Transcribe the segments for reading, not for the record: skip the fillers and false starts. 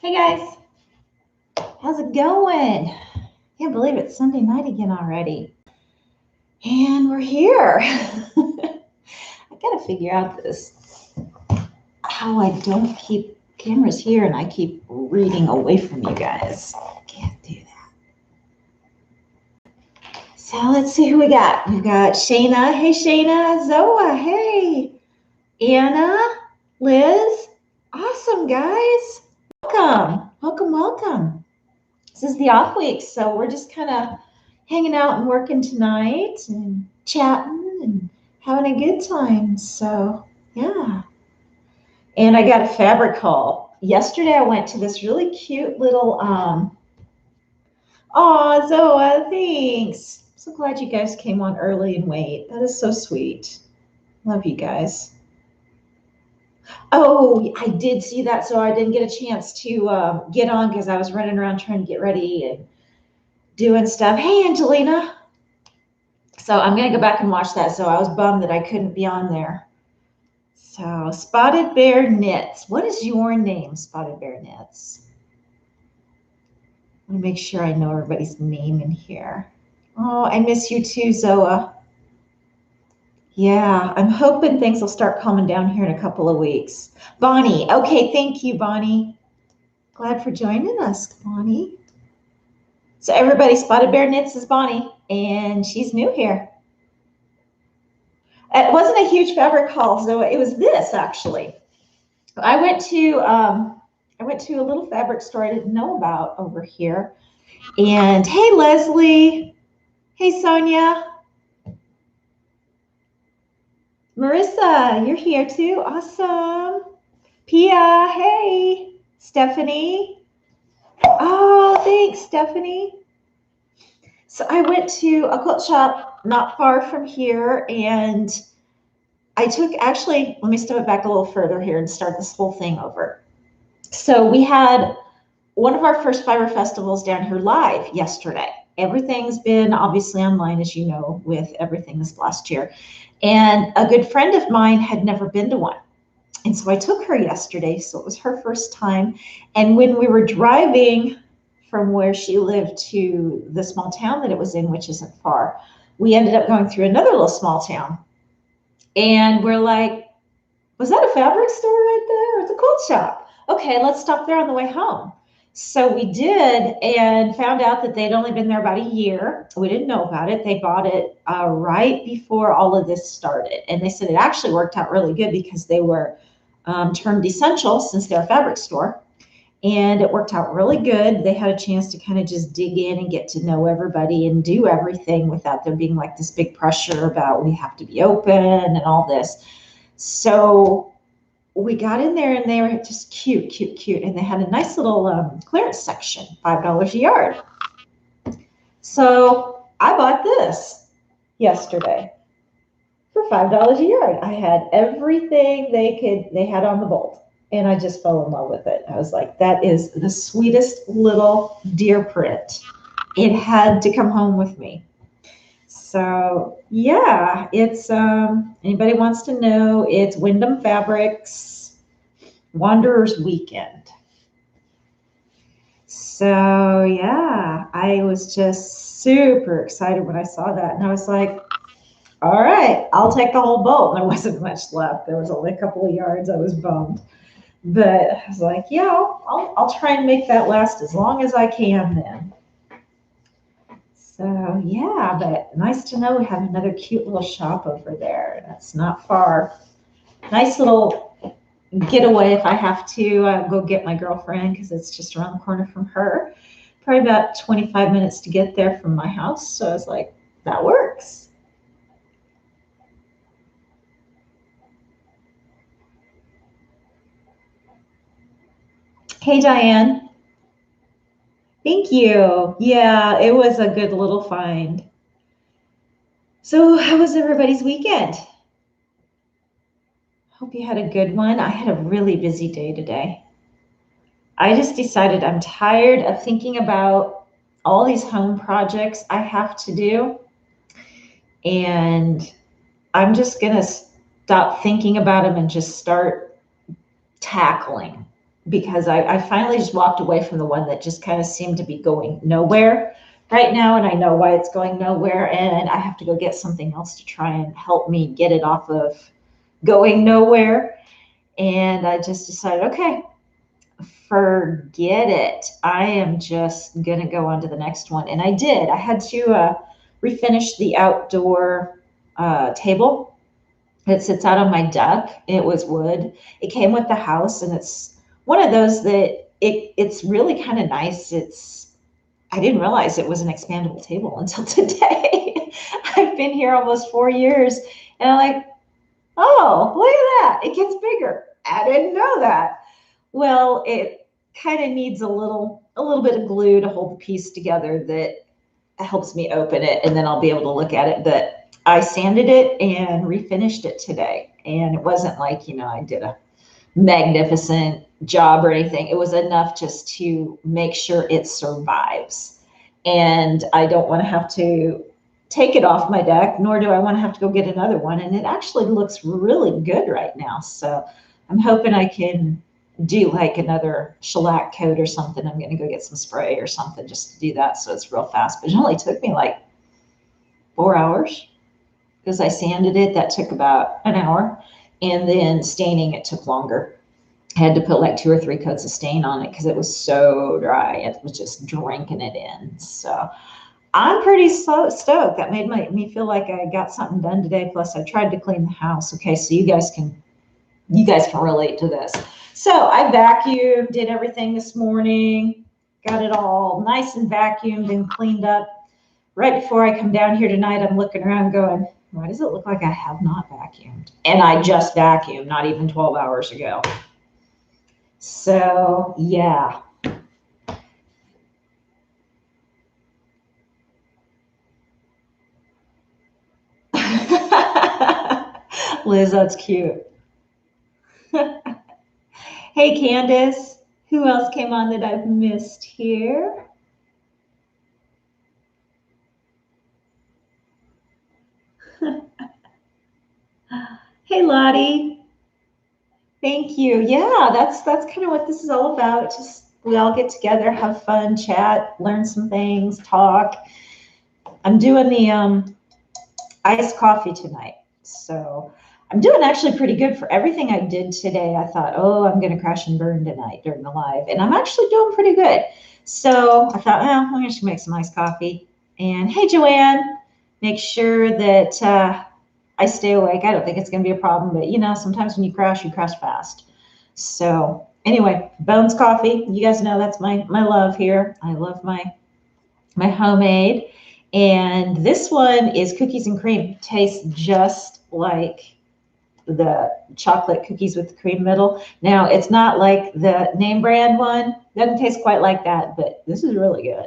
Hey guys, how's it going? Can't believe it's Sunday night again already. And we're here. I gotta figure out this how I don't keep cameras here and I keep reading away from you guys. Can't do that. So let's see who we got. We've got Shayna. Hey Shayna, Zoa, hey. Anna, Liz. Awesome guys. Welcome. Welcome, welcome. This is the off week, so we're just kind of hanging out and working tonight and chatting and having a good time. So, yeah. And I got a fabric haul. Yesterday I went to this really cute little, oh, Zoa, thanks. So glad you guys came on early and wait. That is so sweet. Love you guys. Oh, I did see that, so I didn't get a chance to get on because I was running around trying to get ready and doing stuff. Hey, Angelina. So I'm going to go back and watch that. So I was bummed that I couldn't be on there. So Spotted Bear Knits. What is your name, Spotted Bear Knits? Let me make sure I know everybody's name in here. Oh, I miss you too, Zoa. Yeah, I'm hoping things will start calming down here in a couple of weeks. Bonnie. Okay, thank you, Bonnie. Glad for joining us, Bonnie. So everybody, Spotted Bear Knits is Bonnie, and she's new here. It wasn't a huge fabric haul, so it was this actually. I went to a little fabric store I didn't know about over here. And hey, Leslie. Hey, Sonia. Marissa, you're here too. Awesome. Pia, hey. Stephanie. Oh, thanks, Stephanie. So I went to a quilt shop not far from here, and I took, actually, let me step it back a little further here and start this whole thing over. So we had one of our first fiber festivals down here live yesterday. Everything's been obviously online, as you know, with everything this last year. And a good friend of mine had never been to one. And so I took her yesterday. So it was her first time. And when we were driving from where she lived to the small town that it was in, which isn't far, we ended up going through another little small town. And we're like, was that a fabric store right there? It's a quilt shop. Okay, let's stop there on the way home. So we did, and found out that they'd only been there about a year. We didn't know about it. They bought it right before all of this started. And they said it actually worked out really good because they were termed essential since they're a fabric store. And it worked out really good. They had a chance to kind of just dig in and get to know everybody and do everything without there being like this big pressure about we have to be open and all this. So we got in there and they were just cute, cute, cute. And they had a nice little clearance section, $5 a yard. So I bought this yesterday for $5 a yard. I had everything they had on the bolt. And I just fell in love with it. I was like, that is the sweetest little deer print. It had to come home with me. So yeah, it's anybody wants to know, it's Wyndham Fabrics Wanderers Weekend. So yeah, I was just super excited when I saw that, and I was like, all right, I'll take the whole boat. And there wasn't much left. There was only a couple of yards. I was bummed, but I was like, yeah, I'll try and make that last as long as I can then. So yeah, but nice to know we have another cute little shop over there. That's not far. Nice little getaway if I have to go get my girlfriend, because it's just around the corner from her. Probably about 25 minutes to get there from my house. So I was like, that works. Hey, Diane. Thank you. Yeah, it was a good little find. So how was everybody's weekend? Hope you had a good one. I had a really busy day today. I just decided I'm tired of thinking about all these home projects I have to do. And I'm just going to stop thinking about them and just start tackling because I finally just walked away from the one that just kind of seemed to be going nowhere right now. And I know why it's going nowhere. And I have to go get something else to try and help me get it off of going nowhere. And I just decided, okay, forget it. I am just going to go on to the next one. And I did. I had to refinish the outdoor table. It sits out on my deck. It was wood. It came with the house, and it's one of those that it's really kind of nice. I didn't realize it was an expandable table until today. I've been here almost 4 years, and I'm like, oh, look at that. It gets bigger. I didn't know that. Well, it kind of needs a little bit of glue to hold the piece together that helps me open it, and then I'll be able to look at it. But I sanded it and refinished it today, and it wasn't like, I did a magnificent job or anything. It was enough just to make sure it survives. And I don't want to have to take it off my deck, nor do I want to have to go get another one. And it actually looks really good right now. So I'm hoping I can do like another shellac coat or something. I'm going to go get some spray or something just to do that, so it's real fast. But it only took me like 4 hours because I sanded it. That took about an hour. And then staining it took longer. I had to put like 2 or 3 coats of stain on it because it was so dry. It was just drinking it in. So I'm pretty stoked. That made me feel like I got something done today. Plus I tried to clean the house. Okay, so you guys can relate to this. So I vacuumed, did everything this morning, got it all nice and vacuumed and cleaned up. Right before I come down here tonight, I'm looking around going, why does it look like I have not vacuumed? And I just vacuumed not even 12 hours ago. So yeah. Liz, that's cute. Hey, Candace. Who else came on that I've missed here? Hey, Lottie. Thank you. Yeah, that's kind of what this is all about. Just we all get together, have fun, chat, learn some things, talk. I'm doing the iced coffee tonight. So I'm doing actually pretty good for everything I did today. I thought, oh, I'm going to crash and burn tonight during the live. And I'm actually doing pretty good. So I thought, well, I'm just going to make some iced coffee. And hey, Joanne, make sure that I stay awake. I don't think it's going to be a problem. But, sometimes when you crash fast. So anyway, Bones Coffee. You guys know that's my love here. I love my homemade. And this one is cookies and cream. Tastes just like the chocolate cookies with the cream middle. Now, it's not like the name brand one. Doesn't taste quite like that, but this is really good.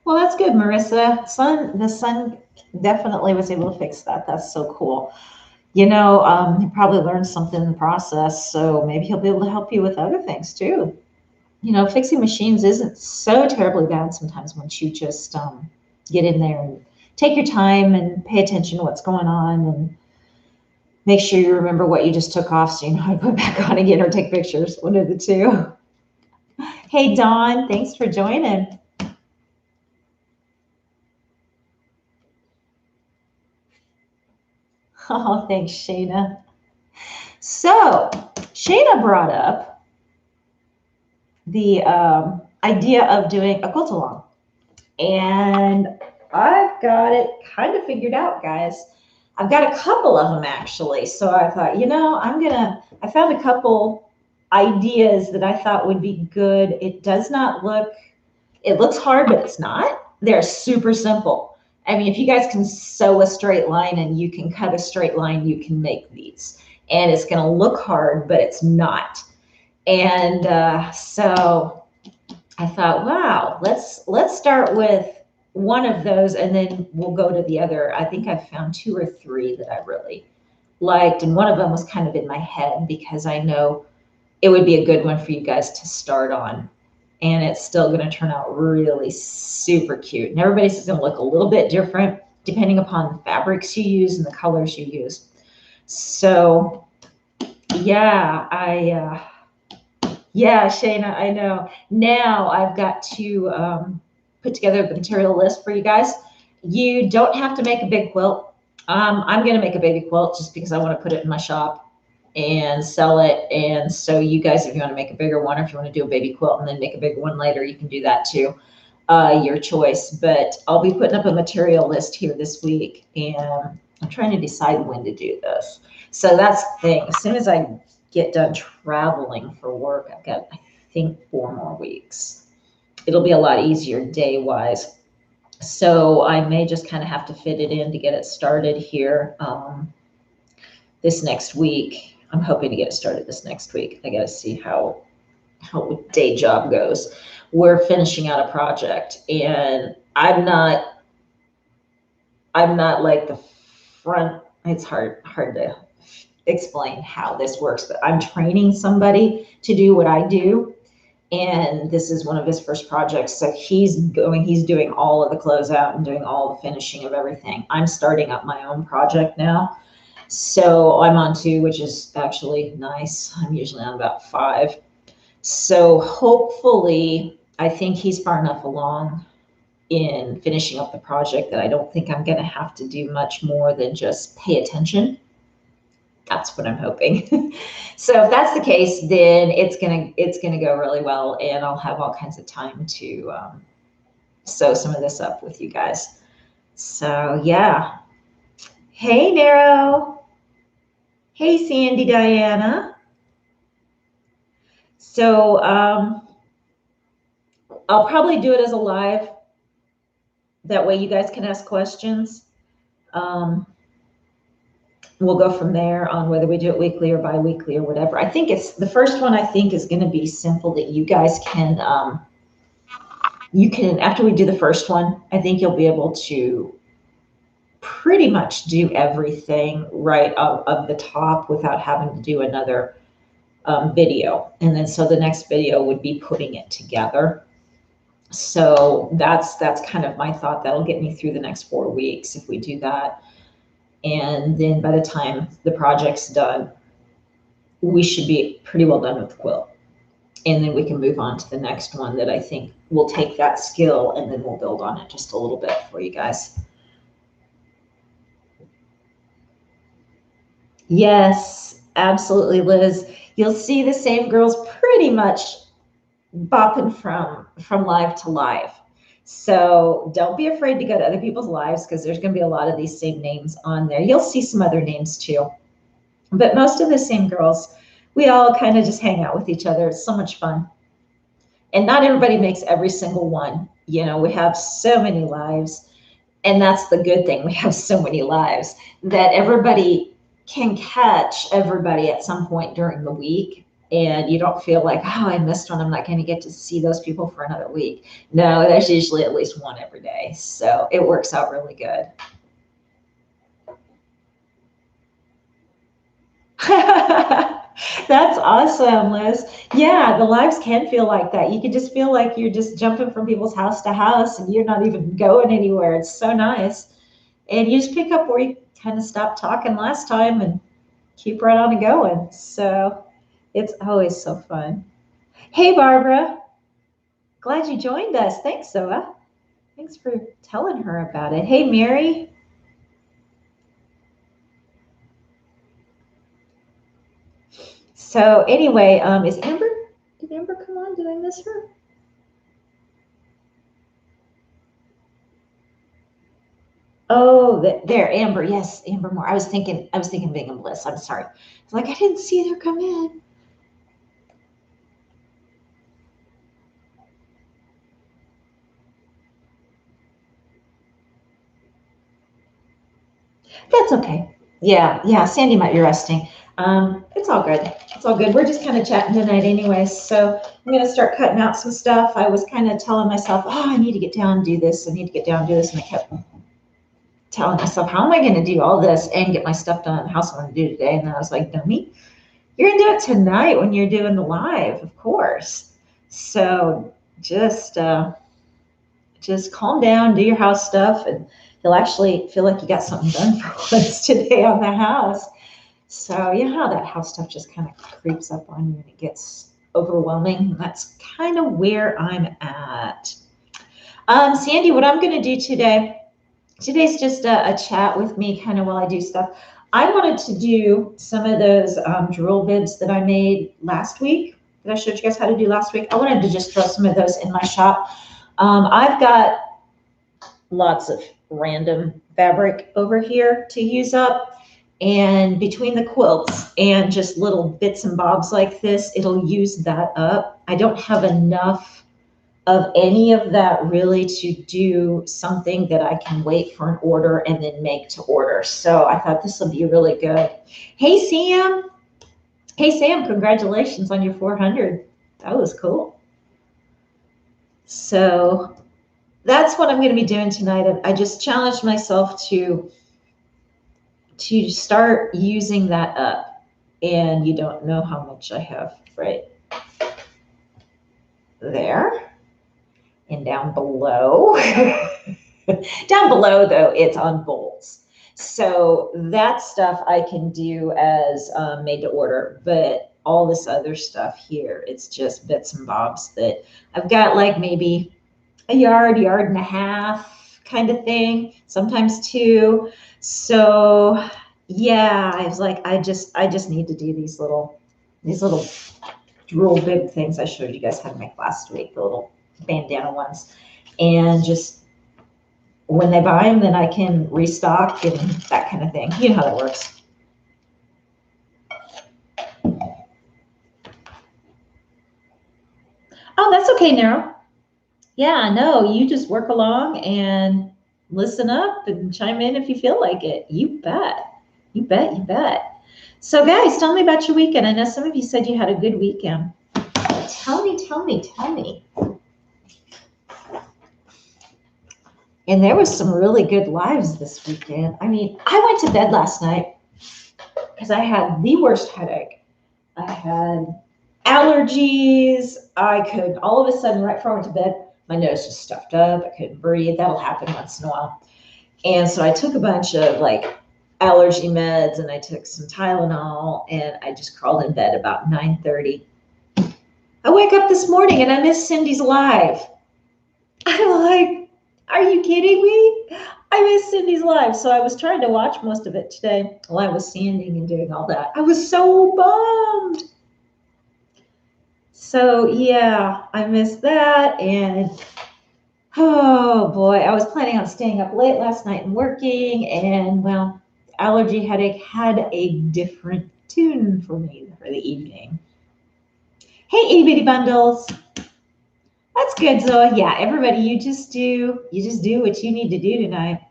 Well, that's good, Marissa. The sun definitely was able to fix that. That's so cool. He probably learned something in the process, so maybe he'll be able to help you with other things too. Fixing machines isn't so terribly bad sometimes once you just get in there and take your time and pay attention to what's going on and make sure you remember what you just took off so you know how to put it back on again or take pictures, one of the two. Hey, Dawn, thanks for joining. Oh, thanks, Shayna. So Shayna brought up the idea of doing a quilt along. And I've got it kind of figured out, guys. I've got a couple of them actually. So I thought, I found a couple ideas that I thought would be good. It looks hard, but it's not. They're super simple. I mean, if you guys can sew a straight line and you can cut a straight line, you can make these. And it's going to look hard, but it's not. And so I thought, wow, let's start with one of those and then we'll go to the other. I think I've found 2 or 3 that I really liked. And one of them was kind of in my head because I know it would be a good one for you guys to start on. And it's still going to turn out really super cute. And everybody's going to look a little bit different depending upon the fabrics you use and the colors you use. So yeah, yeah, Shayna, I know. Now I've got to put together the material list for you guys. You don't have to make a big quilt. I'm going to make a baby quilt just because I want to put it in my shop and sell it. And so you guys, if you want to make a bigger one, or if you want to do a baby quilt and then make a bigger one later, you can do that too. Your choice. But I'll be putting up a material list here this week, and I'm trying to decide when to do this. So that's the thing. As soon as I get done traveling for work, I've got, I think, 4 more weeks. It'll be a lot easier day-wise. So I may just kind of have to fit it in to get it started here this next week. I'm hoping to get it started this next week. I got to see how day job goes. We're finishing out a project, and I'm not like the front. It's hard to explain how this works, but I'm training somebody to do what I do. And this is one of his first projects. So he's doing all of the closeout and doing all the finishing of everything. I'm starting up my own project now. So I'm on 2, which is actually nice. I'm usually on about 5. So hopefully, I think he's far enough along in finishing up the project that I don't think I'm going to have to do much more than just pay attention. That's what I'm hoping. So if that's the case, then it's gonna go really well, and I'll have all kinds of time to sew some of this up with you guys. So yeah. Hey, Nero. Hey, Sandy Diana. So I'll probably do it as a live. That way you guys can ask questions. We'll go from there on whether we do it weekly or bi-weekly or whatever. I think it's the first one, I think, is going to be simple that you guys can, after we do the first one, I think you'll be able to pretty much do everything right of the top without having to do another video. And then so the next video would be putting it together. So that's kind of my thought. That'll get me through the next 4 weeks if we do that. And then by the time the project's done, we should be pretty well done with the quilt. And then we can move on to the next one that I think will take that skill, and then we'll build on it just a little bit for you guys. Yes, absolutely, Liz. You'll see the same girls pretty much bopping from live to live. So don't be afraid to go to other people's lives, because there's going to be a lot of these same names on there. You'll see some other names too, but most of the same girls. We all kind of just hang out with each other. It's so much fun. And not everybody makes every single one. You know, we have so many lives, and that's the good thing. We have so many lives that everybody can catch everybody at some point during the week. And you don't feel like, oh, I missed one, I'm not going to get to see those people for another week. No, there's usually at least one every day. So it works out really good. That's awesome, Liz. Yeah, the lives can feel like that. You can just feel like you're just jumping from people's house to house, and you're not even going anywhere. It's so nice. And you just pick up where you kind of stopped talking last time and keep right on going. So it's always so fun. Hey, Barbara. Glad you joined us. Thanks, Zoa. Thanks for telling her about it. Hey, Mary. So anyway, did Amber come on? Did I miss her? Oh, there, Amber. Yes, Amber Moore. I was thinking Bingham Bliss. I'm sorry. It's like I didn't see her come in. That's okay. Yeah. Sandy might be resting. It's all good. It's all good. We're just kind of chatting tonight anyway. So I'm going to start cutting out some stuff. I was kind of telling myself, oh, I need to get down and do this. I need to get down and do this. And I kept telling myself, how am I going to do all this and get my stuff done in the house I want to do today? And then I was like, dummy, you're going to do it tonight when you're doing the live, of course. So just calm down, do your house stuff, and You'll actually feel like you got something done for once today on the house. So you know how that house stuff just kind of creeps up on you and it gets overwhelming? That's kind of where I'm at. Sandy, what I'm going to do today's just a chat with me kind of while I do stuff. I wanted to do some of those drill bits that I made last week, that I showed you guys how to do last week. I wanted to just throw some of those in my shop. I've got lots of random fabric over here to use up. And between the quilts and just little bits and bobs like this, it'll use that up. I don't have enough of any of that really to do something that I can wait for an order and then make to order. So I thought this will be really good. Hey, Sam. Hey, Sam, congratulations on your 400. That was cool. So that's what I'm going to be doing tonight. I just challenged myself to start using that up, and you don't know how much I have right there and down below. Down below, though, it's on bolts. So that stuff I can do as made to order, but all this other stuff here, it's just bits and bobs that I've got, like maybe a yard and a half kind of thing, sometimes 2. So yeah, I was like, I just need to do these little drill bib things I showed you guys how to make last week, the little bandana ones, and just when they buy them, then I can restock and that kind of thing. You know how that works. Oh, that's okay, Nero. Yeah, no, you just work along and listen up and chime in if you feel like it. You bet. You bet. You bet. So, guys, tell me about your weekend. I know some of you said you had a good weekend. Tell me. And there was some really good lives this weekend. I mean, I went to bed last night because I had the worst headache. I had allergies. I could, all of a sudden, right before I went to bed, my nose just stuffed up. I couldn't breathe. That'll happen once in a while. And so I took a bunch of like allergy meds and I took some Tylenol and I just crawled in bed about 9:30. I wake up this morning and I miss Cindy's live. I'm like, are you kidding me? I miss Cindy's live. So I was trying to watch most of it today while I was sanding and doing all that. I was so bummed. So yeah, I missed that. And oh boy, I was planning on staying up late last night and working. And well, allergy headache had a different tune for me for the evening. Hey, itty bitty bundles. That's good, Zoe. Yeah, everybody, you just do what you need to do tonight.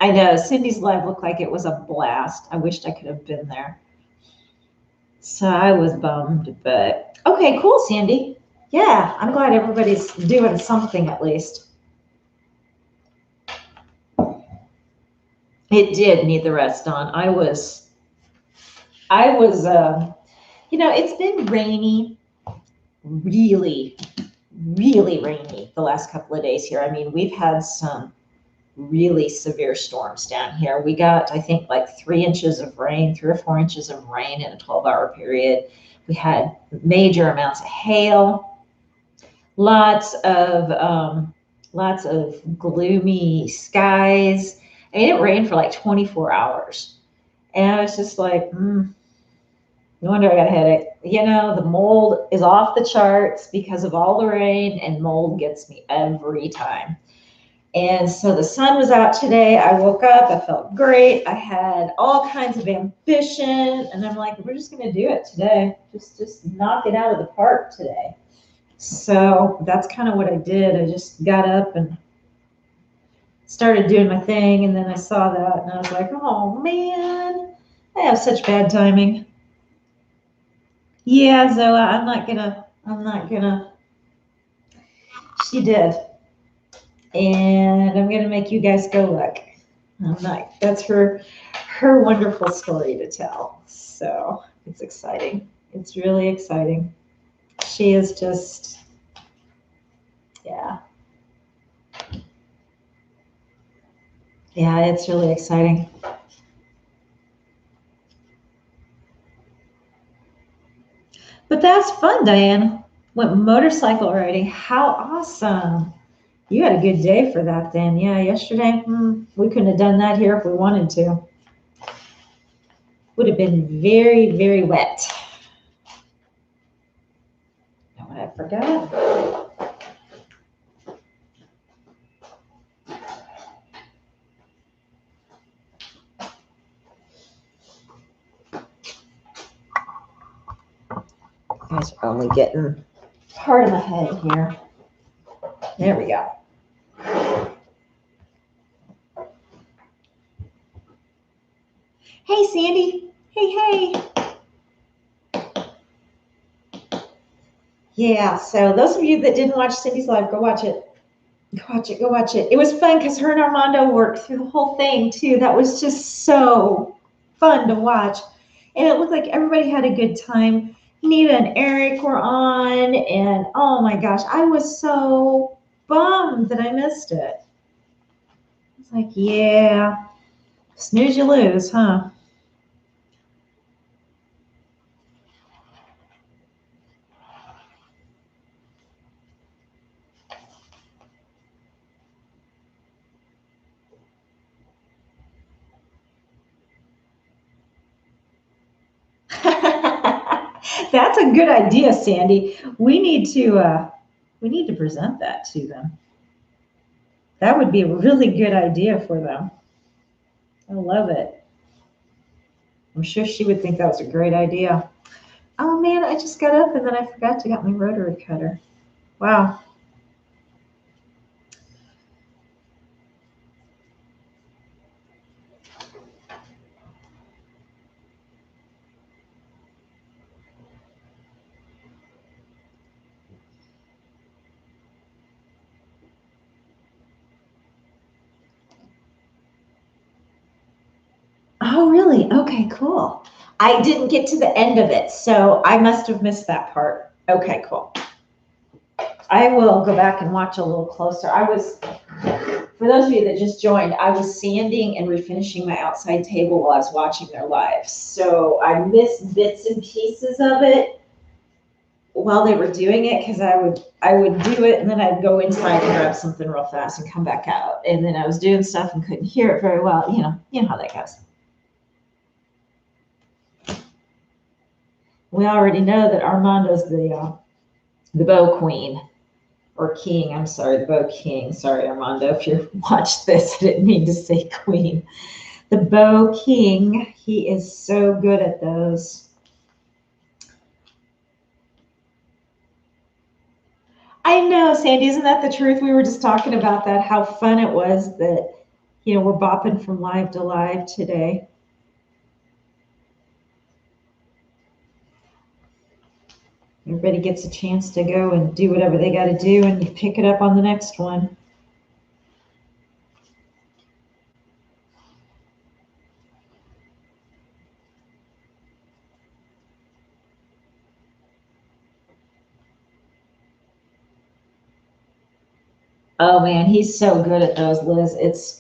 I know Cindy's live looked like it was a blast. I wished I could have been there. So I was bummed, but okay, cool, Sandy. Yeah, I'm glad everybody's doing something at least. It did need the rest on. I was, it's been rainy, really rainy the last couple of days here. I mean, we've had some really severe storms down here. We got, I think, like 3 inches of rain, 3 or 4 inches of rain in a 12-hour period. We had major amounts of hail, lots of gloomy skies. I mean, it rained for like 24 hours. And I was just like, no wonder I got a headache. You know, the mold is off the charts because of all the rain, and mold gets me every time. And so the sun was out today. I woke up, I felt great. I had all kinds of ambition. And I'm like, we're just going to do it today. Just knock it out of the park today. So that's kind of what I did. I just got up and started doing my thing. And then I saw that and I was like, oh man, I have such bad timing. Yeah, Zoa, I'm not gonna. She did. And I'm gonna make you guys go look. That's her wonderful story to tell. So it's exciting. It's really exciting. She is just, yeah. Yeah, it's really exciting. But that's fun, Diane. Went motorcycle riding. How awesome. You had a good day for that then. Yeah, yesterday, we couldn't have done that here if we wanted to. Would have been very, very wet. You know what I forgot? You guys are only getting part of my head here. There we go. Hey, Sandy. Hey. Yeah, so those of you that didn't watch Cindy's live, go watch it. Go watch it. It was fun because her and Armando worked through the whole thing too. That was just so fun to watch. And it looked like everybody had a good time. Nita and Eric were on, and oh my gosh, I was so bummed that I missed it. It's like, yeah, snooze you lose, huh? That's a good idea, Sandy. We need to present that to them. That would be a really good idea for them. I love it. I'm sure she would think that was a great idea. Oh man, I just got up and then I forgot to get my rotary cutter. Wow. Oh, really? Okay, cool. I didn't get to the end of it, so I must have missed that part. Okay, cool. I will go back and watch a little closer. For those of you that just joined, I was sanding and refinishing my outside table while I was watching their lives. So I missed bits and pieces of it while they were doing it because I would do it and then I'd go inside and grab something real fast and come back out. And then I was doing stuff and couldn't hear it very well. You know how that goes. We already know that Armando's the bow queen or king. I'm sorry, the bow king. Sorry, Armando, if you watched this, I didn't mean to say queen. The bow king, he is so good at those. I know, Sandy, isn't that the truth? We were just talking about that, how fun it was that, we're bopping from live to live today. Everybody gets a chance to go and do whatever they got to do and pick it up on the next one. Oh man, he's so good at those, Liz.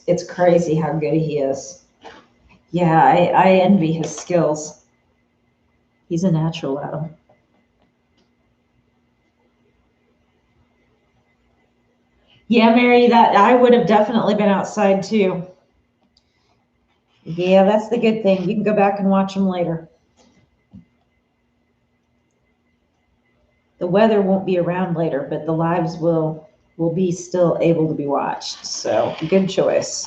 It's crazy how good he is. Yeah, I envy his skills. He's a natural at them. Yeah, Mary, that I would have definitely been outside too. Yeah, that's the good thing. You can go back and watch them later. The weather won't be around later, but the lives will be still able to be watched. So good choice.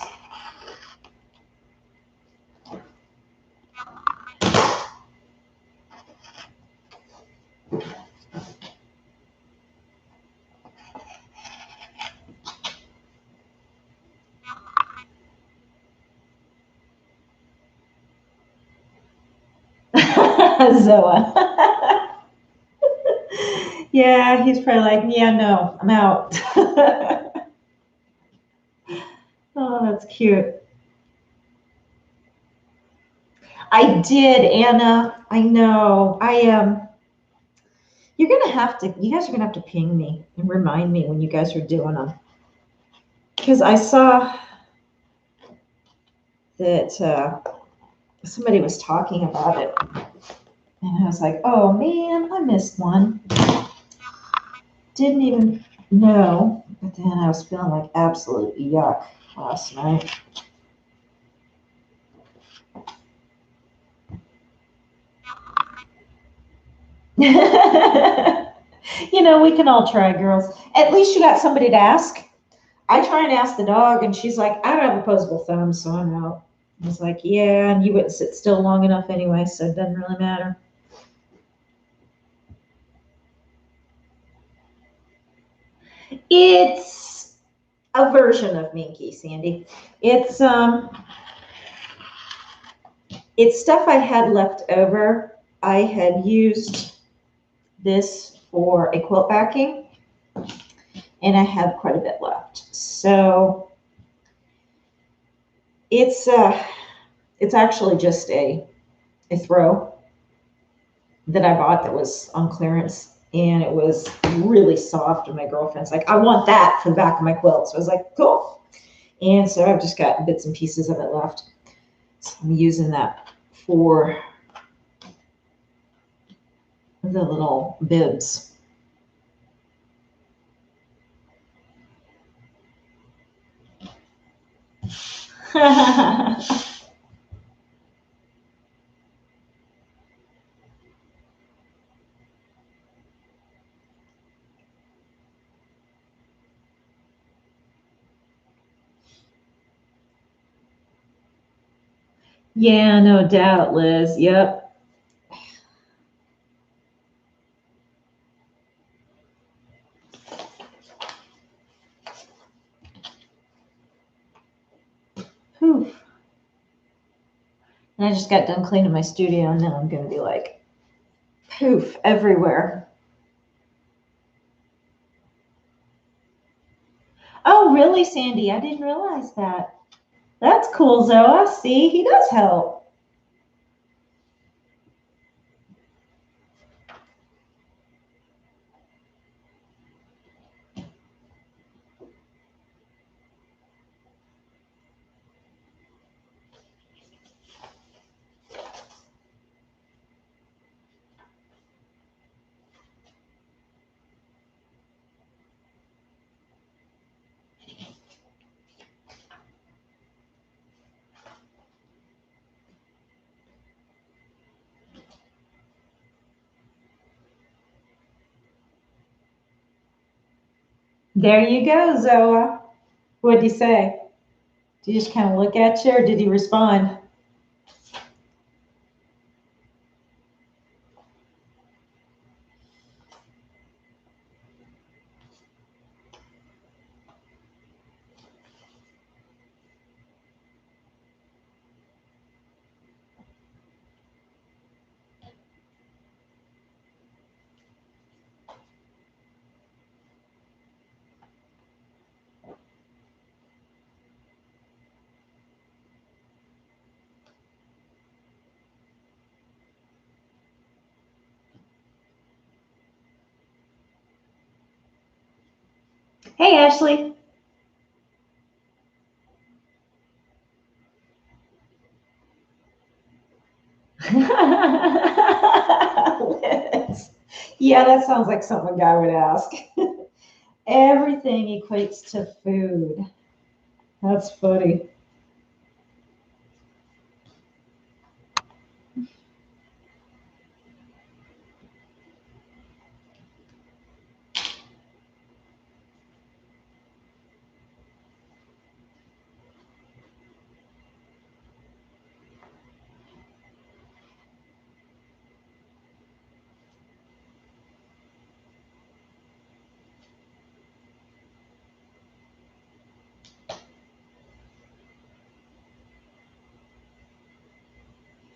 Zoa. Yeah, he's probably like, yeah, no, I'm out. Oh, that's cute. I did, Anna. I know. You guys are gonna have to ping me and remind me when you guys are doing them. Because I saw that somebody was talking about it. And I was like, oh man, I missed one. Didn't even know. But then I was feeling like absolute yuck last night. You know, we can all try, girls. At least you got somebody to ask. I try and ask the dog, and she's like, I don't have opposable thumbs, so I'm out. I was like, yeah, and you wouldn't sit still long enough anyway, so it doesn't really matter. It's a version of Minky, Sandy. It's stuff I had left over. I had used this for a quilt backing, and I have quite a bit left. So it's actually just a throw that I bought that was on clearance, and it was really soft. And my girlfriend's like, I want that for the back of my quilt. So I was like, cool. And so I've just got bits and pieces of it left. So I'm using that for the little bibs. Yeah, no doubt, Liz. Yep. Poof. And I just got done cleaning my studio, and then I'm going to be like, poof, everywhere. Oh, really, Sandy? I didn't realize that. That's cool, Zoa. See, he does help. There you go, Zoa. What'd he say? Did he just kind of look at you, or did he respond? Hey, Ashley. Yeah, that sounds like something a guy would ask. Everything equates to food. That's funny.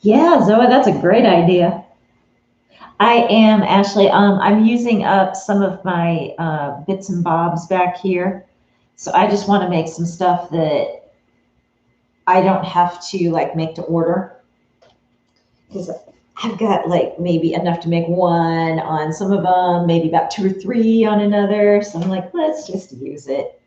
Yeah, Zoe, that's a great idea. I am, Ashley. I'm using up some of my bits and bobs back here. So I just want to make some stuff that I don't have to like make to order. Because I've got like maybe enough to make one on some of them, maybe about two or three on another. So I'm like, let's just use it.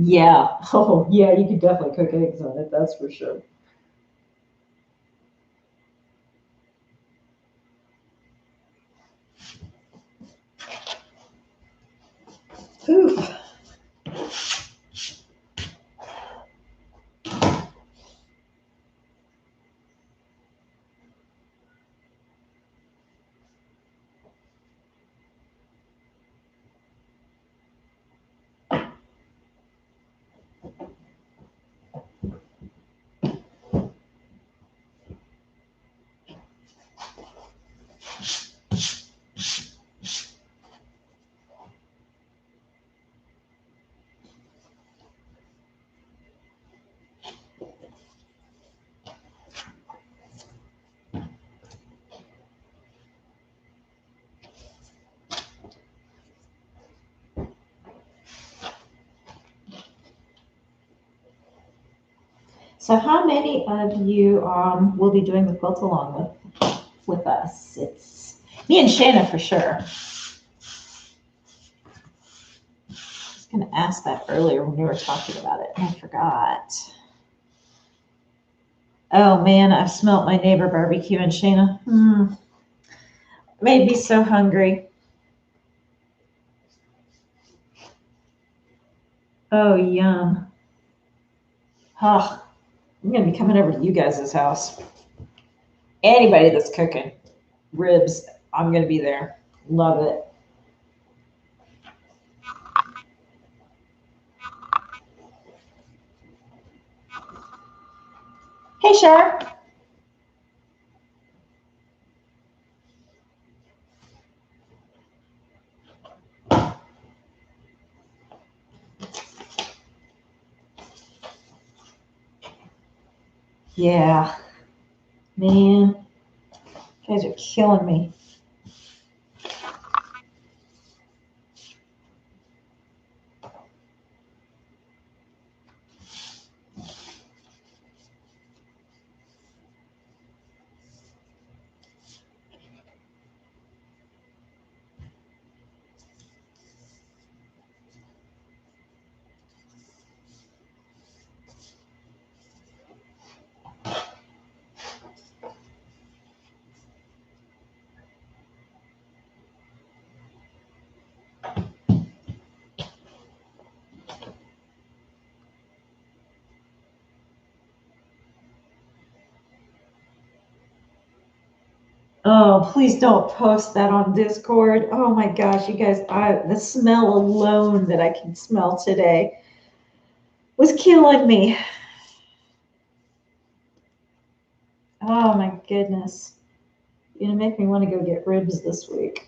Yeah. Oh, yeah, you could definitely cook eggs on it, that's for sure. Oof. So how many of you will be doing the quilt along with us? It's me and Shanna for sure. I was going to ask that earlier when we were talking about it, and I forgot. Oh man, I've smelt my neighbor barbecue and Shayna. Made me so hungry. Oh, yum. Oh, I'm going to be coming over to you guys' house. Anybody that's cooking ribs, I'm going to be there. Love it. Hey, Shar. Yeah, man, you guys are killing me. Oh, please don't post that on Discord. Oh my gosh, you guys, the smell alone that I can smell today was killing me. Oh my goodness. You're gonna make me want to go get ribs this week.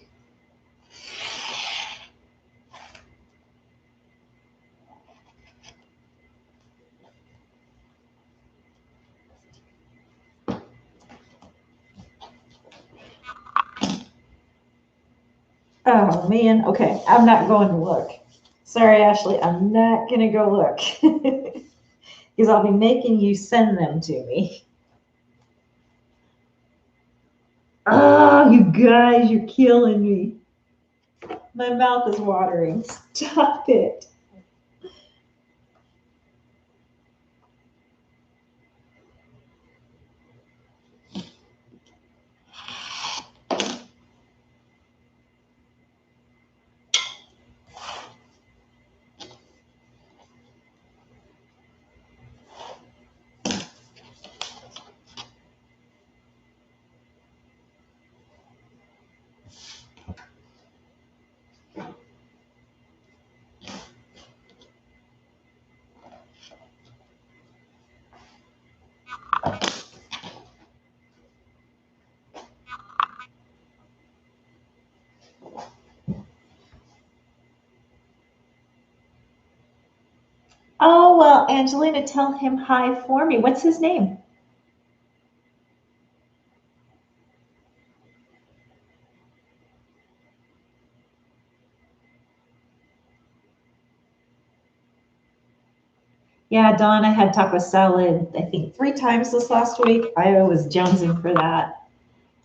Oh man, okay, I'm not going to look. Sorry, Ashley, I'm not gonna go look. Because I'll be making you send them to me. Oh, you guys, you're killing me. My mouth is watering. Stop it. Oh, well, Angelina, tell him hi for me. What's his name? Yeah, Dawn, I had taco salad, I think 3 times this last week. I was jonesing for that.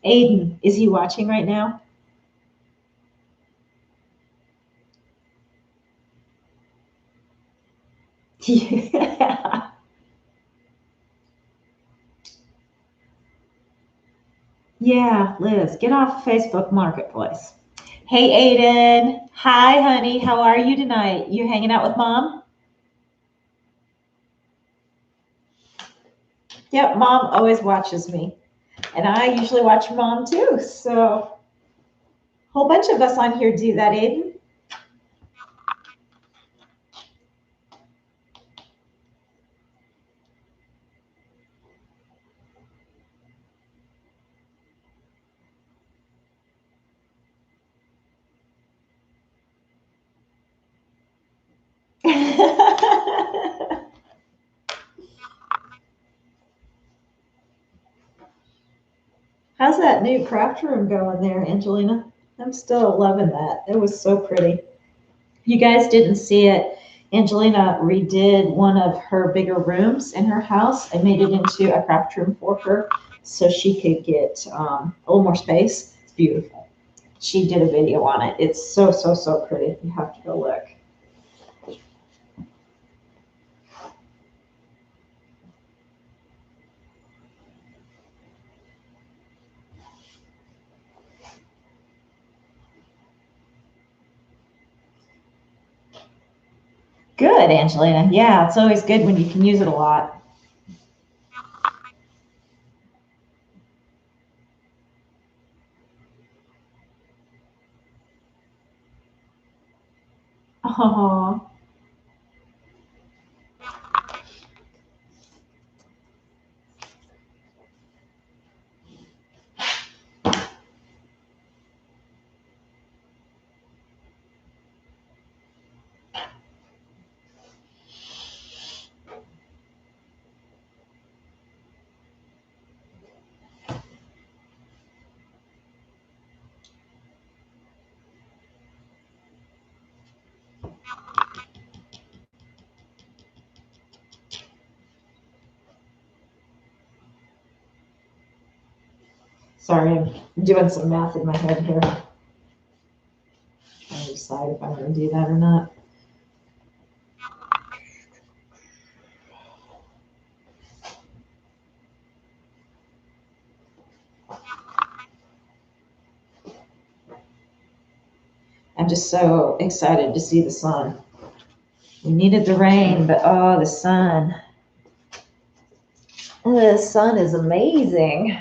Aiden, is he watching right now? Yeah. Yeah, Liz, get off Facebook Marketplace. Hey, Aiden. Hi, honey. How are you tonight? You hanging out with mom? Yep, mom always watches me. And I usually watch mom too. So, a whole bunch of us on here do that, Aiden. How's that new craft room going there, Angelina? I'm still loving that. It was so pretty. You guys didn't see it. Angelina redid one of her bigger rooms in her house and made it into a craft room for her so she could get a little more space. It's beautiful. She did a video on it. It's so, so, so pretty. You have to go look. Good, Angelina. Yeah, it's always good when you can use it a lot. Oh, sorry, I'm doing some math in my head here. Trying to decide if I'm going to do that or not. I'm just so excited to see the sun. We needed the rain, but oh, the sun. The sun is amazing.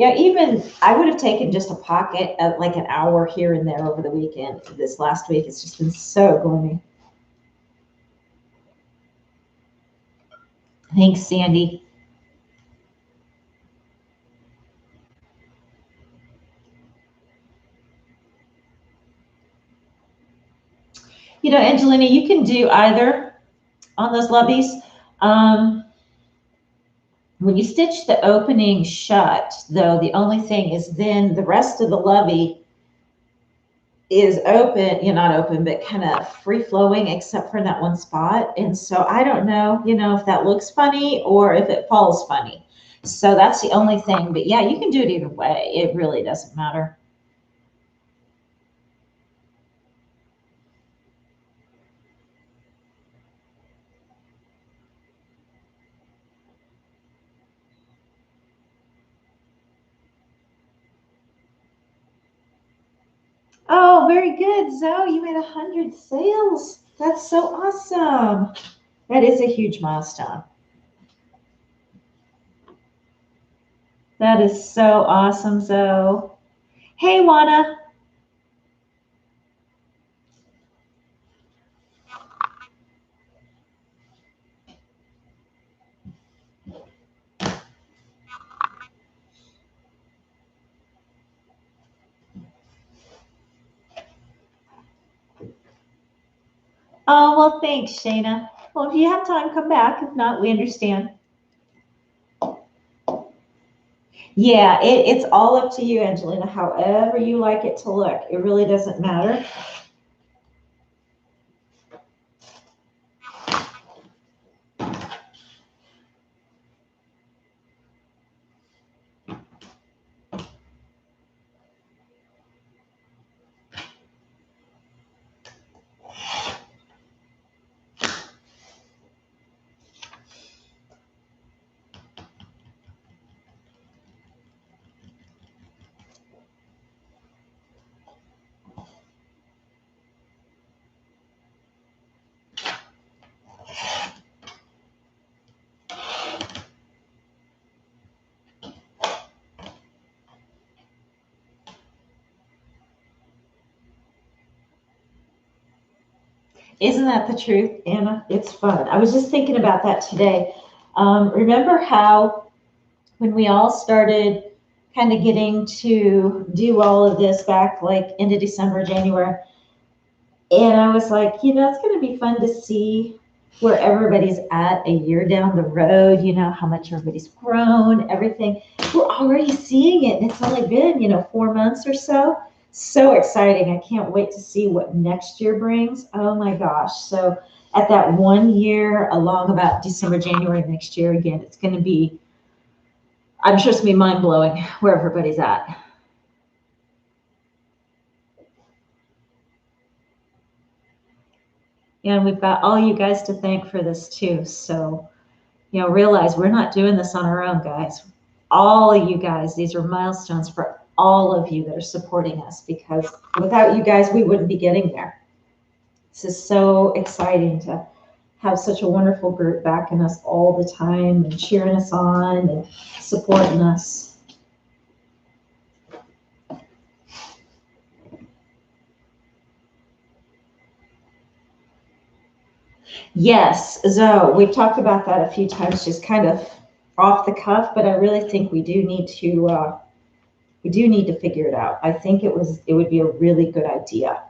Yeah, even I would have taken just a pocket of like an hour here and there over the weekend. This last week, it's just been so gloomy. Thanks, Sandy. You know, Angelina, you can do either on those lubbies. Um, when you stitch the opening shut, though, the only thing is then the rest of the lubby is open, not open, but kind of free flowing except for that one spot. And so I don't know, if that looks funny or if it falls funny. So that's the only thing. But yeah, you can do it either way. It really doesn't matter. Oh, very good, Zoe. You made 100 sales. That's so awesome. That is a huge milestone. That is so awesome, Zoe. Hey, Juana. Oh, well, thanks, Shayna. Well, if you have time, come back. If not, we understand. Yeah, it's all up to you, Angelina, however you like it to look. It really doesn't matter. Isn't that the truth, Anna? It's fun. I was just thinking about that today. Remember how when we all started kind of getting to do all of this back like into December, January, and I was like, it's going to be fun to see where everybody's at a year down the road, how much everybody's grown, everything. We're already seeing it, and it's only been, 4 months or so. So exciting. I can't wait to see what next year brings. Oh my gosh. So at that 1 year along about December, January next year, again, it's going to be, I'm sure it's going to be mind blowing where everybody's at. And we've got all you guys to thank for this too. So, realize we're not doing this on our own, guys. All of you guys, these are milestones for all of you that are supporting us, because without you guys, we wouldn't be getting there. This is so exciting to have such a wonderful group backing us all the time and cheering us on and supporting us. Yes, so we've talked about that a few times, just kind of off the cuff, but I really think we do need to figure it out. I think it would be a really good idea.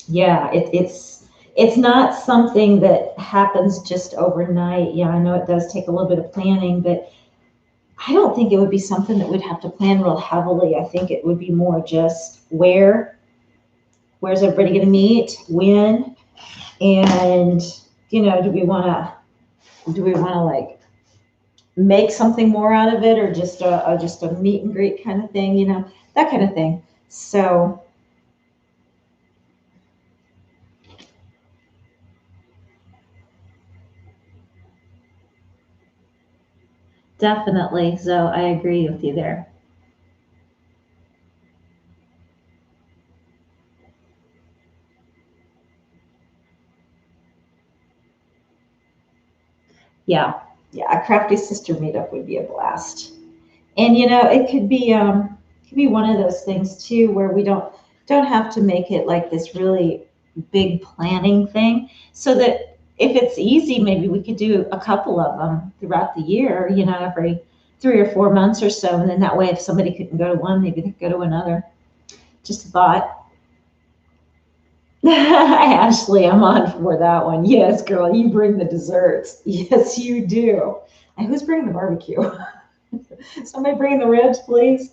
Yeah, it's not something that happens just overnight. Yeah, I know it does take a little bit of planning, but I don't think it would be something that we'd have to plan real heavily. I think it would be more just where's everybody going to meet, when, and do we want to like make something more out of it, or just a meet and greet kind of thing, that kind of thing. So definitely. So I agree with you there. Yeah. Yeah. A crafty sister meetup would be a blast. And it could be one of those things too, where we don't have to make it like this really big planning thing, so that if it's easy, maybe we could do a couple of them throughout the year, every 3 or 4 months or so. And then that way, if somebody couldn't go to one, maybe they could go to another. Just a thought. Ashley, I'm on for that one. Yes, girl, you bring the desserts. Yes, you do. And who's bringing the barbecue? Somebody bring the ribs, please.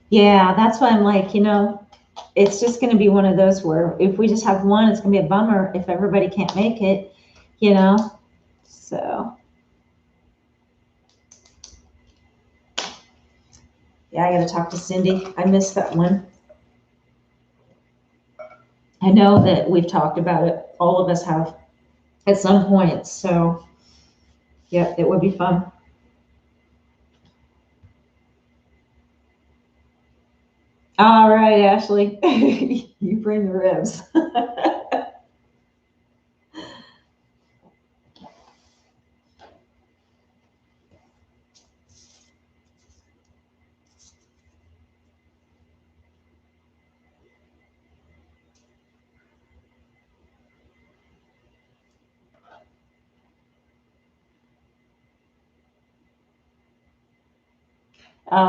Yeah, that's why I'm like, it's just going to be one of those where if we just have one, it's going to be a bummer if everybody can't make it, you know? So, yeah, I got to talk to Cindy. I missed that one. I know that we've talked about it. All of us have at some point. So, yeah, it would be fun. All right, Ashley, you bring the ribs.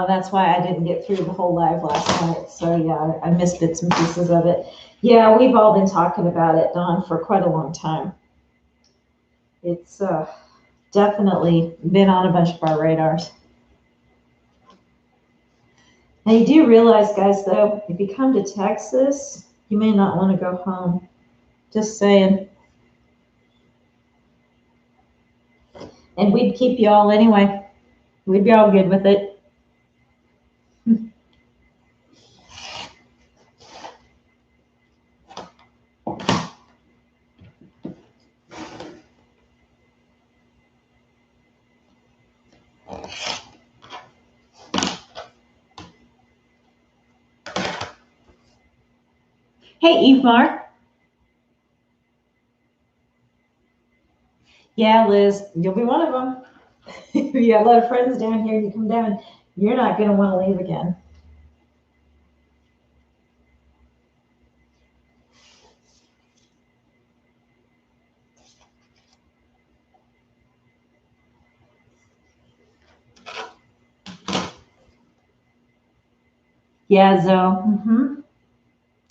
That's why I didn't get through the whole live last night. So yeah, I missed bits and pieces of it. Yeah, we've all been talking about it, Dawn, for quite a long time. It's definitely been on a bunch of our radars. Now you do realize, guys, though, if you come to Texas, you may not want to go home. Just saying. And we'd keep you all anyway. We'd be all good with it. Hey, Eve Mar. Yeah, Liz, you'll be one of them. If you have a lot of friends down here and you come down, you're not going to want to leave again. Yeah, Zoe.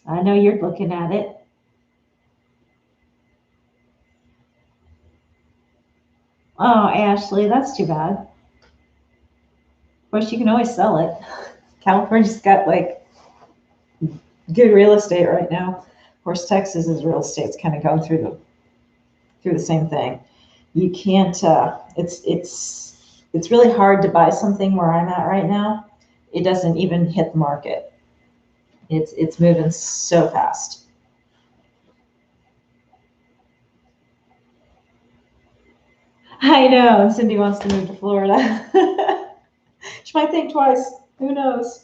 I know you're looking at it. Oh, Ashley, that's too bad. Of course, you can always sell it. California's got like good real estate right now. Of course, Texas's real estate's kind of going through the same thing. You can't. It's really hard to buy something where I'm at right now. It doesn't even hit the market. It's moving so fast. I know. And Cindy wants to move to Florida. She might think twice. Who knows?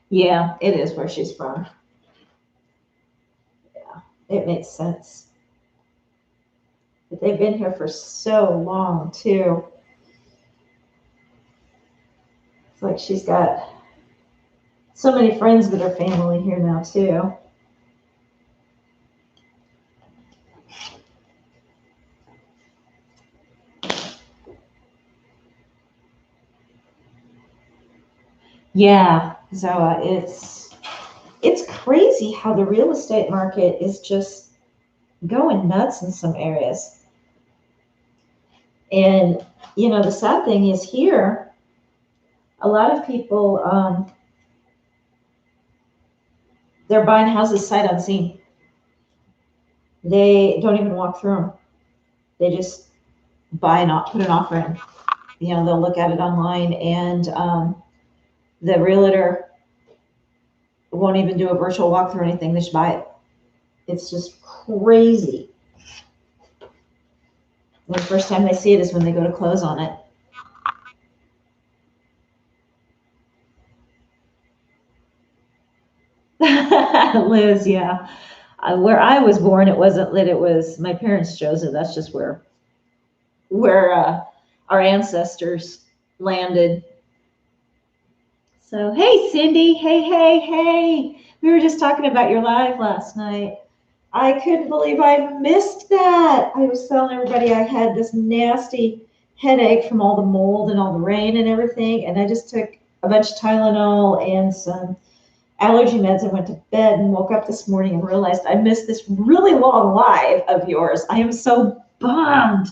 Yeah, it is where she's from. Yeah, it makes sense. But they've been here for so long too. It's like she's got so many friends that are family here now too. Yeah, Zoa, it's crazy how the real estate market is just going nuts in some areas. And the sad thing is here, a lot of people they're buying houses sight unseen. They don't even walk through them. They just buy and put an offer in. They'll look at it online, and the realtor won't even do a virtual walkthrough or anything. They just buy it. It's just crazy. The first time they see it is when they go to close on it. Liz, yeah. Where I was born, it wasn't lit. It was my parents chose it. That's just where our ancestors landed. So, hey, Cindy. Hey, hey, hey. We were just talking about your live last night. I couldn't believe I missed that. I was telling everybody I had this nasty headache from all the mold and all the rain and everything. And I just took a bunch of Tylenol and some allergy meds and went to bed and woke up this morning and realized I missed this really long live of yours. I am so bummed.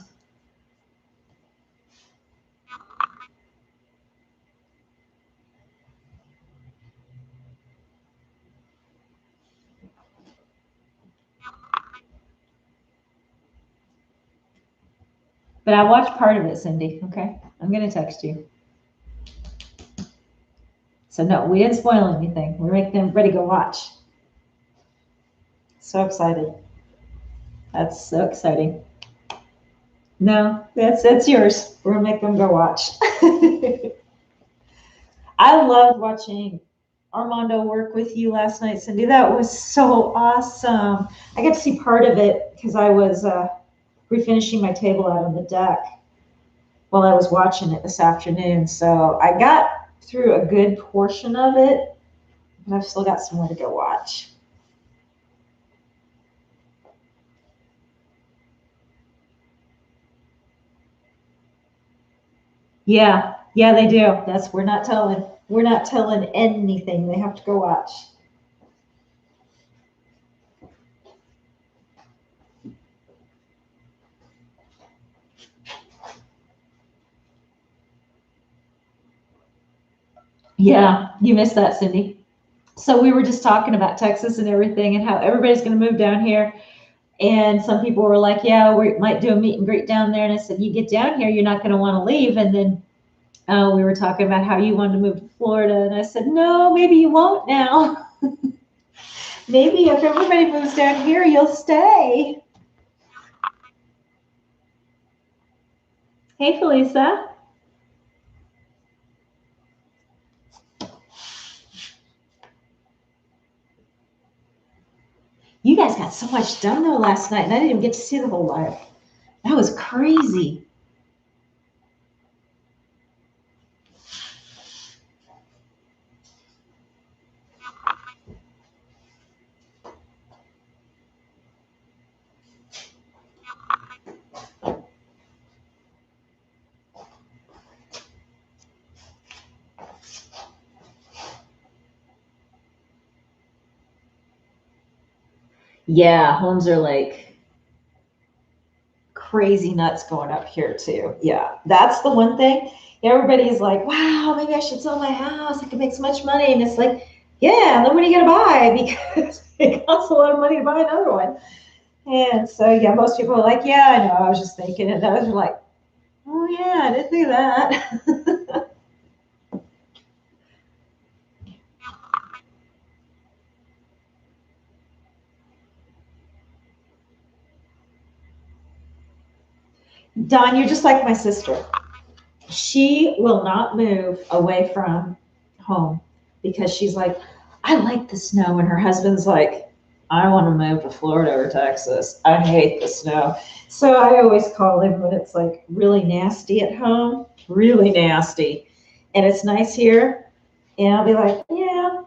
But I watched part of it, Cindy. Okay. I'm going to text you. So, no, we didn't spoil anything. We're making everybody go watch. So excited. That's so exciting. No, that's yours. We're going to make them go watch. I loved watching Armando work with you last night, Cindy. That was so awesome. I got to see part of it because I was refinishing my table out on the deck while I was watching it this afternoon. So I got through a good portion of it, but I've still got some more to go watch. Yeah, they do. We're not telling anything. They have to go watch. Yeah, you missed that, Cindy. So we were just talking about Texas and everything and how everybody's going to move down here. And some people were like, yeah, we might do a meet and greet down there. And I said, you get down here, you're not going to want to leave. And then We were talking about how you wanted to move to Florida, and I said, no, maybe you won't now. Maybe if everybody moves down here, you'll stay. Hey, Felisa. You guys got so much done though last night, and I didn't even get to see the whole live. That was crazy. Yeah, homes are like crazy nuts going up here too. Yeah, that's the one thing. Everybody's like, wow, maybe I should sell my house. I can make so much money. And it's like, yeah, then what are you going to buy? Because it costs a lot of money to buy another one. And so, yeah, most people are like, yeah, I know. I was just thinking. And others are like, oh, yeah, I didn't do that. Don, you're just like my sister. She will not move away from home because she's like, I like the snow. And her husband's like, I want to move to Florida or Texas. I hate the snow. So I always call him when it's like really nasty at home, really nasty. And it's nice here. And I'll be like, yeah,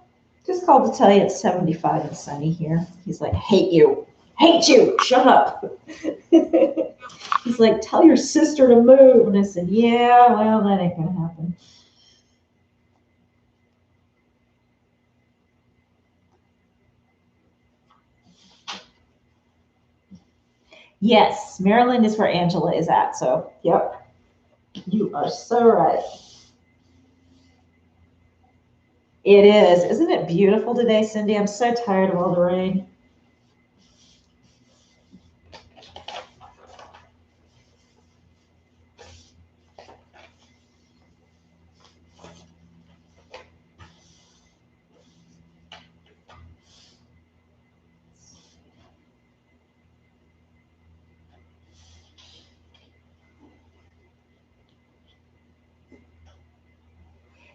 just called to tell you it's 75 and sunny here. He's like, hate you. Hate you. Shut up. He's like, tell your sister to move. And I said, yeah, well, that ain't going to happen. Yes, Maryland is where Angela is at. So, yep, you are so right. It is. Isn't it beautiful today, Cindy? I'm so tired of all the rain.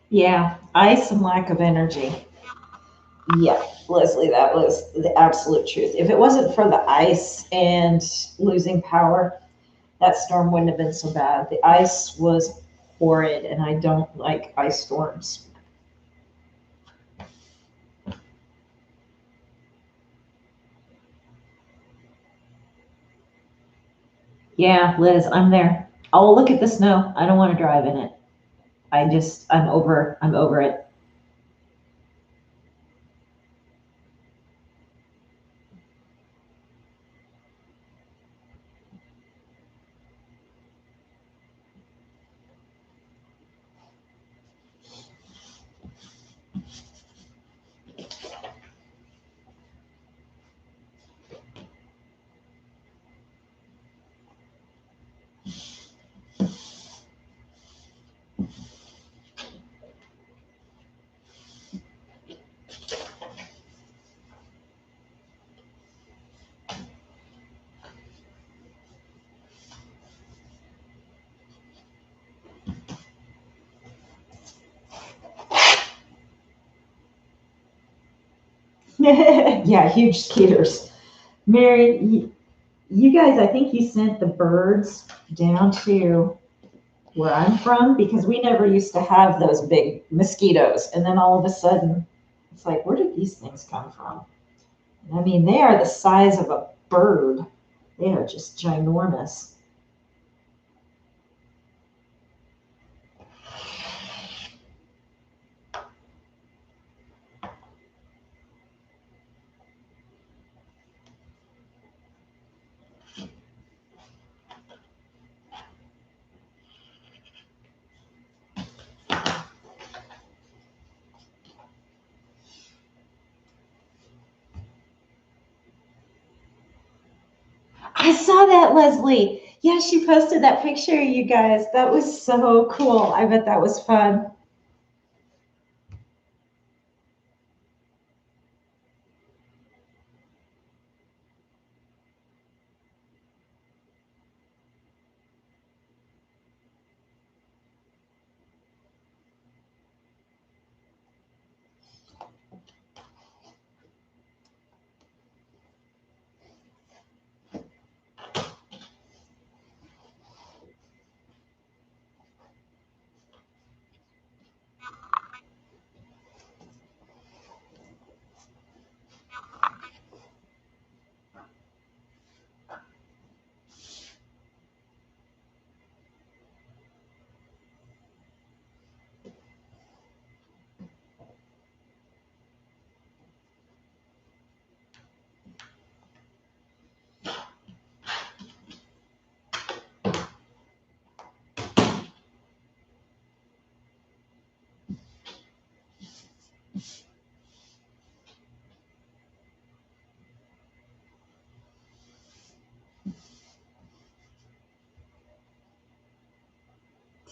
Yeah, ice and lack of energy. Yeah, Leslie, that was the absolute truth. If it wasn't for the ice and losing power, that storm wouldn't have been so bad. The ice was horrid, and I don't like ice storms. Yeah, Liz, I'm there. Oh, look at the snow. I don't want to drive in it. I'm over it. Yeah, huge skeeters. Mary, you guys, I think you sent the birds down to where I'm from because we never used to have those big mosquitoes. And then all of a sudden, it's like, where did these things come from? I mean, they are the size of a bird. They are just ginormous. I saw that, Leslie. Yeah, she posted that picture, you guys. That was so cool. I bet that was fun.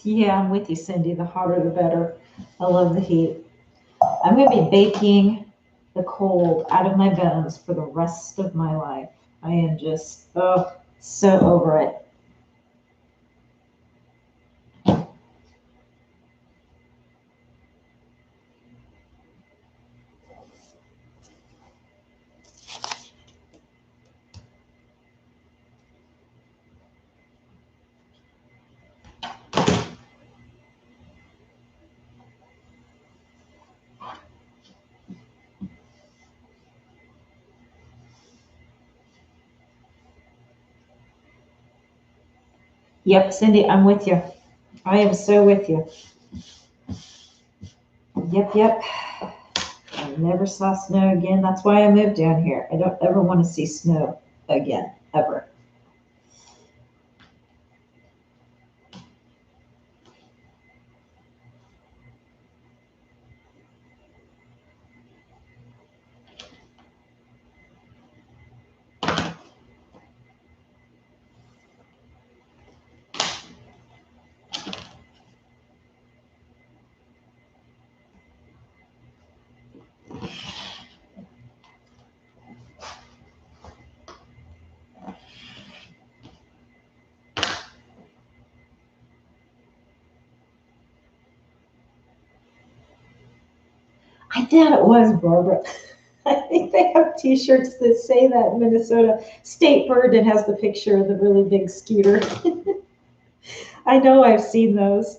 Yeah, I'm with you, Cindy. The hotter, the better. I love the heat. I'm going to be baking the cold out of my bones for the rest of my life. I am just, oh, so over it. Yep, Cindy, I'm with you. I am so with you. Yep, yep. I never saw snow again. That's why I moved down here. I don't ever want to see snow again, ever. I thought it was Barbara. I think they have T-shirts that say that Minnesota state bird and has the picture of the really big scooter. I know I've seen those.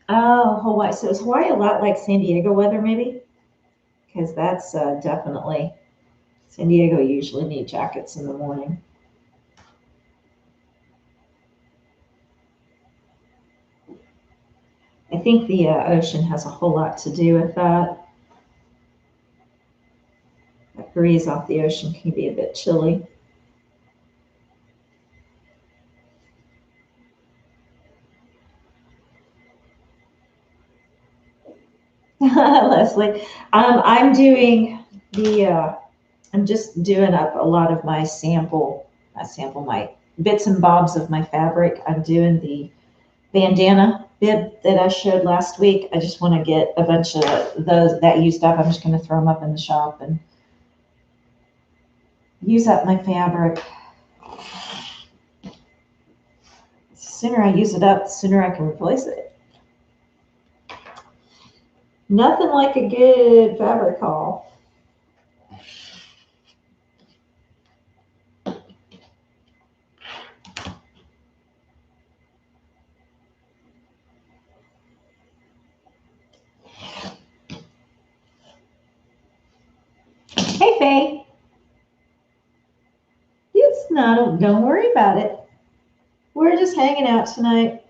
Oh, Hawaii. So is Hawaii a lot like San Diego weather, maybe? Because that's definitely San Diego usually need jackets in the morning. I think the ocean has a whole lot to do with that. That breeze off the ocean can be a bit chilly. Leslie, I'm doing I'm just doing up a lot of my my bits and bobs of my fabric. I'm doing the bandana bib that I showed last week. I just want to get a bunch of those that used up. I'm just going to throw them up in the shop and use up my fabric. The sooner I use it up, the sooner I can replace it. Nothing like a good fabric haul. Hey, Faye. It's not, don't worry about it. We're just hanging out tonight.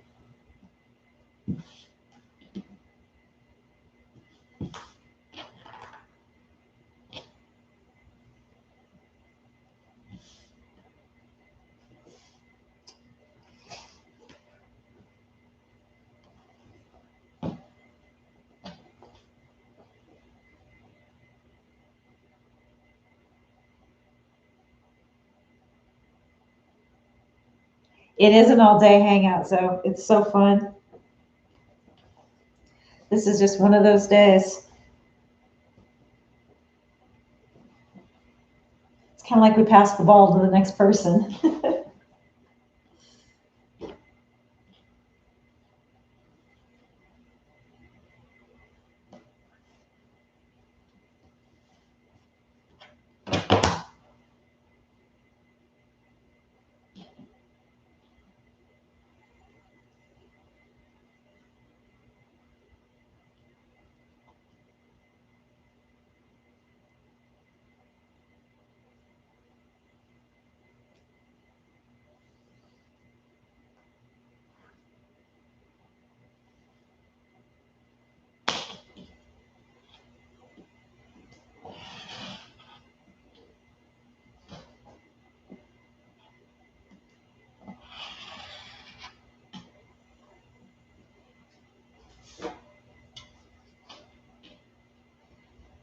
It is an all-day hangout, so it's so fun. This is just one of those days. It's kind of like we pass the ball to the next person.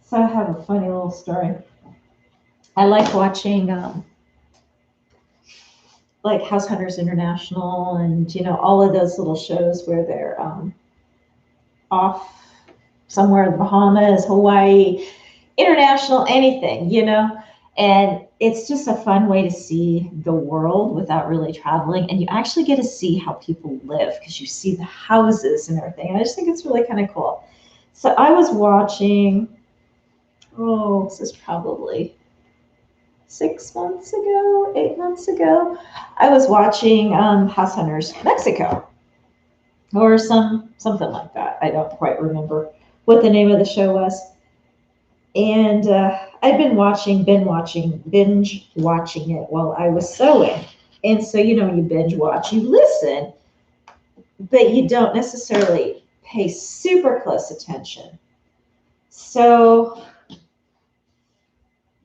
So I have a funny little story. I like watching like House Hunters International and all of those little shows where they're off somewhere in the Bahamas, Hawaii, international, anything. And it's just a fun way to see the world without really traveling. And you actually get to see how people live because you see the houses and everything. And I just think it's really kind of cool. So I was watching, this is probably 6 months ago, 8 months ago. I was watching House Hunters Mexico or something like that. I don't quite remember what the name of the show was. And I'd been binge watching it while I was sewing. And so, you binge watch, you listen, but you don't necessarily pay super close attention. So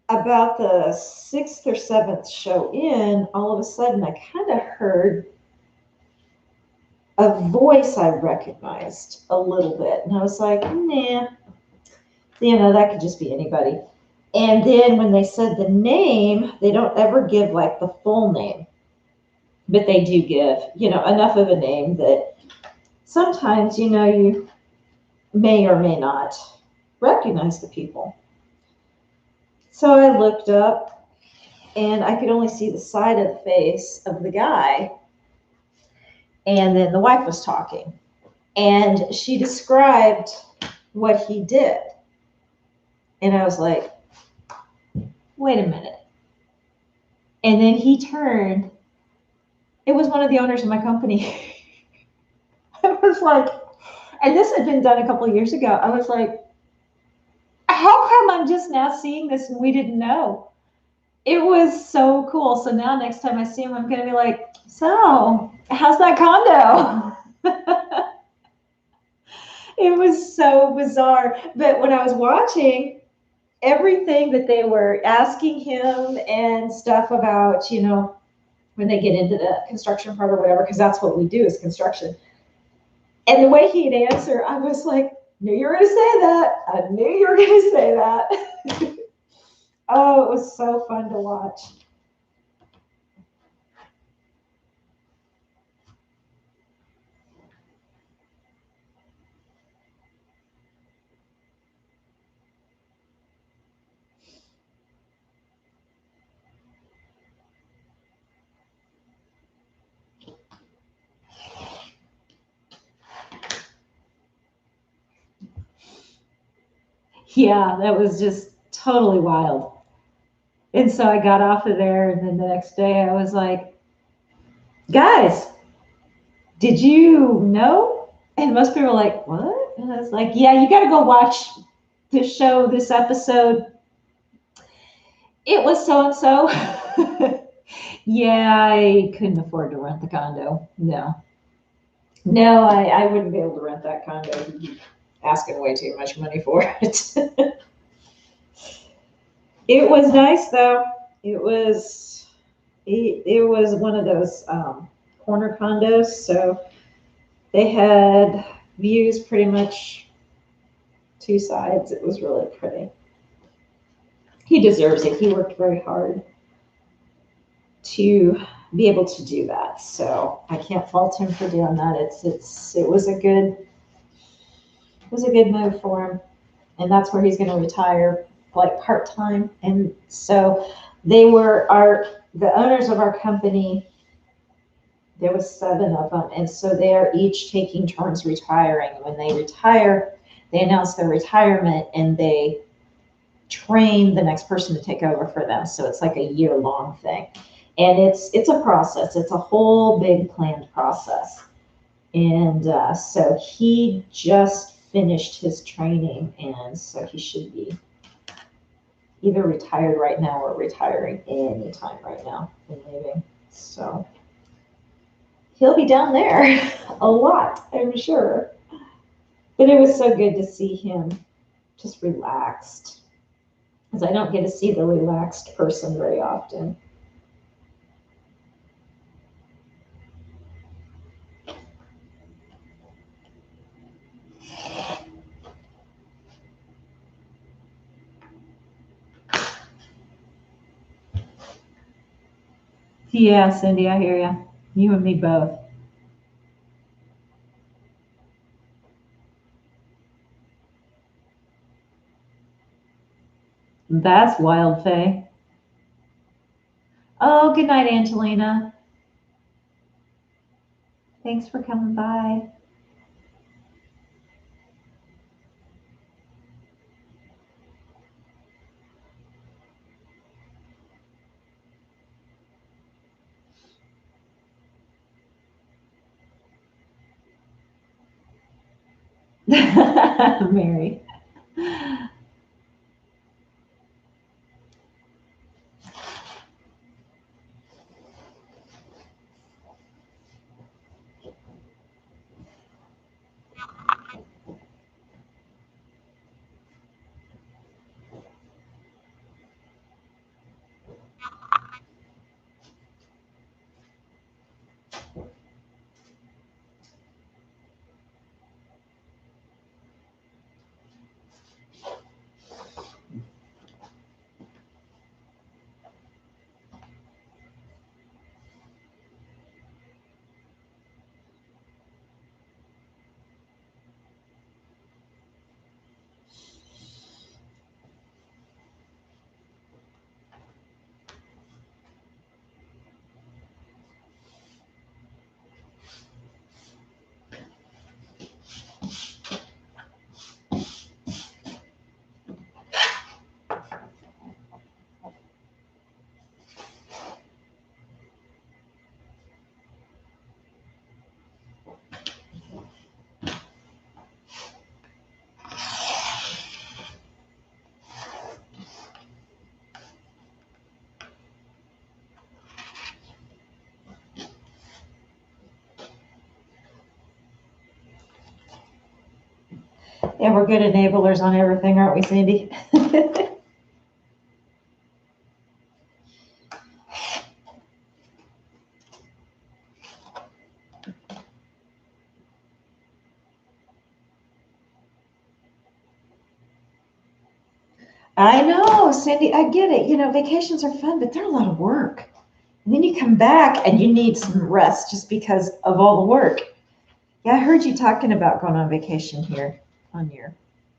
about the 6th or 7th show in, all of a sudden I kind of heard a voice I recognized a little bit. And I was like, nah, that could just be anybody. And then when they said the name, they don't ever give like the full name, but they do give, enough of a name that sometimes, you may or may not recognize the people. So I looked up and I could only see the side of the face of the guy. And then the wife was talking and she described what he did. And I was like, wait a minute. And then he turned. It was one of the owners of my company. I was like, and this had been done a couple of years ago. I was like, how come I'm just now seeing this and we didn't know? It was so cool. So now next time I see him, I'm going to be like, so how's that condo? It was so bizarre. But when I was watching everything that they were asking him and stuff about, when they get into the construction part or whatever, because that's what we do is construction. And the way he'd answer, I was like, knew you were going to say that. I knew you were going to say that. Oh, it was so fun to watch. Yeah, that was just totally wild. And so I got off of there, and then the next day I was like, guys, did you know? And most people were like, what? And I was like, yeah, you got to go watch this show, this episode. It was so and so. Yeah, I couldn't afford to rent the condo. No. No, I wouldn't be able to rent that condo. Asking way too much money for it. It was nice though. It was it was one of those corner condos, so they had views pretty much two sides. It was really pretty. He deserves it. He worked very hard to be able to do that. So I can't fault him for doing that. It was a good move for him, and that's where he's going to retire, like part time. And so they were the owners of our company. There was 7 of them, and so they are each taking turns retiring. When they retire, they announce their retirement and they train the next person to take over for them. So it's like a year-long thing, and it's a process. It's a whole big planned process. And so he just finished his training, and so he should be either retired right now or retiring anytime right now and leaving. So he'll be down there a lot, I'm sure. But it was so good to see him just relaxed, because I don't get to see the relaxed person very often. Yeah, Cindy, I hear you. You and me both. That's wild, Faye. Oh, good night, Angelina. Thanks for coming by. Mary. Yeah, we're good enablers on everything, aren't we, Sandy? I know, Cindy, I get it. You know, vacations are fun, but they're a lot of work. And then you come back and you need some rest just because of all the work. Yeah, I heard you talking about going on vacation here on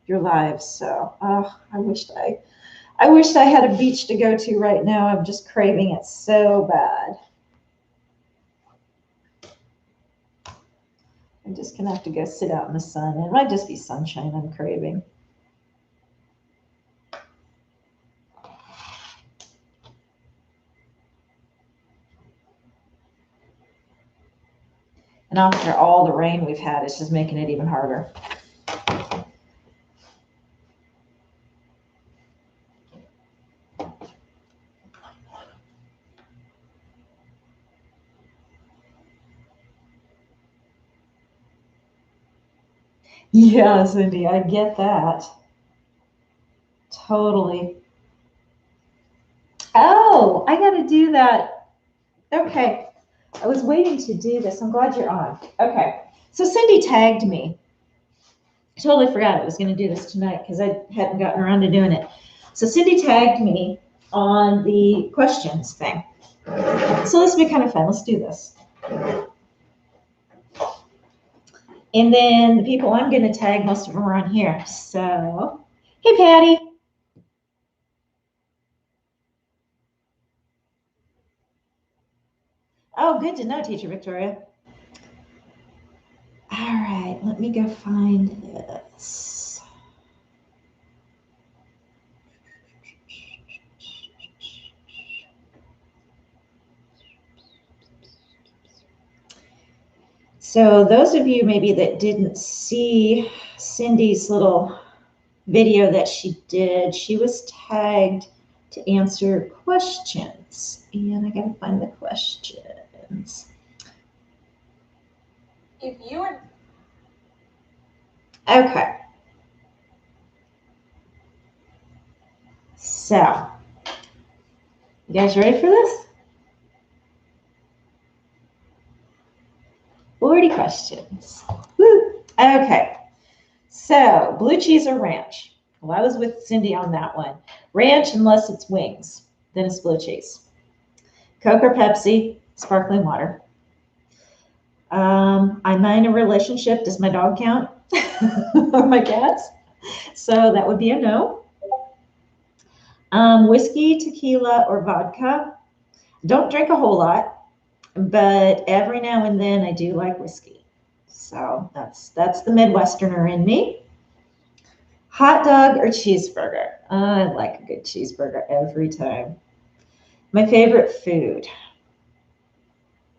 your lives. So, oh, I wished I had a beach to go to right now. I'm just craving it so bad. I'm just gonna have to go sit out in the sun. It might just be sunshine I'm craving. And after all the rain we've had, it's just making it even harder. Yeah, Cindy, I get that. Totally. Oh, I got to do that. Okay. I was waiting to do this. I'm glad you're on. Okay. So Cindy tagged me. I totally forgot I was going to do this tonight because I hadn't gotten around to doing it. So Cindy tagged me on the questions thing. So this will be kind of fun. Let's do this. And then the people I'm going to tag, most of them are on here. So, hey, Patty. Oh, good to know, Teacher Victoria. All right, let me go find this. So those of you maybe that didn't see Cindy's little video that she did, she was tagged to answer questions. And I gotta find the questions. If you were... Okay. So, you guys ready for this? 40 questions. Woo. Okay. So, blue cheese or ranch? Well, I was with Cindy on that one. Ranch, unless it's wings, then it's blue cheese. Coke or Pepsi, sparkling water. I'm in a relationship. Does my dog count? Or my cats? So that would be a no. Whiskey, tequila, or vodka. Don't drink a whole lot, but every now and then I do like whiskey. So that's the Midwesterner in me. Hot dog or cheeseburger? I like a good cheeseburger every time. My favorite food?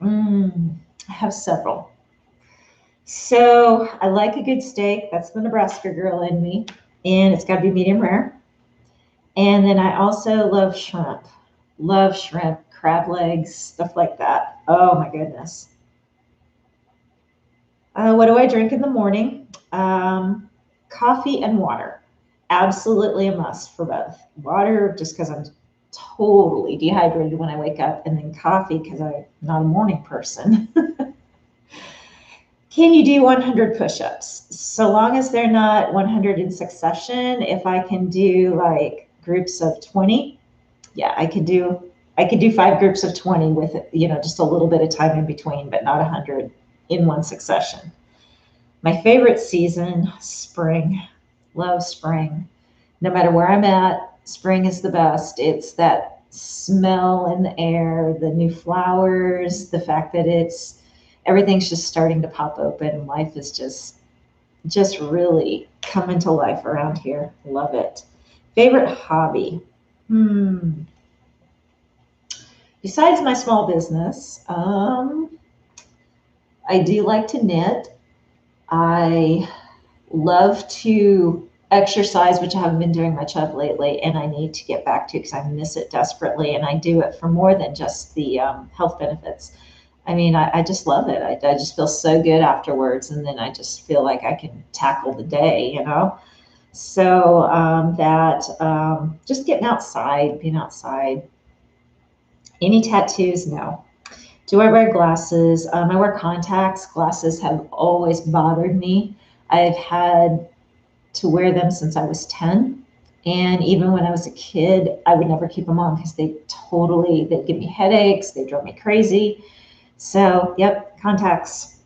I have several. So I like a good steak. That's the Nebraska girl in me. And it's got to be medium rare. And then I also love shrimp. Love shrimp, crab legs, stuff like that. Oh my goodness. What do I drink in the morning? Coffee and water. Absolutely a must for both. Water, just because I'm totally dehydrated when I wake up, and then coffee because I'm not a morning person. Can you do 100 push-ups? So long as they're not 100 in succession, if I can do like groups of 20, yeah, I could do 5 groups of 20 with, just a little bit of time in between, but not 100 in one succession. My favorite season, spring. Love spring. No matter where I'm at, spring is the best. It's that smell in the air, the new flowers, the fact that everything's just starting to pop open. Life is just really coming to life around here. Love it. Favorite hobby? Besides my small business, I do like to knit. I love to exercise, which I haven't been doing much of lately, and I need to get back to because I miss it desperately. And I do it for more than just the health benefits. I mean, I just love it. I just feel so good afterwards. And then I just feel like I can tackle the day, you know? So just getting outside, being outside. Any tattoos? No. Do I wear glasses? I wear contacts. Glasses have always bothered me. I've had to wear them since I was 10. And even when I was a kid, I would never keep them on because they'd give me headaches. They drove me crazy. So, yep, contacts.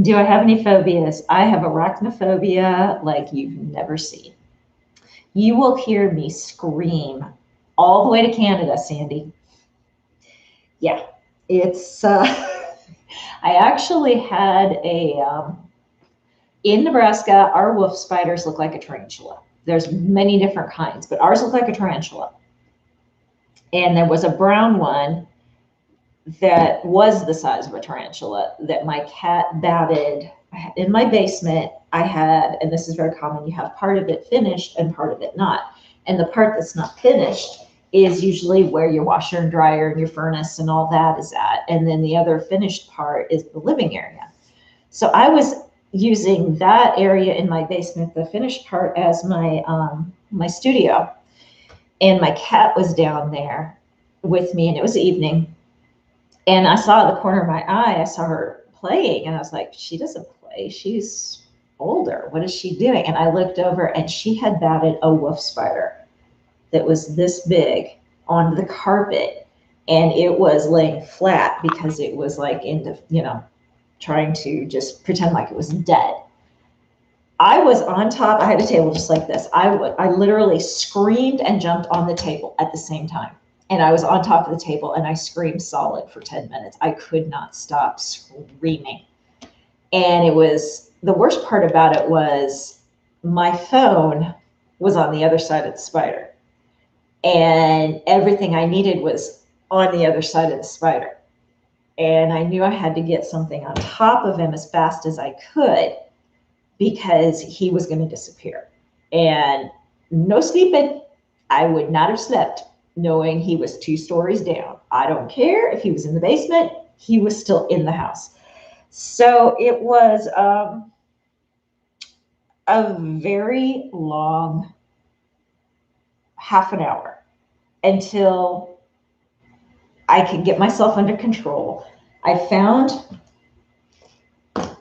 Do I have any phobias? I have arachnophobia like you've never seen. You will hear me scream all the way to Canada, Sandy. Yeah, it's, I actually had in Nebraska, our wolf spiders look like a tarantula. There's many different kinds, but ours look like a tarantula. And there was a brown one that was the size of a tarantula that my cat batted in my basement. I had, and this is very common, you have part of it finished and part of it not. And the part that's not finished is usually where your washer and dryer and your furnace and all that is at. And then the other finished part is the living area. So I was using that area in my basement, the finished part, as my studio. And my cat was down there with me, and it was evening. And I saw at the corner of my eye, I saw her playing, and I was like, she doesn't play. She's older. What is she doing? And I looked over, and she had batted a wolf spider that was this big onto the carpet, and it was laying flat because it was like into, trying to just pretend like it was dead. I was on top. I had a table just like this. I literally screamed and jumped on the table at the same time. And I was on top of the table and I screamed solid for 10 minutes. I could not stop screaming. And the worst part about it was my phone was on the other side of the spider. And everything I needed was on the other side of the spider. And I knew I had to get something on top of him as fast as I could because he was going to disappear. And no sleeping. I would not have slept knowing he was 2 stories down. I don't care if he was in the basement. He was still in the house. So it was a very long half an hour until I could get myself under control. I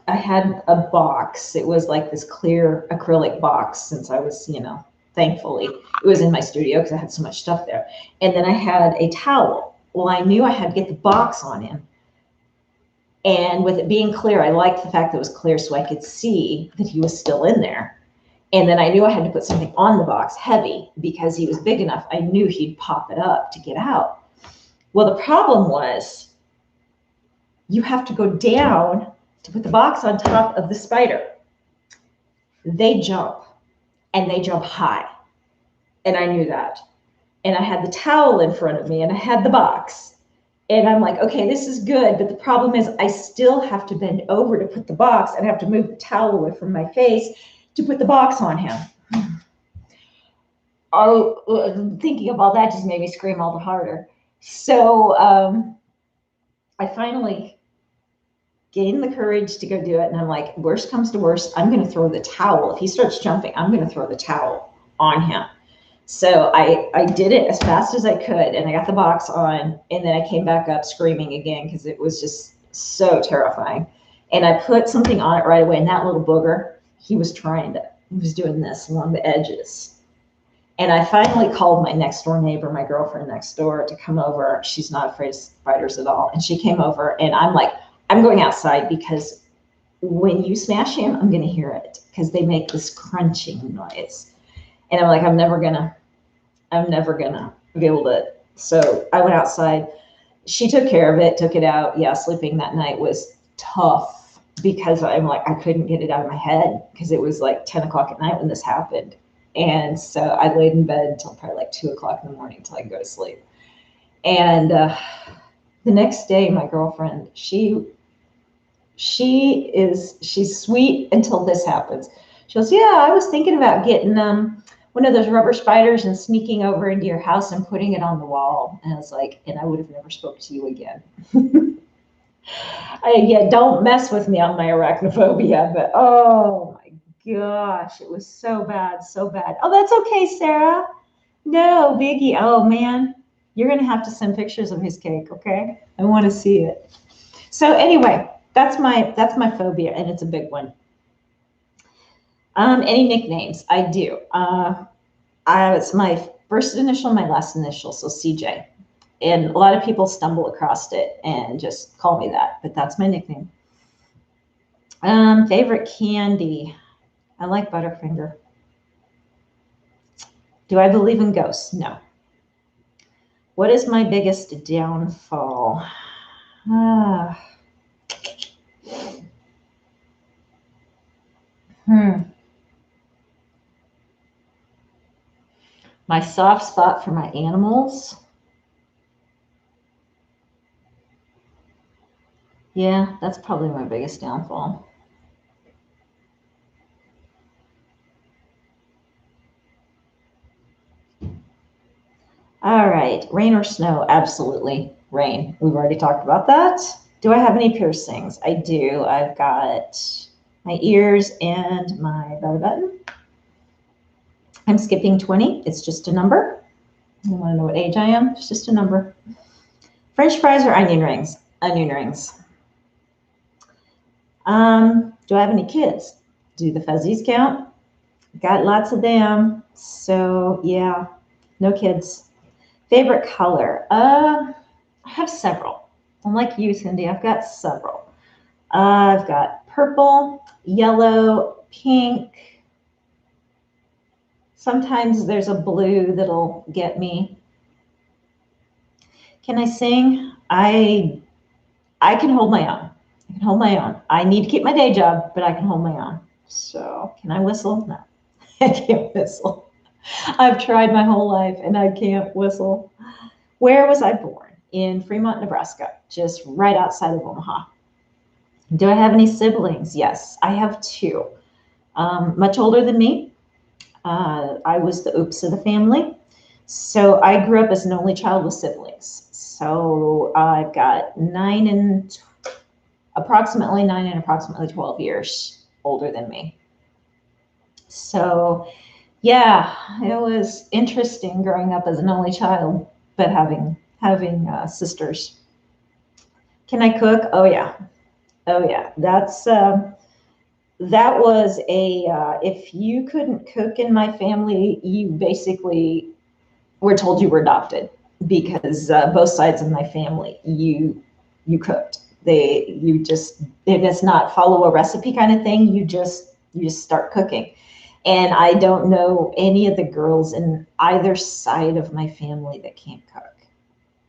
had a box. It was like this clear acrylic box since I was, thankfully it was in my studio because I had so much stuff there. And then I had a towel. Well, I knew I had to get the box on him. And with it being clear, I liked the fact that it was clear so I could see that he was still in there. And then I knew I had to put something on the box heavy because he was big enough. I knew he'd pop it up to get out. Well, the problem was you have to go down to put the box on top of the spider. They jump, and they jump high. And I knew that. And I had the towel in front of me, and I had the box. And I'm like, okay, this is good. But the problem is I still have to bend over to put the box, and I have to move the towel away from my face to put the box on him. Thinking of all that just made me scream all the harder. So I finally gained the courage to go do it. And I'm like, worst comes to worst, I'm going to throw the towel. If he starts jumping, I'm going to throw the towel on him. So I did it as fast as I could. And I got the box on. And then I came back up screaming again because it was just so terrifying. And I put something on it right away. And that little booger, he was doing this along the edges. And I finally called my next door neighbor, my girlfriend next door, to come over. She's not afraid of spiders at all. And she came over, and I'm like, I'm going outside because when you smash him, I'm going to hear it because they make this crunching noise. And I'm like, I'm never gonna be able to. So I went outside. She took care of it, took it out. Yeah, sleeping that night was tough because I'm like, I couldn't get it out of my head because it was like 10 o'clock at night when this happened. And so I laid in bed until probably like 2 o'clock in the morning until I could go to sleep. And the next day, my girlfriend, she's sweet until this happens. She goes, yeah, I was thinking about getting one of those rubber spiders and sneaking over into your house and putting it on the wall. And I was like, and I would have never spoke to you again. Yeah, don't mess with me on my arachnophobia, but oh my gosh, it was so bad, so bad. Oh, that's okay, Sarah. No, Biggie. Oh man, you're gonna have to send pictures of his cake, okay? I want to see it. So anyway, that's my phobia, and it's a big one. Any nicknames? I do. It's my first initial, my last initial, so CJ. And a lot of people stumble across it and just call me that, but that's my nickname. Favorite candy? I like Butterfinger. Do I believe in ghosts? No. What is my biggest downfall? Ah. Hmm. My soft spot for my animals. Yeah, that's probably my biggest downfall. All right, rain or snow? Absolutely rain. We've already talked about that. Do I have any piercings? I do. I've got my ears and my belly button. I'm skipping 20. It's just a number. You want to know what age I am? It's just a number. French fries or onion rings? Onion rings. Do I have any kids? Do the fuzzies count? Got lots of them. So yeah, no kids. Favorite color? I have several. Unlike you, Cindy, I've got several. I've got purple, yellow, pink. Sometimes there's a blue that'll get me. Can I sing? I can hold my own. I can hold my own. I need to keep my day job, but I can hold my own. So can I whistle? No, I can't whistle. I've tried my whole life and I can't whistle. Where was I born? In Fremont, Nebraska, just right outside of Omaha. Do I have any siblings? Yes, I have two. Much older than me. I was the oops of the family. So I grew up as an only child with siblings. So I've got approximately 9 and approximately 12 years older than me. So yeah, it was interesting growing up as an only child, but having sisters. Can I cook? Oh yeah, oh yeah. That was a if you couldn't cook in my family, you basically were told you were adopted because both sides of my family, you cooked. It's not follow a recipe kind of thing. You just start cooking. And I don't know any of the girls in either side of my family that can't cook.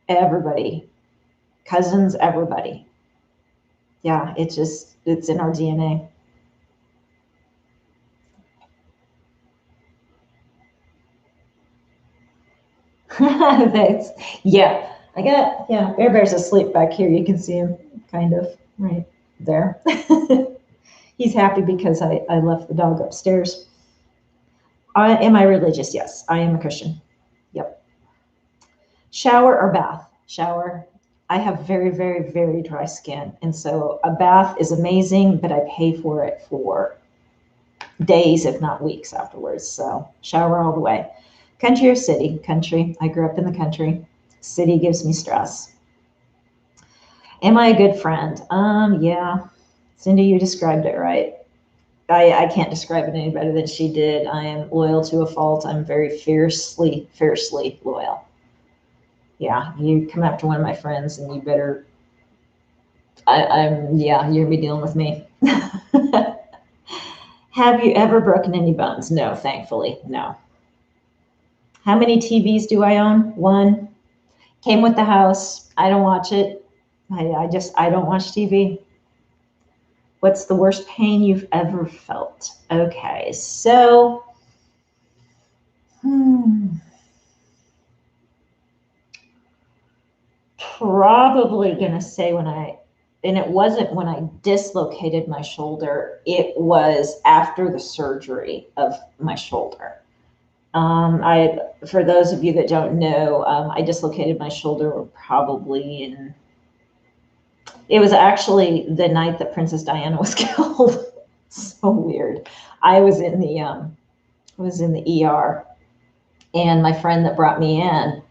Everybody, cousins, everybody. Yeah, it's in our DNA. That's yeah. Bear Bear's asleep back here. You can see him kind of right there. He's happy because I left the dog upstairs. Am I religious? Yes, I am a Christian. Yep. Shower or bath? Shower. I have very, very, very dry skin. And so a bath is amazing, but I pay for it for days, if not weeks afterwards. So shower all the way. Country or city? Country. I grew up in the country. City gives me stress. Am I a good friend? Yeah. Cindy, you described it right. I can't describe it any better than she did. I am loyal to a fault. I'm very fiercely, fiercely loyal. Yeah, you come after one of my friends and you better, yeah, you're gonna be dealing with me. Have you ever broken any bones? No, thankfully, no. How many TVs do I own? One. Came with the house. I don't watch it. I don't watch TV. What's the worst pain you've ever felt? Okay, so, probably gonna say and it wasn't when I dislocated my shoulder, it was after the surgery of my shoulder. For those of you that don't know, I dislocated my shoulder probably in It was actually the night that Princess Diana was killed. So weird. I was in the ER, and my friend that brought me in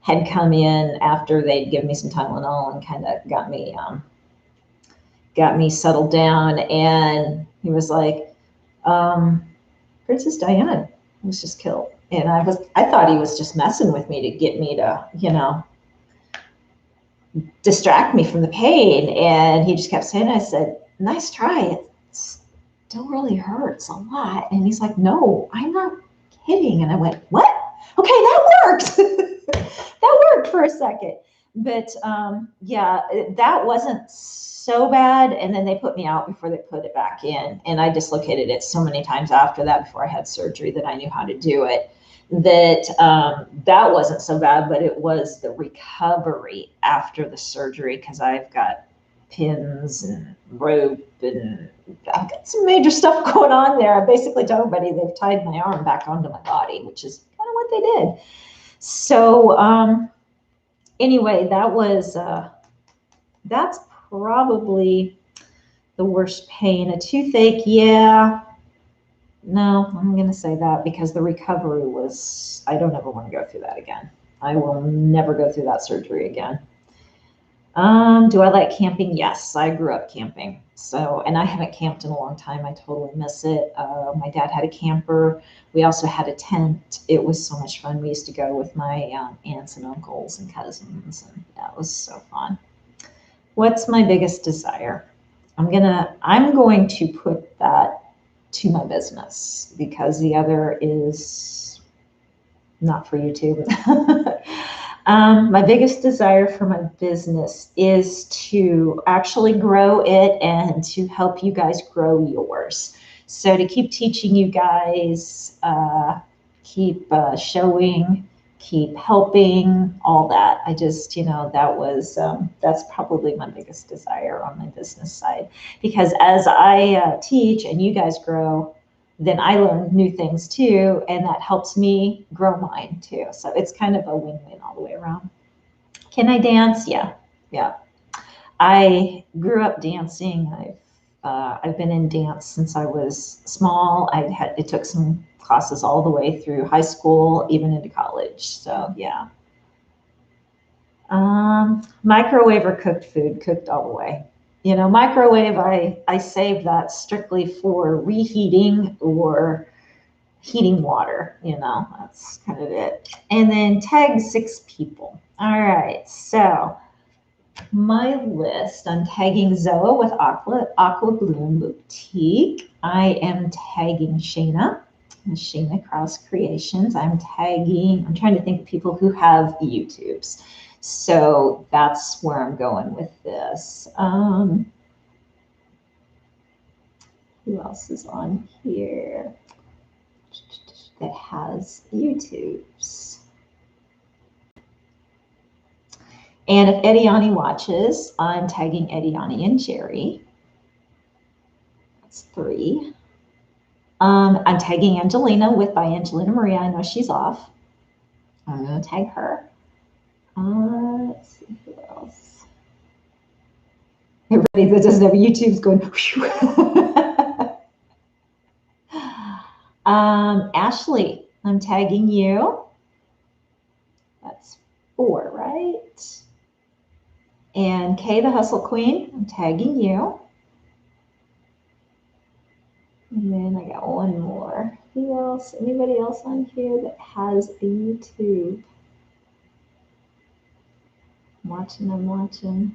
had come in after they'd given me some Tylenol and kind of got me settled down. And he was like, Princess Diana was just killed. And I thought he was just messing with me to get me to, distract me from the pain. And he just kept saying, I said, nice try. It still really hurts a lot. And he's like, no, I'm not kidding. And I went, what? Okay, that worked. That worked for a second. But yeah, that wasn't so bad. And then they put me out before they put it back in. And I dislocated it so many times after that, before I had surgery, that I knew how to do it. That wasn't so bad, but it was the recovery after the surgery, because I've got pins and rope, and I've got some major stuff going on there. I basically told everybody they've tied my arm back onto my body, which is kind of what they did. So anyway, that's probably the worst pain. A toothache, yeah. No, I'm going to say that, because the recovery was, I don't ever want to go through that again. I will never go through that surgery again. Do I like camping? Yes, I grew up camping. So, and I haven't camped in a long time. I totally miss it. My dad had a camper. We also had a tent. It was so much fun. We used to go with my aunts and uncles and cousins, and that was so fun. What's my biggest desire? I'm going to put that to my business, because the other is not for YouTube. My biggest desire for my business is to actually grow it and to help you guys grow yours. So to keep teaching you guys, keep showing, keep helping, all that. I just, that's probably my biggest desire on my business side, because as I teach and you guys grow, then I learn new things too, and that helps me grow mine too. So it's kind of a win-win all the way around. Can I dance? Yeah. I grew up dancing. I've been in dance since I was small. I took some classes all the way through high school, even into college. So yeah. Microwave or cooked food? Cooked all the way. Microwave, I save that strictly for reheating or heating water. That's kind of it. And then tag 6 people. All right, so my list, I'm tagging Zoa with Aqua Bloom Boutique. I am tagging Shayna Krause Creations. I'm trying to think of people who have YouTubes. So that's where I'm going with this. Who else is on here that has YouTubes? And if Ediani watches, I'm tagging Ediani and Jerry. That's 3. I'm tagging Angelina by Angelina Maria. I know she's off. I'm going to tag her. Let's see who else. Everybody that doesn't have YouTube's going, whew. Ashley, I'm tagging you. That's 4, right? And Kay, the Hustle Queen, I'm tagging you. And then I got one more. Who else? Anybody else on here that has a YouTube? I'm watching.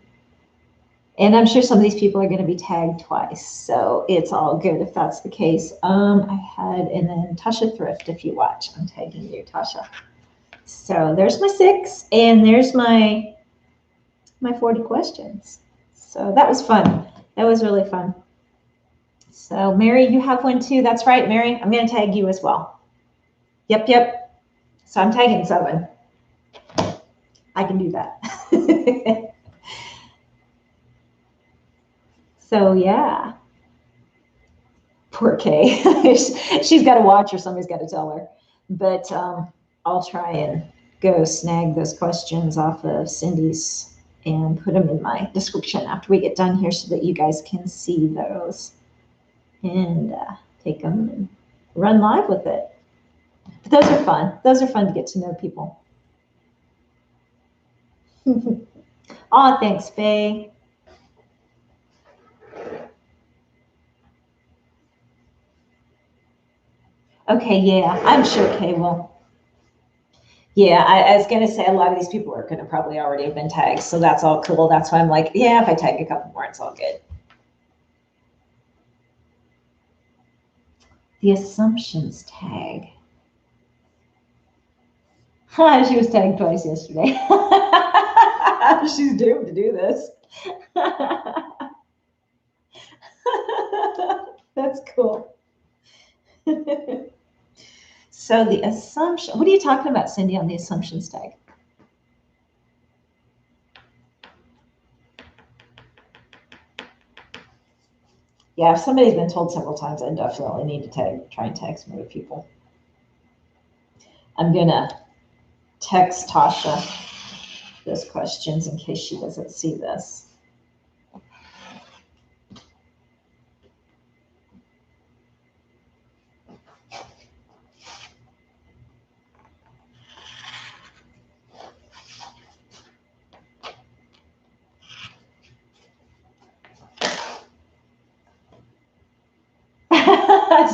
And I'm sure some of these people are going to be tagged twice, so it's all good if that's the case. And then Tasha Thrift, if you watch, I'm tagging you, Tasha. So there's my 6, and there's my 40 questions. So that was fun. That was really fun. So Mary, you have one too. That's right, Mary. I'm going to tag you as well. Yep. So I'm tagging 7. I can do that. So yeah. Poor Kay. She's got to watch, or somebody's got to tell her. But I'll try and go snag those questions off of Cindy's and put them in my description after we get done here so that you guys can see those and take them and run live with it. But those are fun. Those are fun to get to know people. Oh, thanks, Faye. Okay, yeah, I'm sure Kay will. Yeah, I was going to say a lot of these people are going to probably already have been tagged, so that's all cool. That's why I'm like, yeah, if I tag a couple more, it's all good. The assumptions tag. She was tagged twice yesterday. She's doomed to do this. That's cool. So the assumption, what are you talking about, Cindy, on the assumptions tag? Yeah, if somebody's been told several times, I definitely need to try and tag some other people. I'm gonna text Tasha those questions in case she doesn't see this.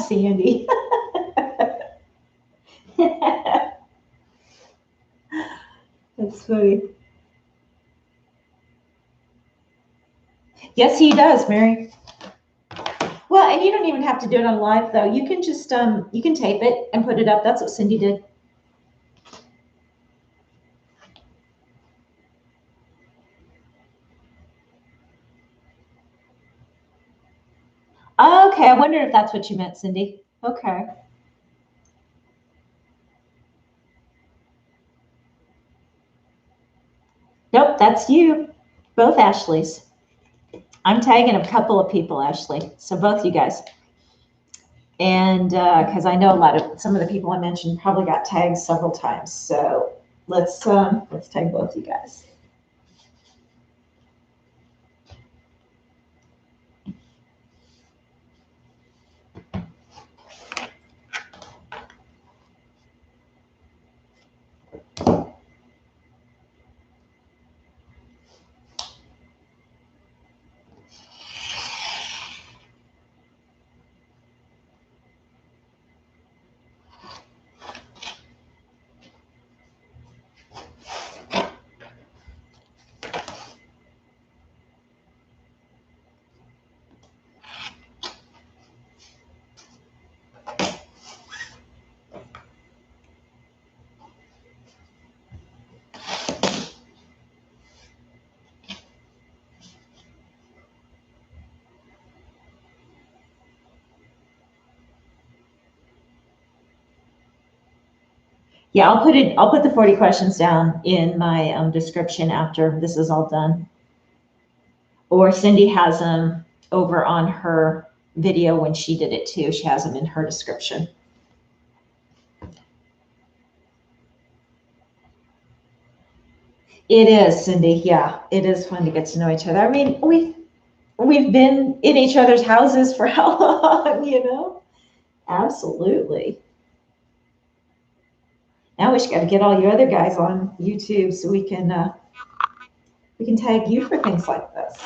Sandy. That's funny. Yes, he does, Mary. Well, and you don't even have to do it on live though. You can just you can tape it and put it up. That's what Cindy did. Okay, I wondered if that's what you meant, Cindy. Okay. Nope, that's you. Both Ashleys. I'm tagging a couple of people, Ashley. So both you guys. And because I know some of the people I mentioned probably got tagged several times. So let's tag both you guys. Yeah, I'll put the 40 questions down in my description after this is all done. Or Cindy has them over on her video when she did it too. She has them in her description. It is, Cindy. Yeah, it is fun to get to know each other. I mean, we've been in each other's houses for how long, you know? Absolutely. Now we just got to get all you other guys on YouTube so we can tag you for things like this.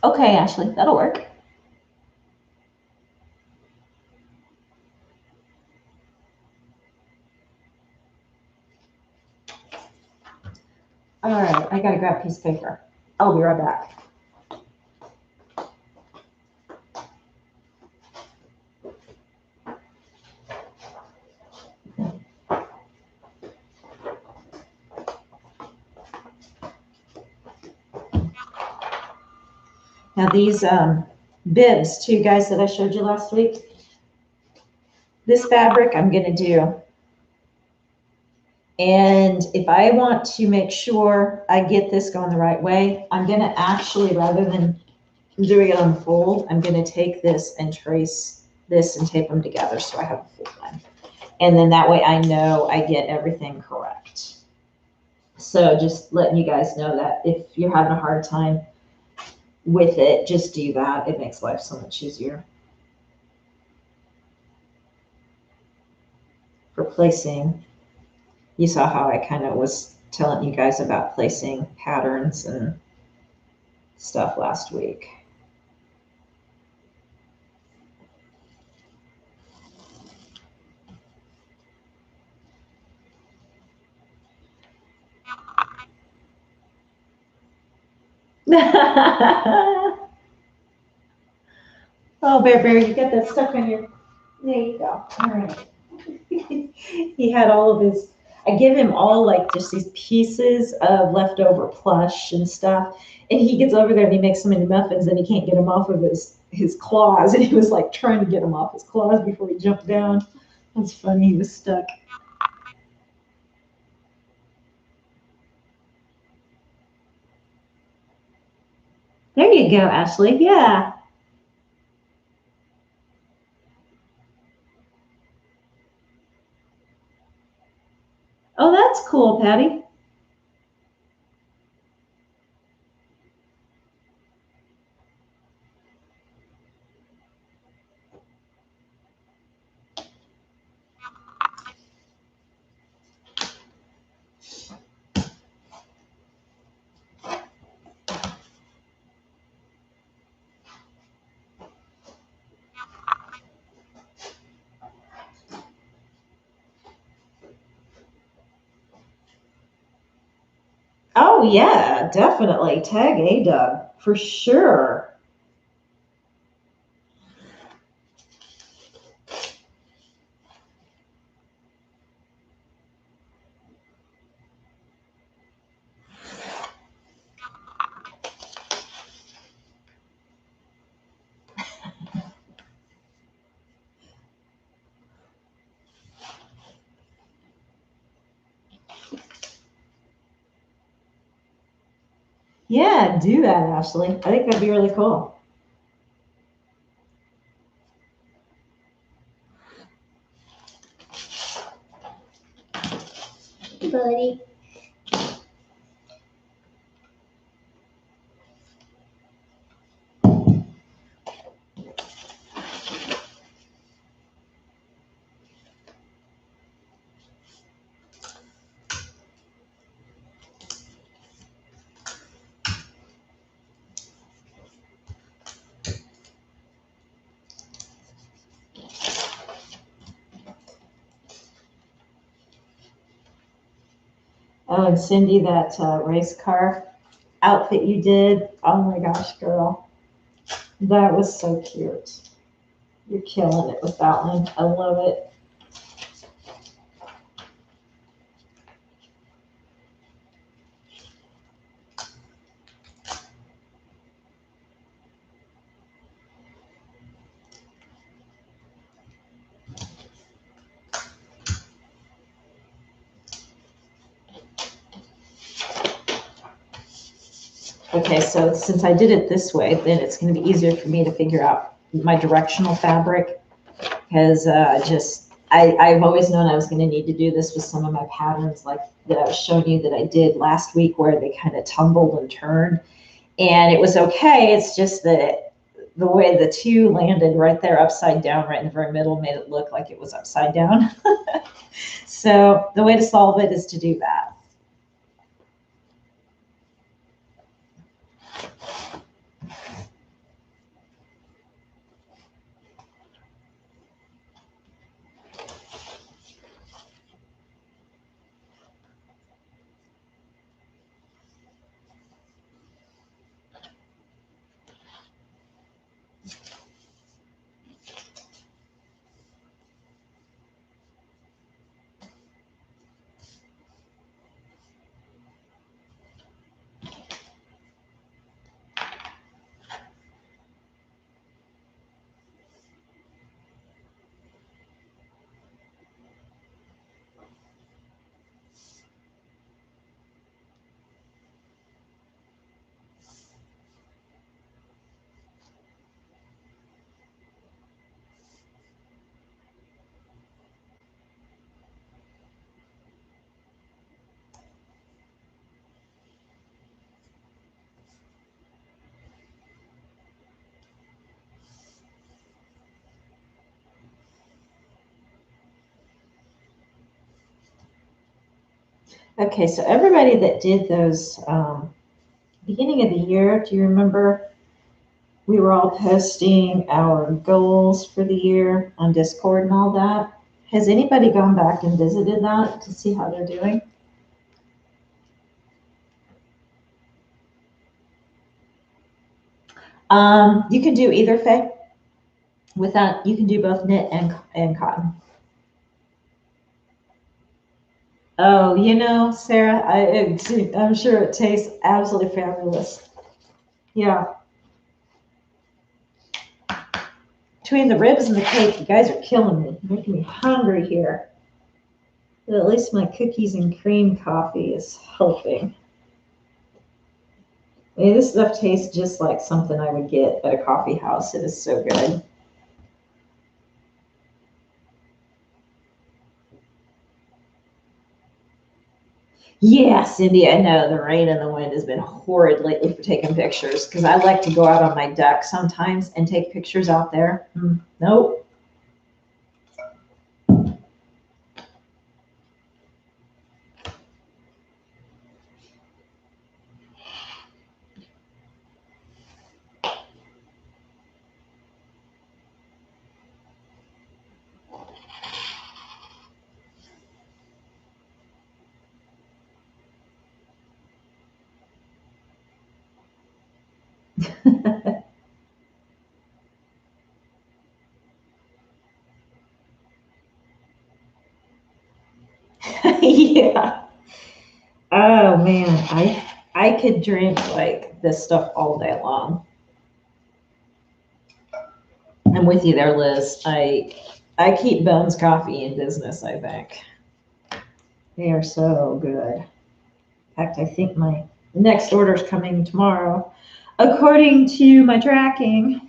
Okay, Ashley, that'll work. All right, I gotta grab a piece of paper. I'll be right back. Now these bibs too, guys, that I showed you last week. This fabric I'm going to do. And if I want to make sure I get this going the right way, I'm going to actually, rather than doing it on the fold, I'm going to take this and trace this and tape them together so I have a full line. And then that way I know I get everything correct. So just letting you guys know that if you're having a hard time with it, just do that. It makes life so much easier. For placing, you saw how I kind of was telling you guys about placing patterns and stuff last week. Oh, Bear, you got that stuck on your, there you go. All right. He had all of his, I give him all like just these pieces of leftover plush and stuff. And he gets over there and he makes so many muffins and he can't get them off of his claws. And he was like trying to get them off his claws before he jumped down. That's funny, he was stuck. There you go, Ashley. Yeah. Oh, that's cool, Patty. Oh, yeah, definitely. Tag A-Dub, for sure. Yeah, do that, Ashley. I think that'd be really cool. Buddy. Oh, and Cindy, that race car outfit you did. Oh my gosh, girl. That was so cute. You're killing it with that one. I love it. Okay, so since I did it this way, then it's going to be easier for me to figure out my directional fabric because I've always known I was going to need to do this with some of my patterns like that I was showing you that I did last week where they kind of tumbled and turned. And it was okay. It's just that the way the two landed right there upside down, right in the very middle, made it look like it was upside down. So the way to solve it is to do that. Okay, so everybody that did those beginning of the year, do you remember we were all posting our goals for the year on Discord and all that? Has anybody gone back and visited that to see how they're doing? You can do either, Faye. With that, you can do both knit and cotton. Oh, Sarah, I'm sure it tastes absolutely fabulous. Yeah. Between the ribs and the cake, you guys are killing me, making me hungry here. But at least my cookies and cream coffee is helping. I mean, this stuff tastes just like something I would get at a coffee house. It is so good. Yeah, Cindy, I know the rain and the wind has been horrid lately for taking pictures because I like to go out on my deck sometimes and take pictures out there. Nope. Yeah. Oh man, I could drink like this stuff all day long. I'm with you there, Liz. I keep Bones Coffee in business, I think. They are so good. In fact, I think my next order is coming tomorrow, according to my tracking.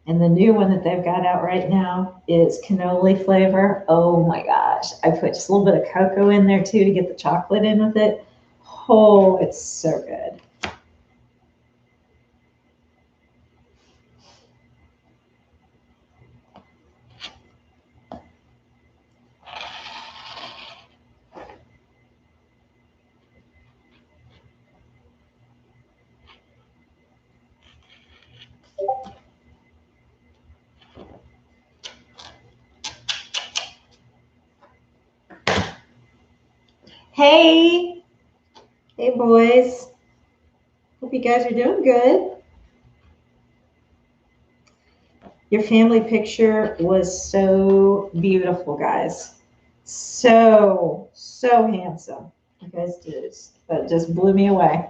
And the new one that they've got out right now is cannoli flavor. Oh my gosh. I put just a little bit of cocoa in there too to get the chocolate in with it. Oh, it's so good. Hey, hey boys. Hope you guys are doing good. Your family picture was so beautiful, guys. So, so handsome. You guys did. That just blew me away.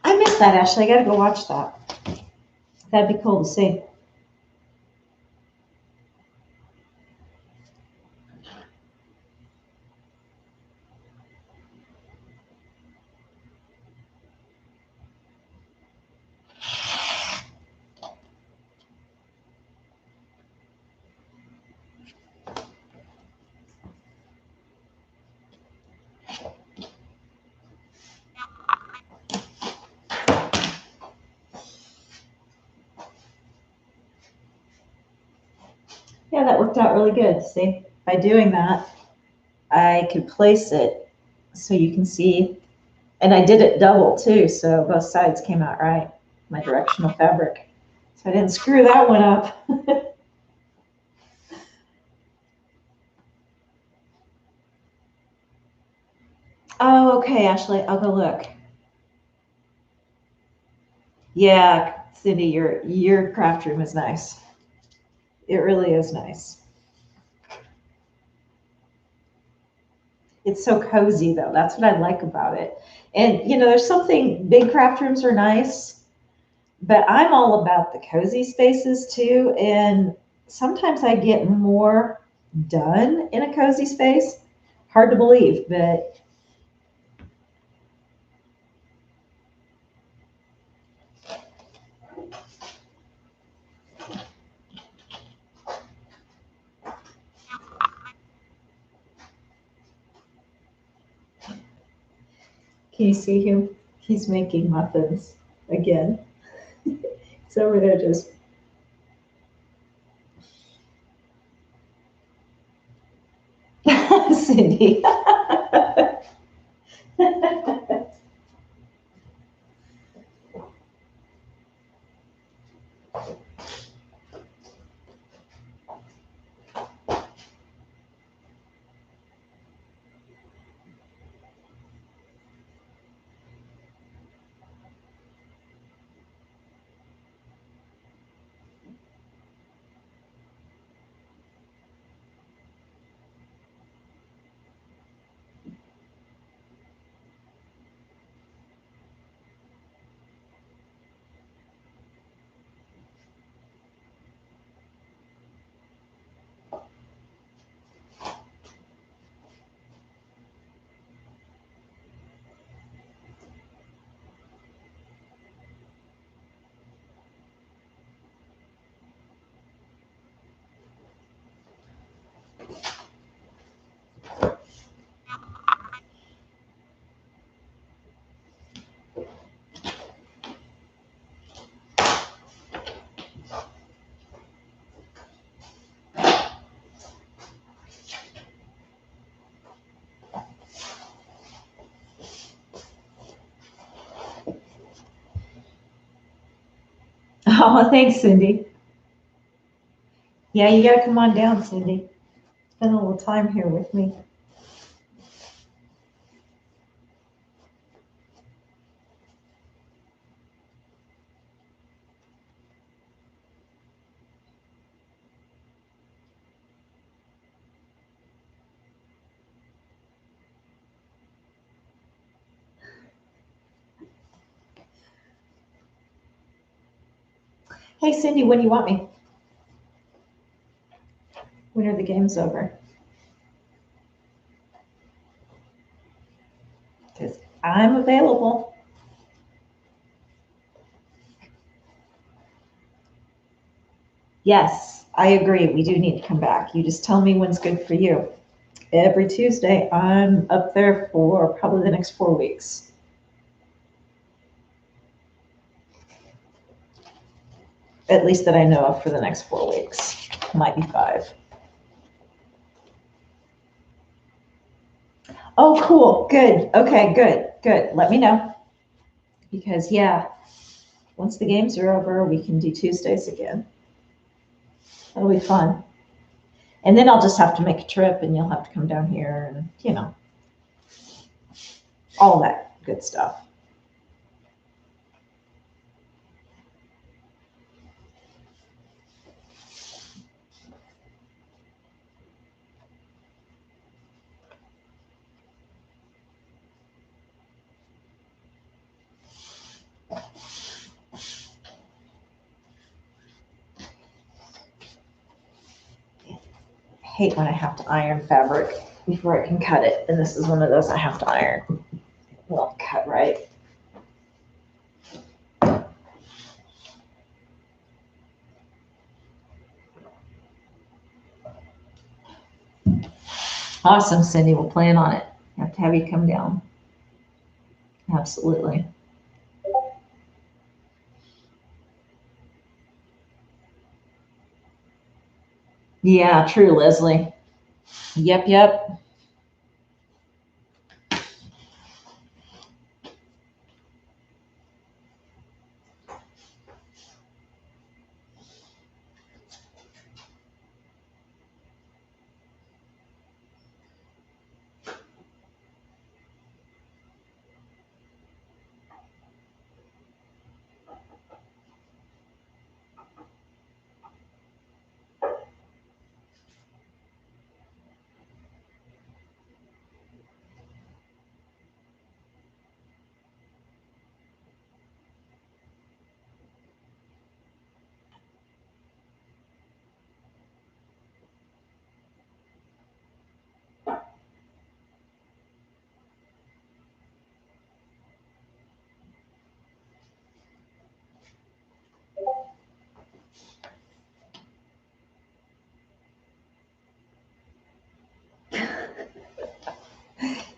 I missed that, Ashley. I got to go watch that. That'd be cool to see. Yeah, that worked out really good. See, by doing that, I could place it so you can see. And I did it double too, so both sides came out right. My directional fabric. So I didn't screw that one up. Oh, okay, Ashley, I'll go look. Yeah, Cindy, your craft room is nice. It really is nice. It's so cozy though. That's what I like about it. And there's something, big craft rooms are nice, but I'm all about the cozy spaces too. And sometimes I get more done in a cozy space. Hard to believe, but Can you see him? He's making muffins again. He's over there just. Cindy. Oh, thanks, Cindy. Yeah, you gotta come on down, Cindy. Spend a little time here with me. Hey, Cindy, when do you want me? When are the games over? Because I'm available. Yes, I agree. We do need to come back. You just tell me when's good for you. Every Tuesday, I'm up there for probably the next 4 weeks. At least that I know of for the next 4 weeks. Might be 5. Oh, cool. Good. Okay, good. Good. Let me know. Because, yeah, once the games are over, we can do Tuesdays again. That'll be fun. And then I'll just have to make a trip and you'll have to come down here and, all that good stuff. I hate when I have to iron fabric before I can cut it. And this is one of those I have to iron. Won't cut right. Awesome, Cindy. We'll plan on it. I have to have you come down. Absolutely. Yeah, true, Leslie. Yep, yep.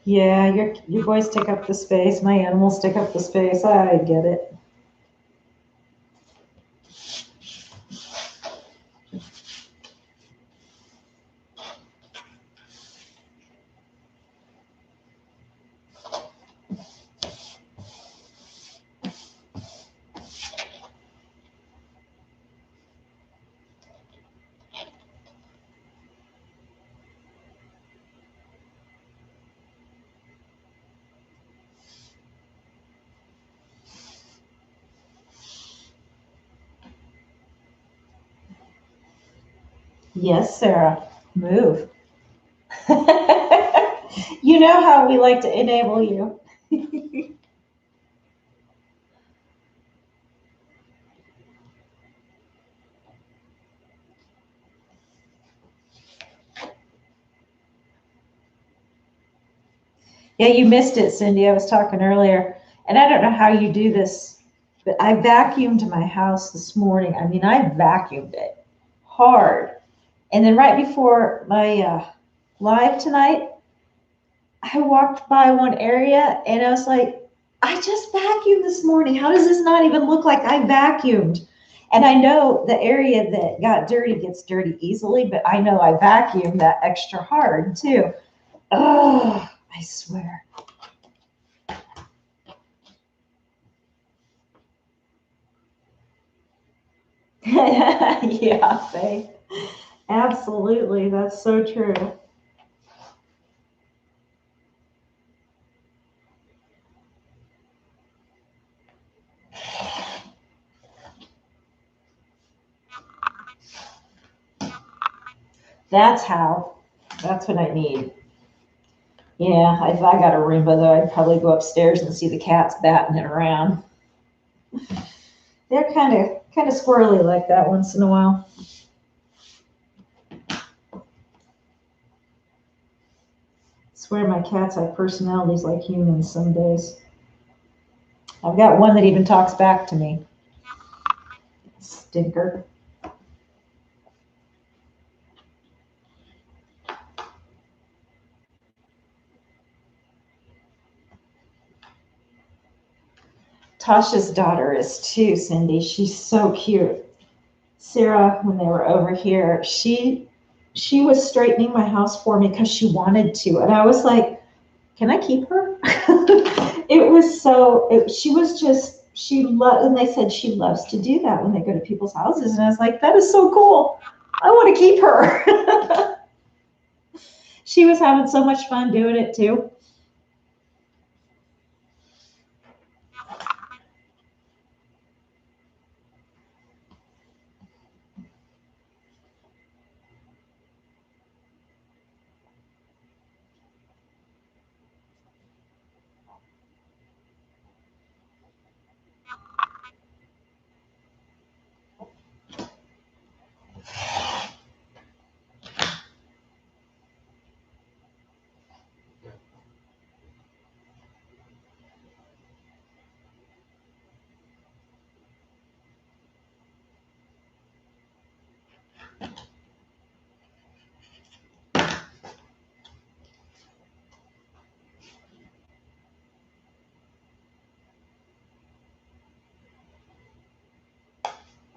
Yeah, your boys take up the space. My animals take up the space. I get it. Yes, Sarah. Move. You know how we like to enable you. Yeah, you missed it, Cindy. I was talking earlier, and I don't know how you do this, but I vacuumed my house this morning. I mean, I vacuumed it hard. And then right before my live tonight, I walked by one area and I was like, I just vacuumed this morning. How does this not even look like I vacuumed? And I know the area that got dirty gets dirty easily, but I know I vacuumed that extra hard too. Oh, I swear. Yeah, Faith. Absolutely. That's so true. That's how. That's what I need. Yeah, if I got a Roomba, though, I'd probably go upstairs and see the cats batting it around. They're kind of squirrely like that once in a while. I swear my cats have personalities like humans some days. I've got one that even talks back to me. Stinker. Tasha's daughter is too, Cindy. She's so cute. Sarah, when they were over here, she was straightening my house for me because she wanted to, and I was like, "Can I keep her?" It was so. She was just she loved, and they said she loves to do that when they go to people's houses, and I was like, "That is so cool. I want to keep her." She was having so much fun doing it too.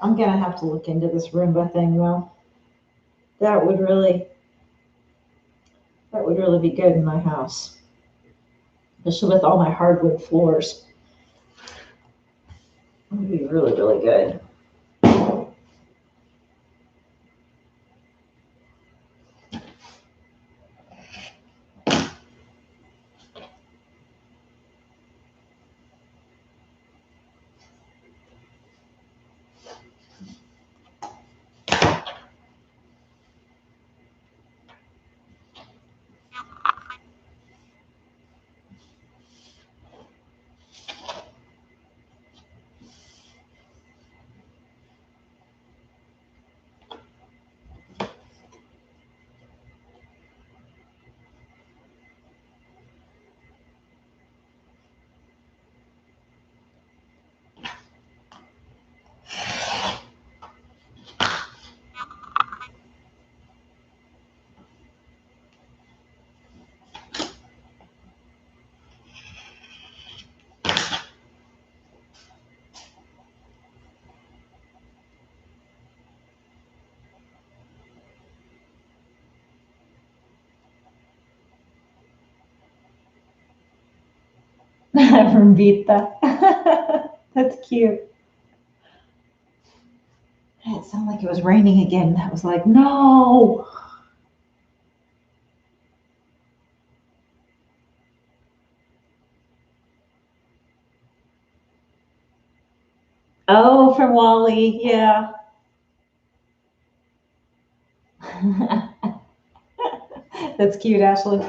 I'm gonna have to look into this Roomba thing though. That would really that would really be good in my house, especially with all my hardwood floors. It would be really, really good. From Vita. That's cute. It sounded like it was raining again. That was like, no. Oh, from Wally. Yeah. That's cute, Ashley.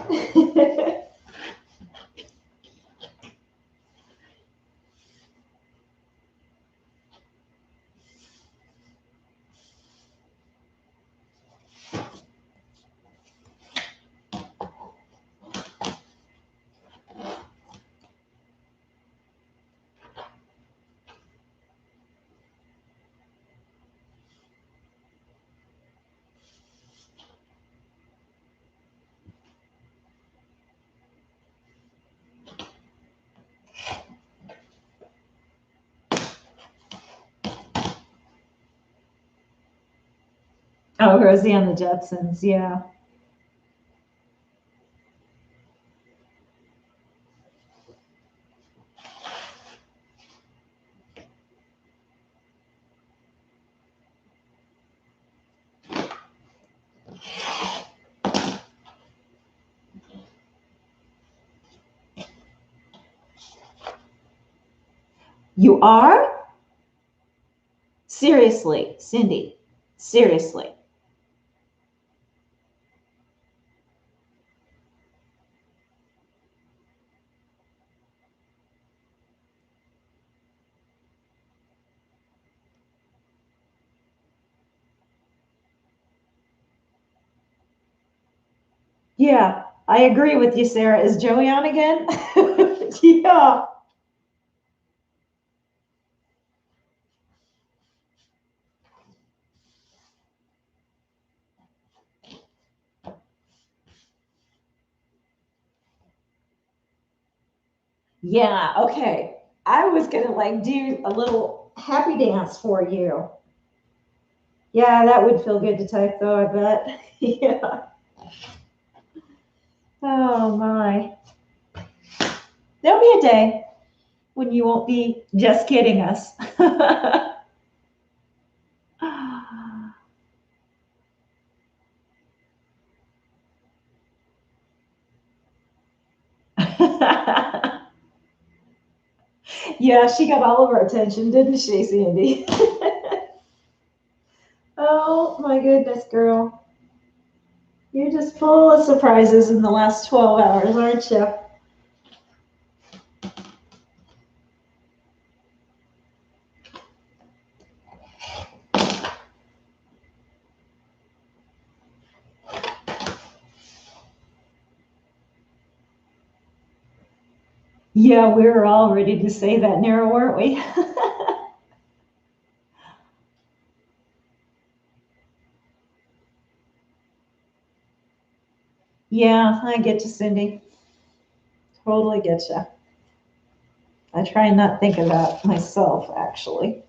Oh, Rosie and the Jetsons. Yeah. You are? Seriously, Cindy. Seriously. Yeah, I agree with you, Sarah. Is Joey on again? Yeah. Yeah, okay. I was gonna like do a little happy dance for you. Yeah, that would feel good to type though, I bet. Yeah. Oh my. There'll be a day when you won't be just kidding us. Yeah, she got all of our attention, didn't she, Sandy? Oh my goodness, girl. You're just full of surprises in the last 12 hours, aren't you? Yeah, we were all ready to say that now, weren't we? Yeah, I get you, Cindy. Totally get you. I try and not think of that myself, actually.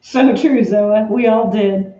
So true, Zoe. We all did.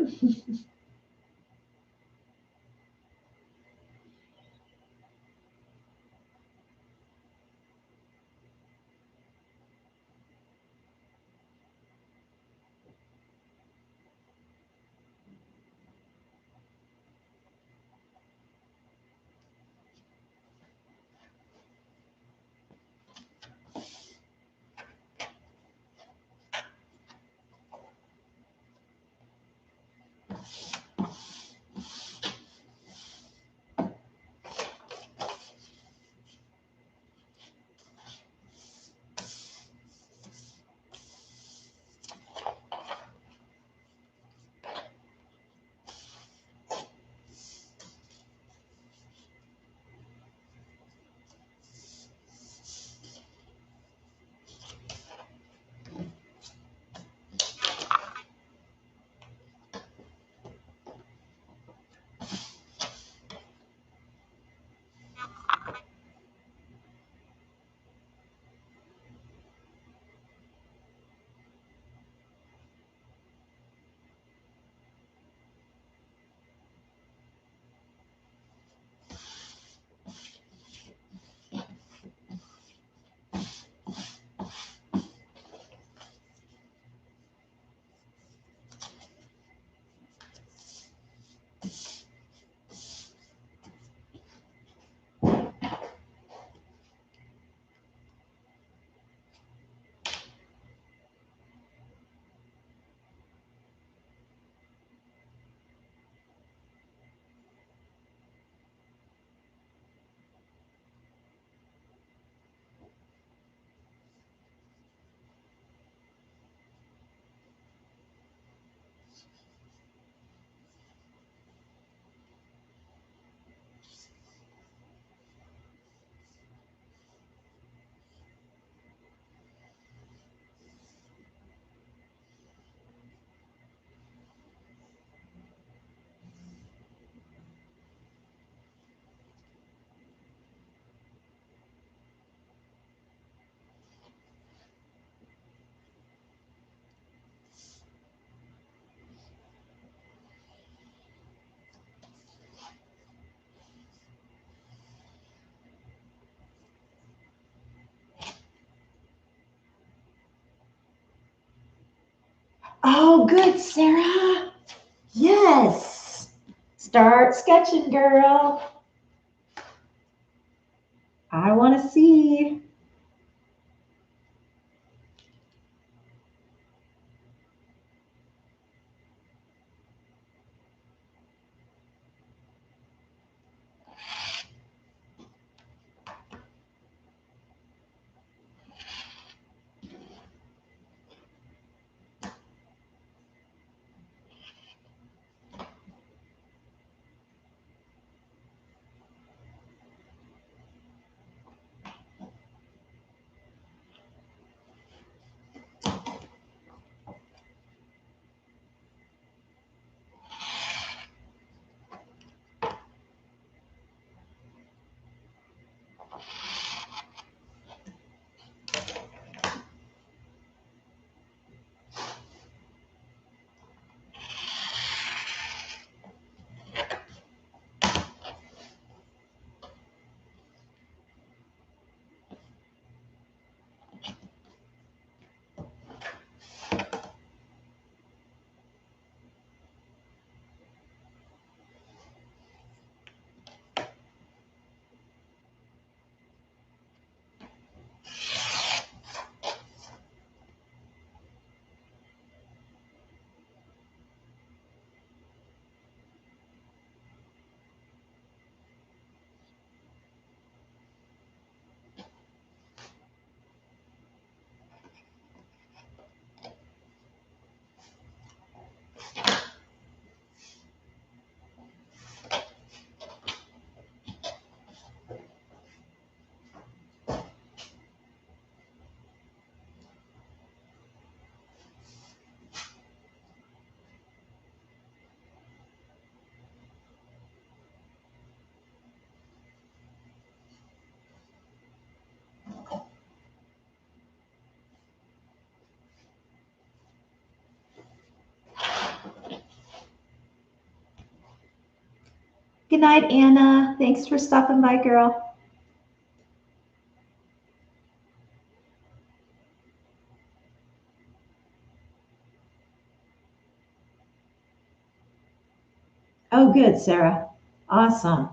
Oh, good, Sarah. Yes. Start sketching, girl. I want to see. Good night, Anna. Thanks for stopping by, girl. Oh, good, Sarah. Awesome.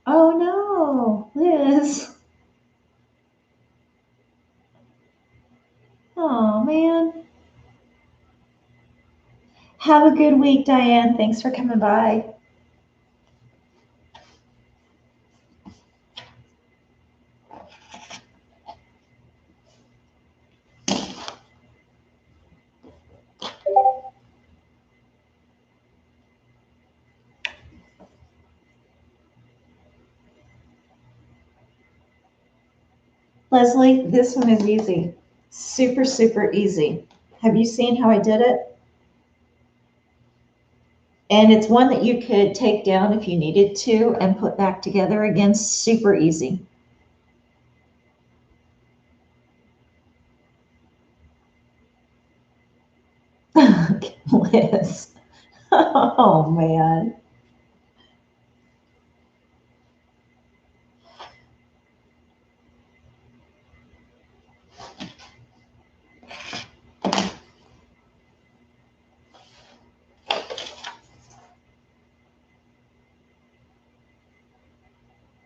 Oh no, Liz. Oh man. Have a good week, Diane. Thanks for coming by. Leslie, this one is easy. Super, super easy. Have you seen how I did it? And it's one that you could take down if you needed to and put back together again. Super easy. Liz. Oh man.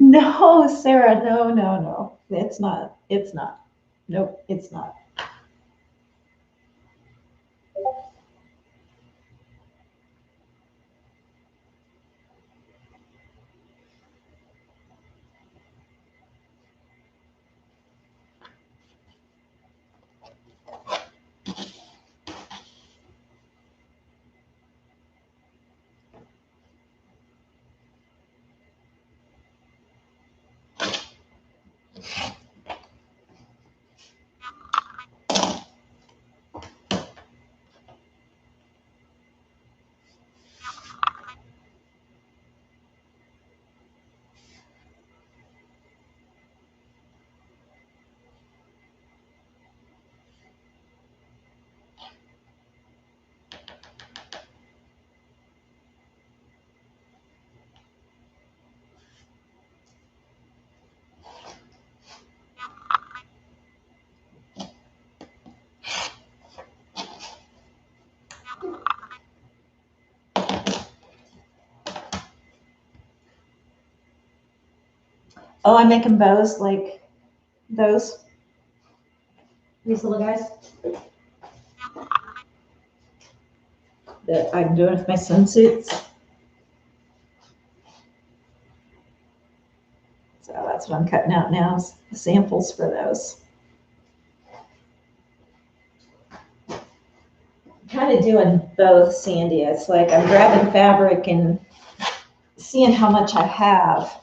No, Sarah, no, no, no. It's not. It's not. Nope, it's not. Oh, I'm making bows like those. These little guys that I'm doing with my swimsuits. So that's what I'm cutting out now, is the samples for those. Kind of doing both, Sandy. It's like I'm grabbing fabric and seeing how much I have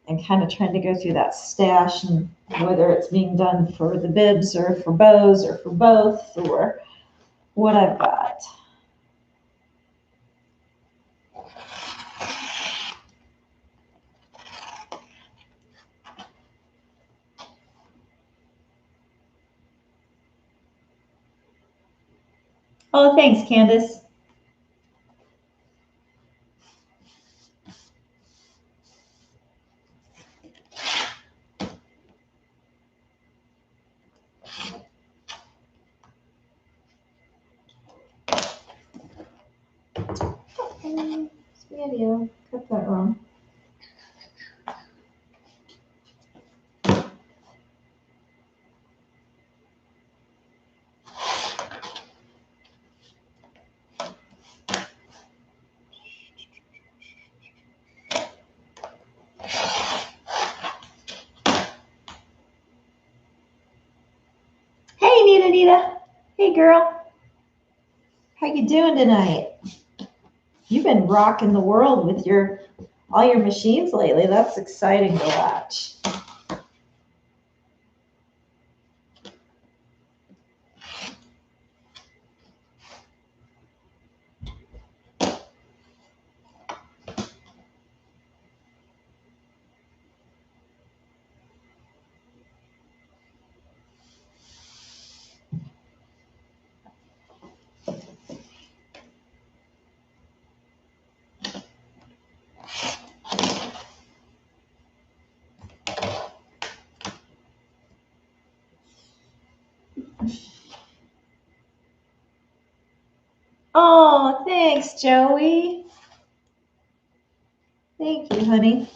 and kind of trying to go through that stash and whether it's being done for the bibs or for bows or for both or what I've got. Oh, thanks, Candace. Video, cut that wrong. Hey, Nita. Hey, girl. How you doing tonight? You've been rocking the world with all your machines lately. That's exciting to watch. Oh, thanks, Joey. Thank you, honey.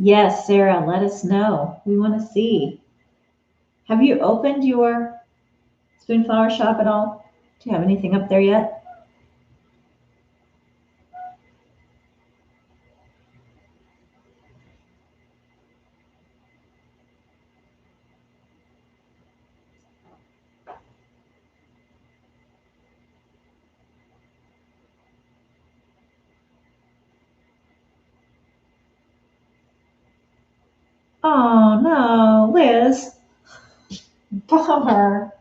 Yes, Sarah, let us know. We want to see. Have you opened your Spoonflower shop at all? Do you have anything up there yet? Oh, no, Liz. Bummer.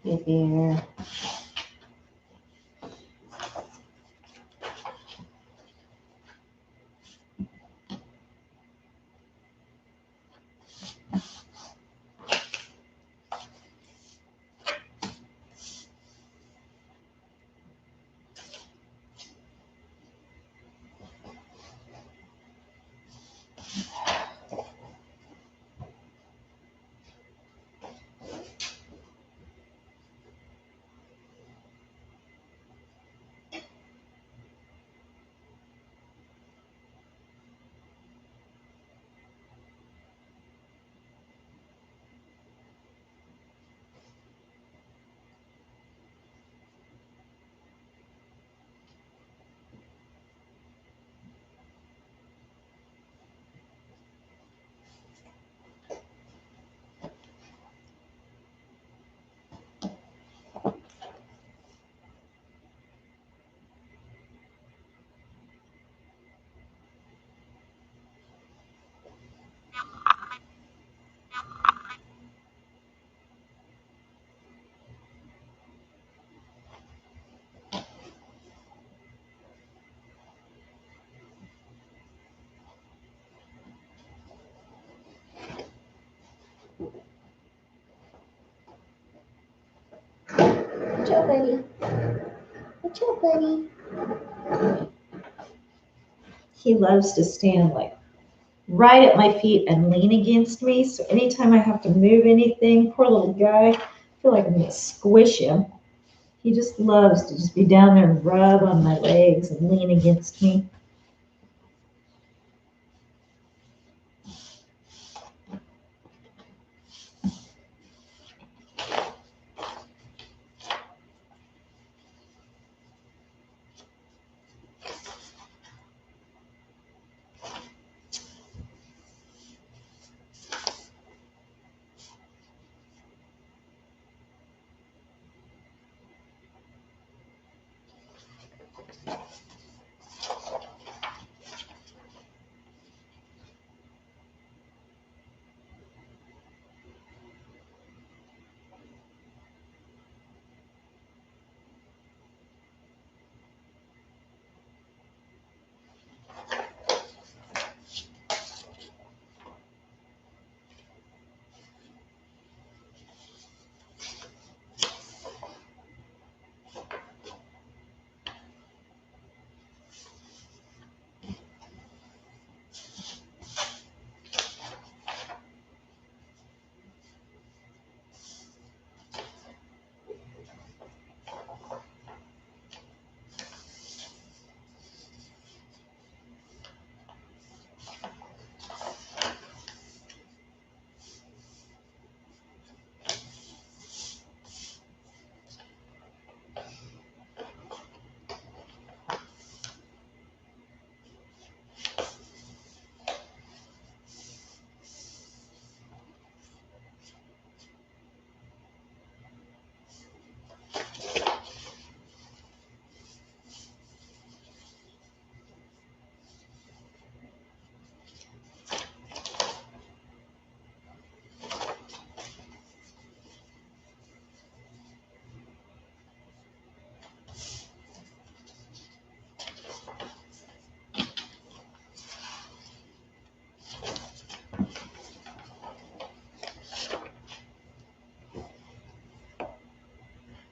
Hey there. Good job, buddy. Good job, buddy. He loves to stand like right at my feet and lean against me. So anytime I have to move anything, poor little guy, I feel like I'm going to squish him. He just loves to just be down there and rub on my legs and lean against me.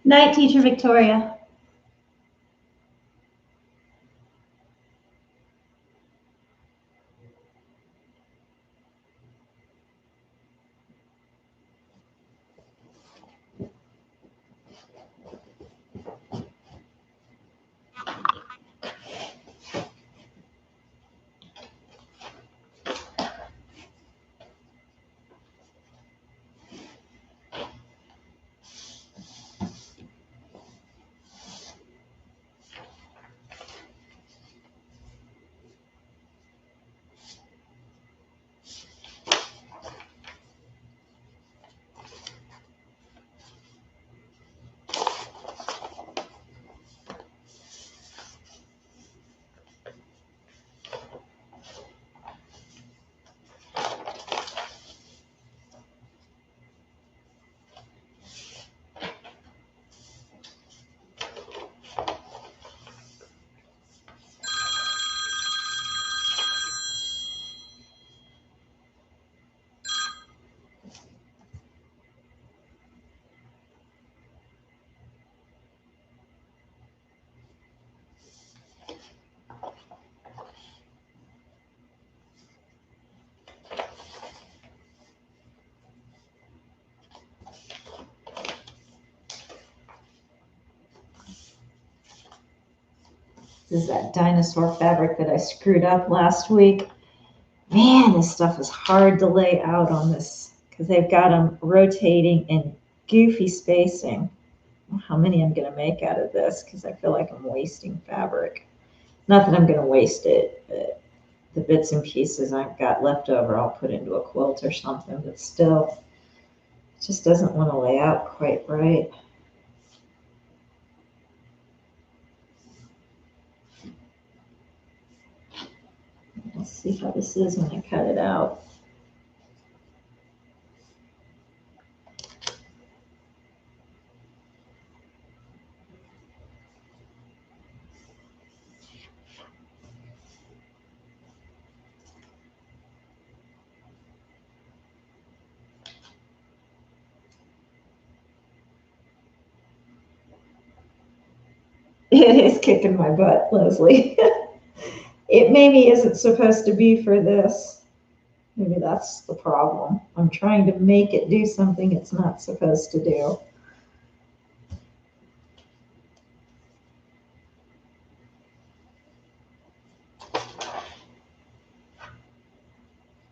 Night, Teacher Victoria. This is that dinosaur fabric that I screwed up last week. Man, this stuff is hard to lay out on this because they've got them rotating and goofy spacing. I don't know how many I'm going to make out of this because I feel like I'm wasting fabric. Not that I'm going to waste it, but the bits and pieces I've got left over, I'll put into a quilt or something, but still, it just doesn't want to lay out quite right. Let's see how this is when I cut it out. It is kicking my butt, Leslie. It maybe isn't supposed to be for this. Maybe that's the problem. I'm trying to make it do something it's not supposed to do.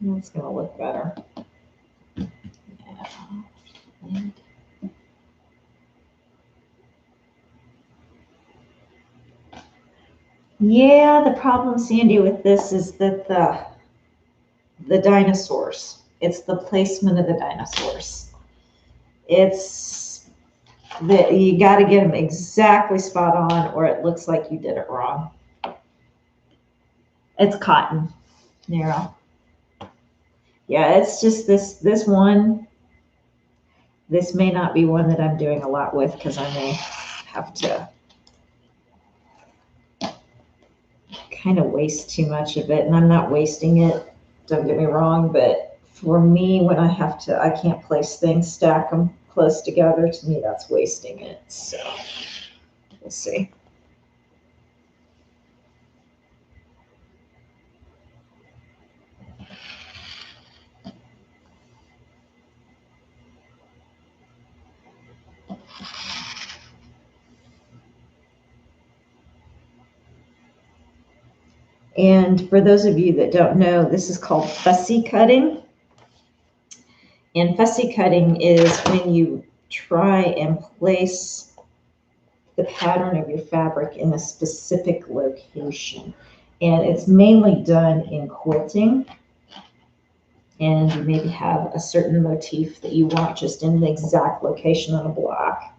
That's going to look better. Yeah, the problem, Sandy, with this is that the dinosaurs. It's the placement of the dinosaurs. It's that you got to get them exactly spot on, or it looks like you did it wrong. It's cotton, narrow. Yeah, it's just this one. This may not be one that I'm doing a lot with because I may have to kind of waste too much of it, and I'm not wasting it. Don't get me wrong, but for me, when I have to, I can't place things, stack them close together. To me, that's wasting it. So we'll see. And for those of you that don't know, this is called fussy cutting. And fussy cutting is when you try and place the pattern of your fabric in a specific location. And it's mainly done in quilting. And you maybe have a certain motif that you want just in the exact location on a block.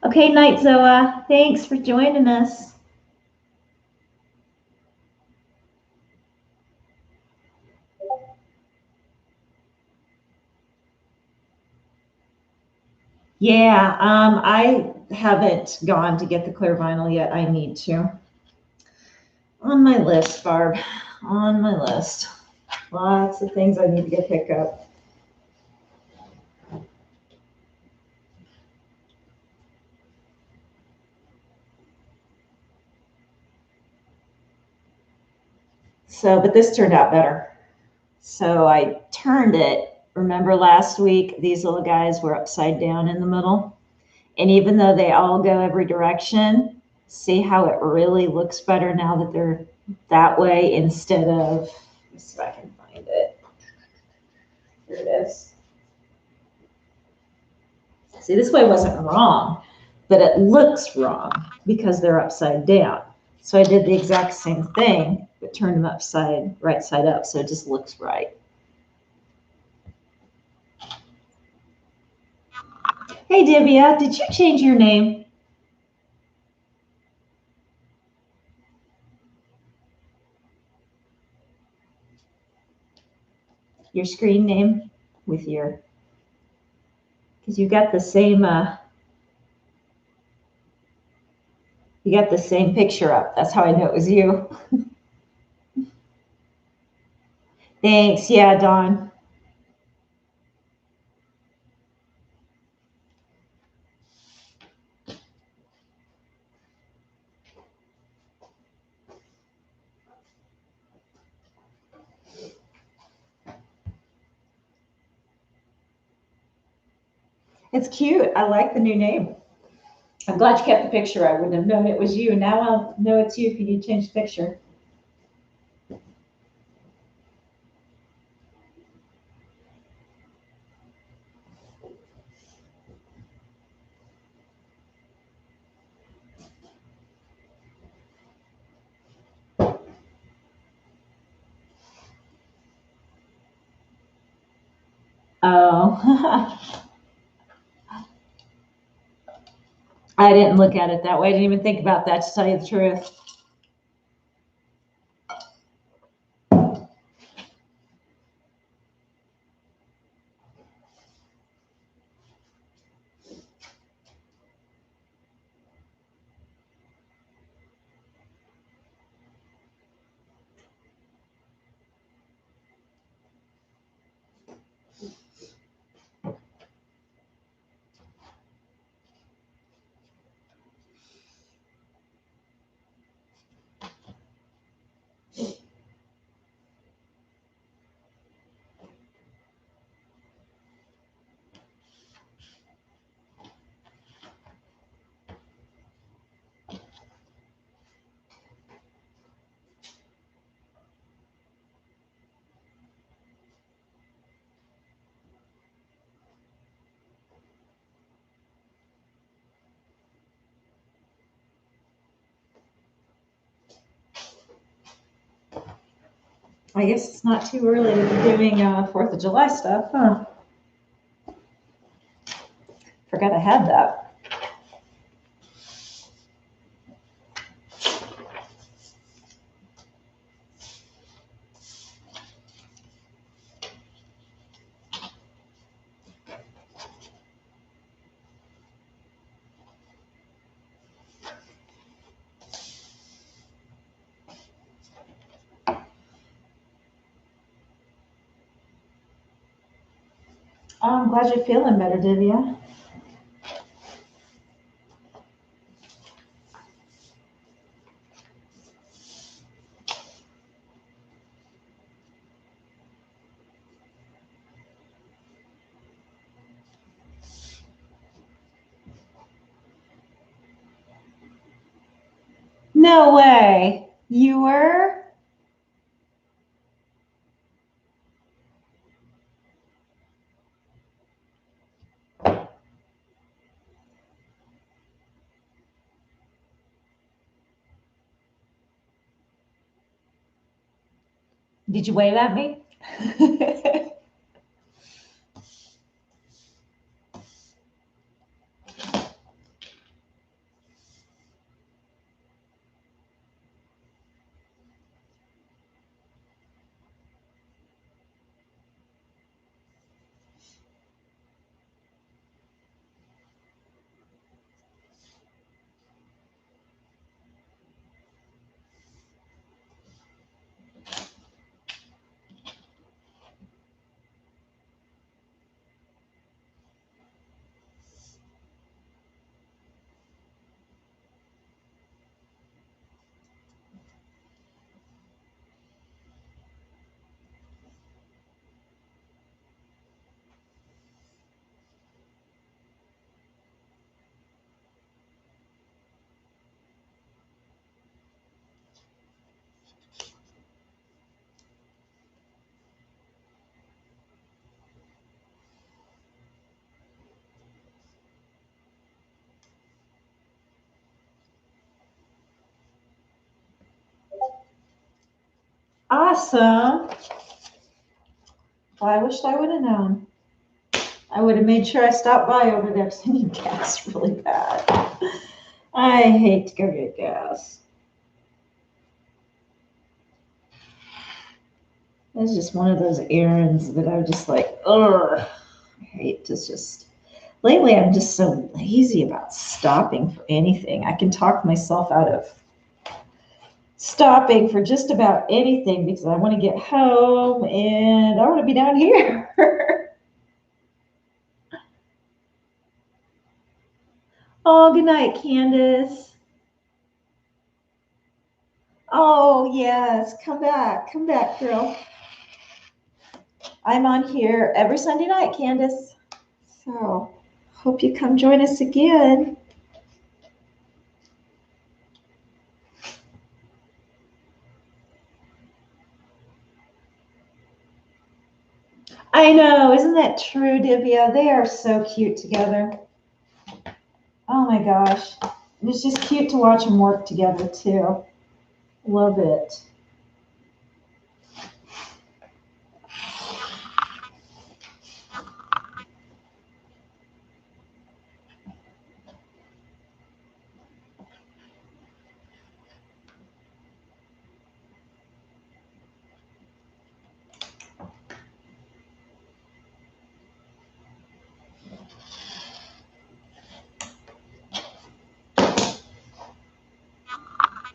Okay, Night Zoa, thanks for joining us. Yeah, haven't gone to get the clear vinyl yet. I need to. On my list, Barb. On my list. Lots of things I need to go pick up. So, but this turned out better. So I turned it. Remember last week, these little guys were upside down in the middle? And even though they all go every direction, see how it really looks better now that they're that way instead of, let me see if I can find it. Here it is. See, this way wasn't wrong, but it looks wrong because they're upside down. So I did the exact same thing, but turned them right side up, so it just looks right. Hey, Divya, did you change your name? Your screen name with your, because you got the same, you got the same picture up. That's how I know it was you. Thanks. Yeah, Dawn. It's cute. I like the new name. I'm glad you kept the picture. I wouldn't have known it was you. Now I'll know it's you because you changed the picture. Oh, I didn't look at it that way. I didn't even think about that, to tell you the truth. I guess it's not too early to be doing 4th of July stuff, huh? Forgot I had that. Oh, I'm glad you're feeling better, Divya. No way. You were? Did you wave at me? Awesome. Well, I wished I would have known. I would have made sure I stopped by over there because I need gas really bad. I hate to go get gas. It's just one of those errands that I'm just like, ugh. I hate to just. Lately, I'm just so lazy about stopping for anything. I can talk myself out of stopping for just about anything because I want to get home and I want to be down here. Oh, good night, Candace. Oh, yes. Come back, girl. I'm on here every Sunday night, Candace. So, hope you come join us again. I know, isn't that true, Divya? They are so cute together. Oh my gosh. It's just cute to watch them work together, too. Love it.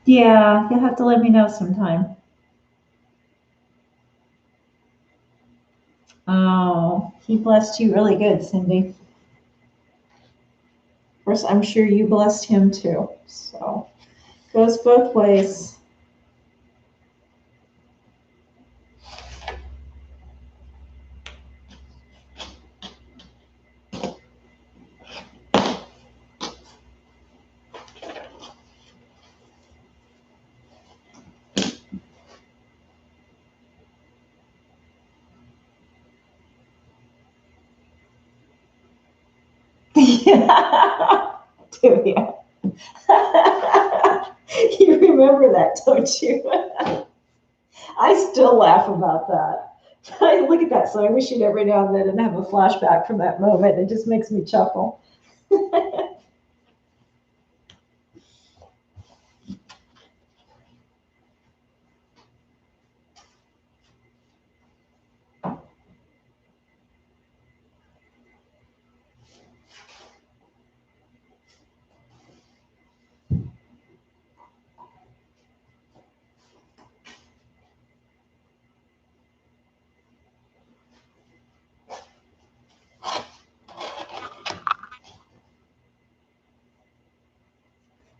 Yeah, you'll have to let me know sometime. Oh, he blessed you really good, Cindy. Of course, I'm sure you blessed him too. So, goes both ways. Yeah. Do you? You remember that, don't you? I still laugh about that. I look at that, so I wish you'd every now and then and have a flashback from that moment. It just makes me chuckle.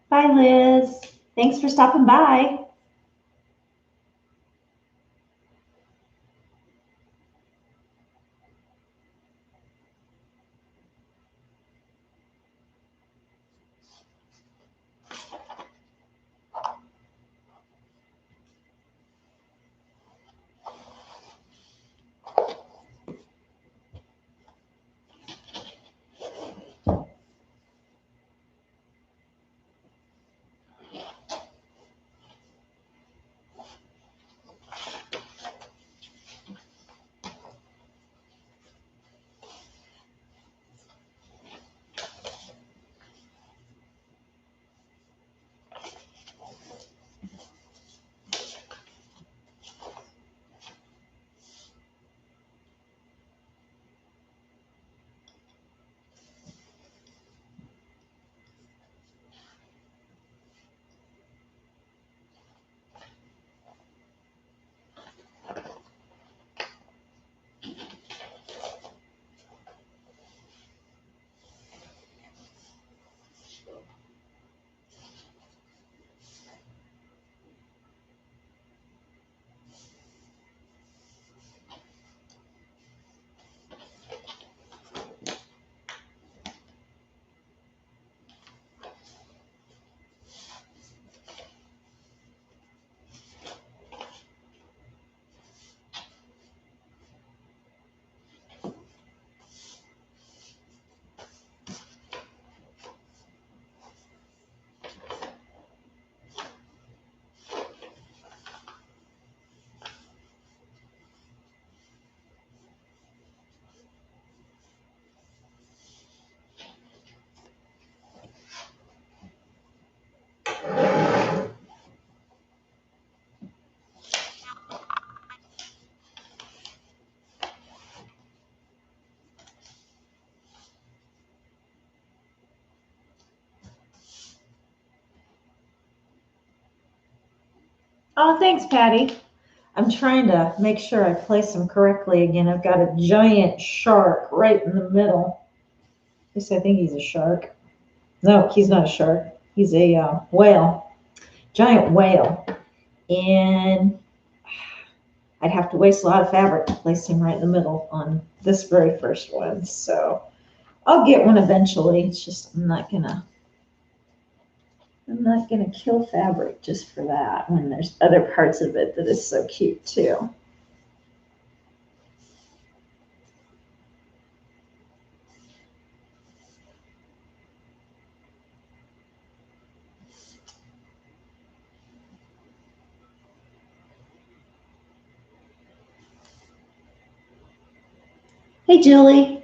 Bye, Liz. Thanks for stopping by. Oh, thanks, Patty. I'm trying to make sure I place them correctly again. I've got a giant shark right in the middle. At least I think he's a shark. No, he's not a shark. He's a whale, giant whale. And I'd have to waste a lot of fabric to place him right in the middle on this very first one. So I'll get one eventually. It's just I'm not gonna kill fabric just for that when there's other parts of it that is so cute too. Hey, Julie.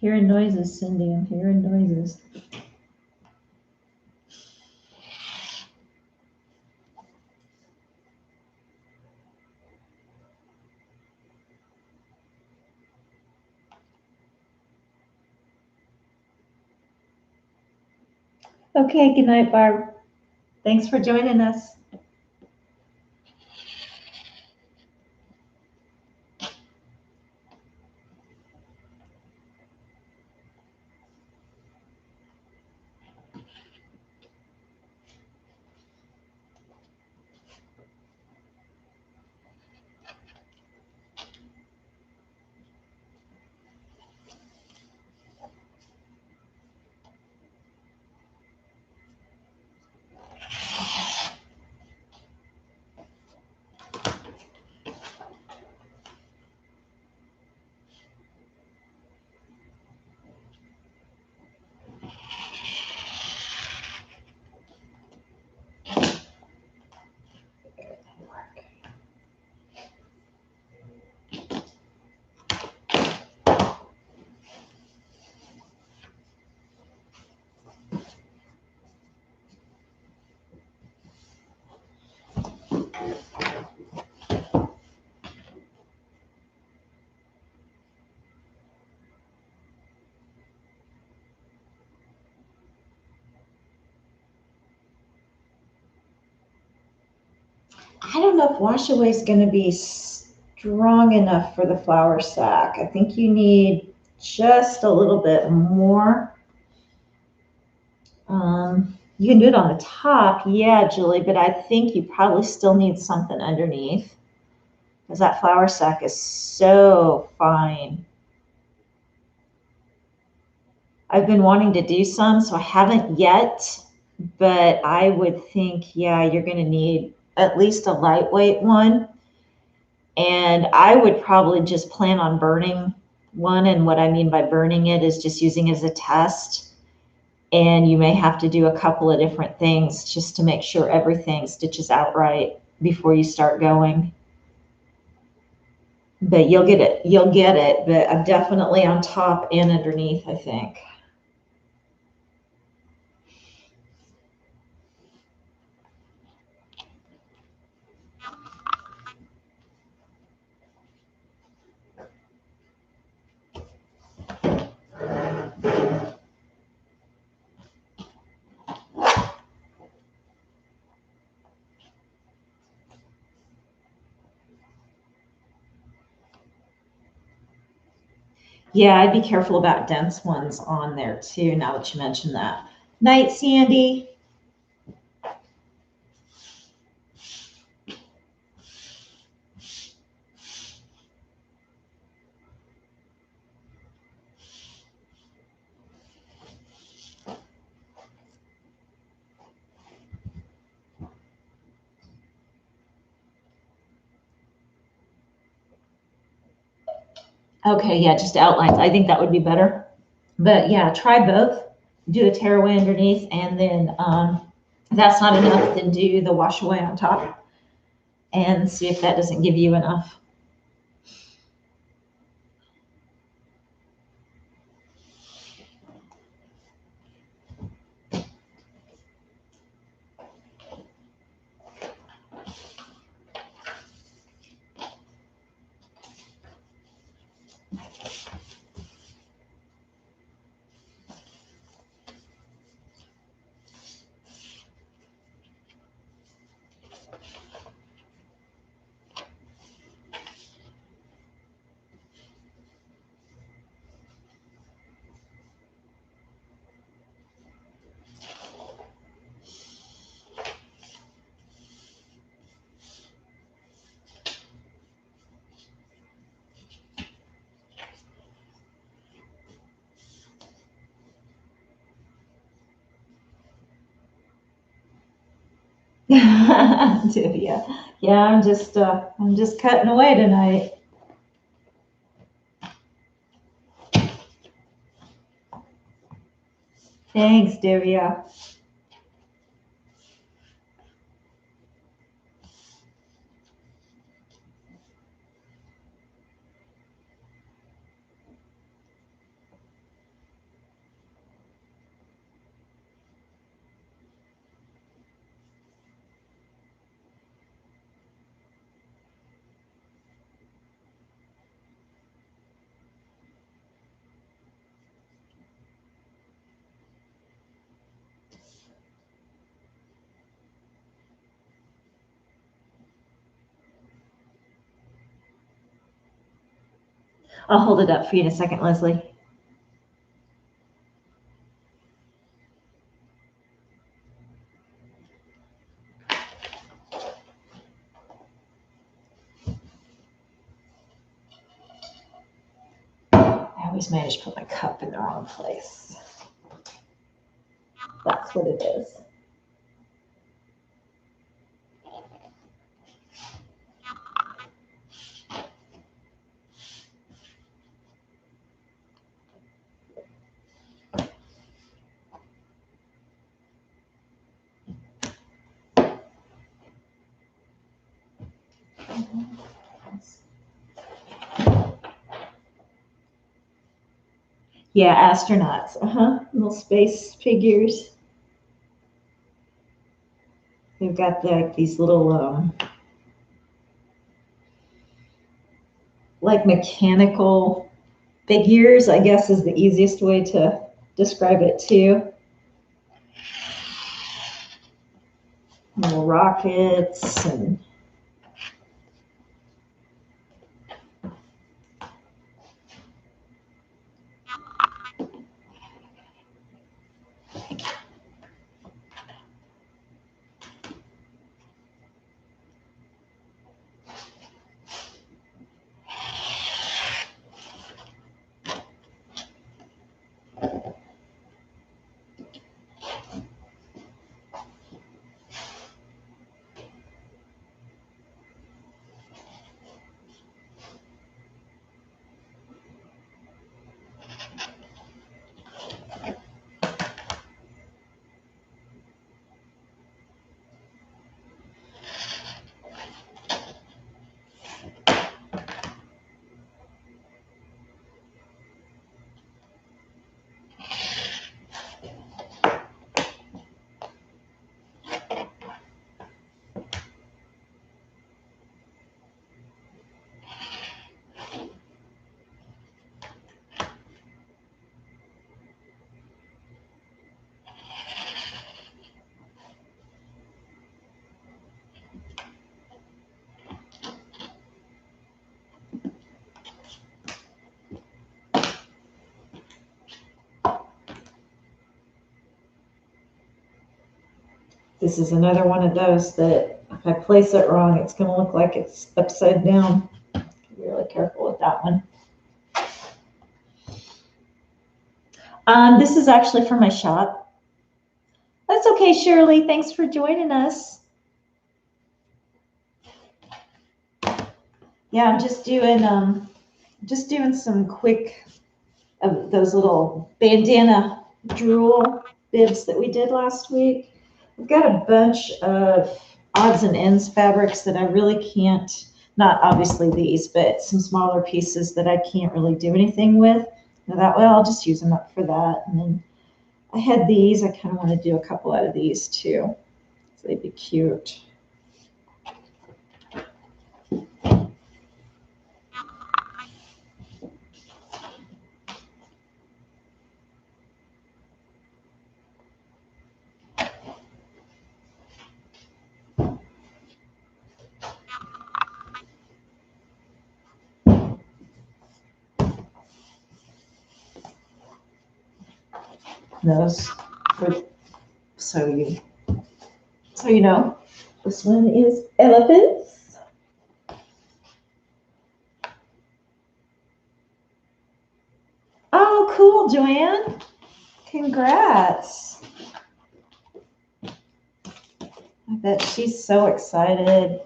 Hearing noises, Cindy. I'm hearing noises. Okay, good night, Barb. Thanks for joining us. I don't know if wash away is going to be strong enough for the flour sack. I think you need just a little bit more. You can do it on the top, yeah, Julie, but I think you probably still need something underneath because that flour sack is so fine. I've been wanting to do some, so I haven't yet, but I would think, yeah, you're going to need at least a lightweight one. And I would probably just plan on burning one. And what I mean by burning it is just using it as a test. And you may have to do a couple of different things just to make sure everything stitches out right before you start going. But you'll get it. You'll get it. But I'm definitely on top and underneath, I think. Yeah, I'd be careful about dense ones on there too, now that you mentioned that. Night, Sandy. Okay, yeah, just outlines. I think that would be better. But yeah, try both. Do a tearaway underneath, and then if that's not enough, then do the wash away on top and see if that doesn't give you enough. Divya. Yeah, I'm just cutting away tonight. Thanks, Divya. I'll hold it up for you in a second, Leslie. I always manage to put my cup in the wrong place. That's what it is. Yeah, astronauts. Little space figures. They've got these little like mechanical figures, I guess is the easiest way to describe it too. Little rockets and this is another one of those that if I place it wrong, it's going to look like it's upside down. Be really careful with that one. This is actually for my shop. That's okay, Shirley. Thanks for joining us. Yeah, I'm just doing Just doing some quick of those little bandana drool bibs that we did last week. I've got a bunch of odds and ends fabrics that I really can't, not obviously these, but some smaller pieces that I can't really do anything with. Now that way I'll just use them up for that. And then I had these. I kind of want to do a couple out of these too. So they'd be cute. Those for so you know, this one is elephants. Oh, cool, Joanne. Congrats. I bet she's so excited.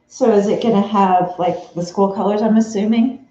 So is it going to have like the school colors, I'm assuming?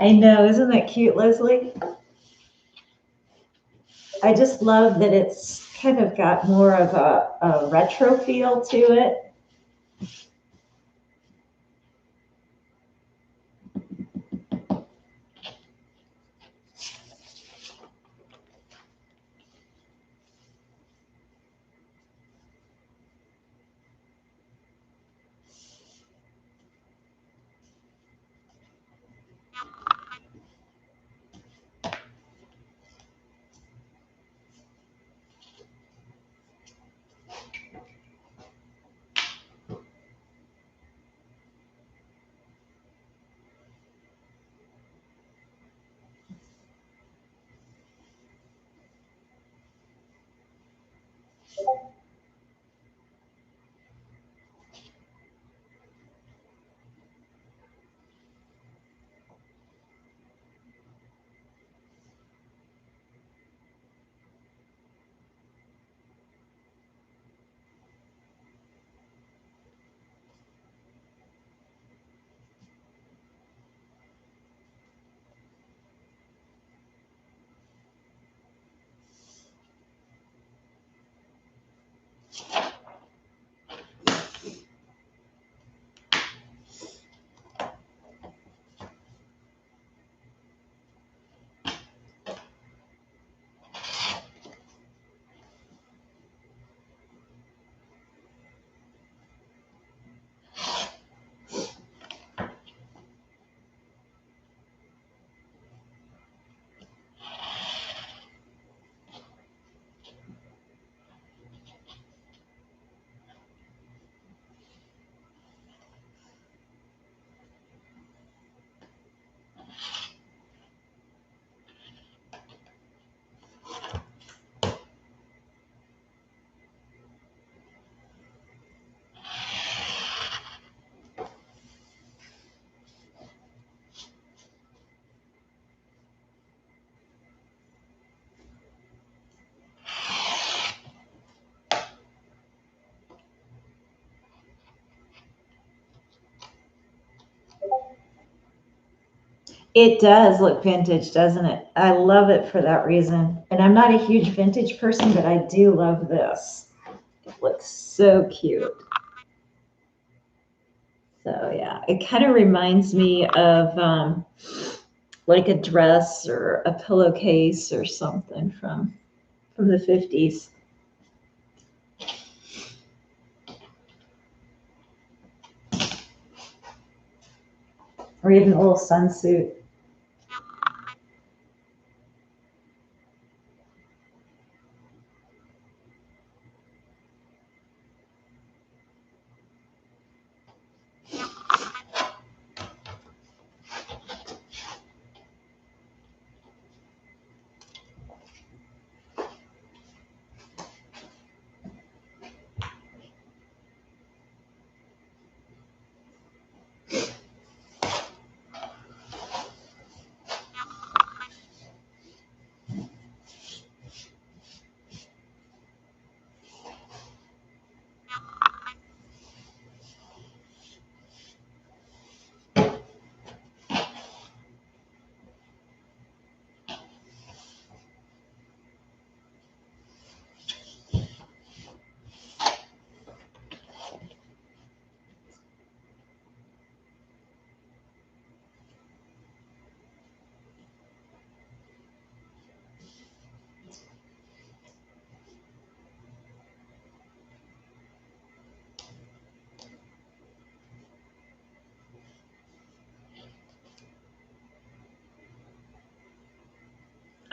I know, isn't that cute, Leslie? I just love that it's kind of got more of a retro feel to it. It does look vintage, doesn't it? I love it for that reason. And I'm not a huge vintage person, but I do love this. It looks so cute. So yeah, it kind of reminds me of like a dress or a pillowcase or something from the 50s. Or even a little sunsuit.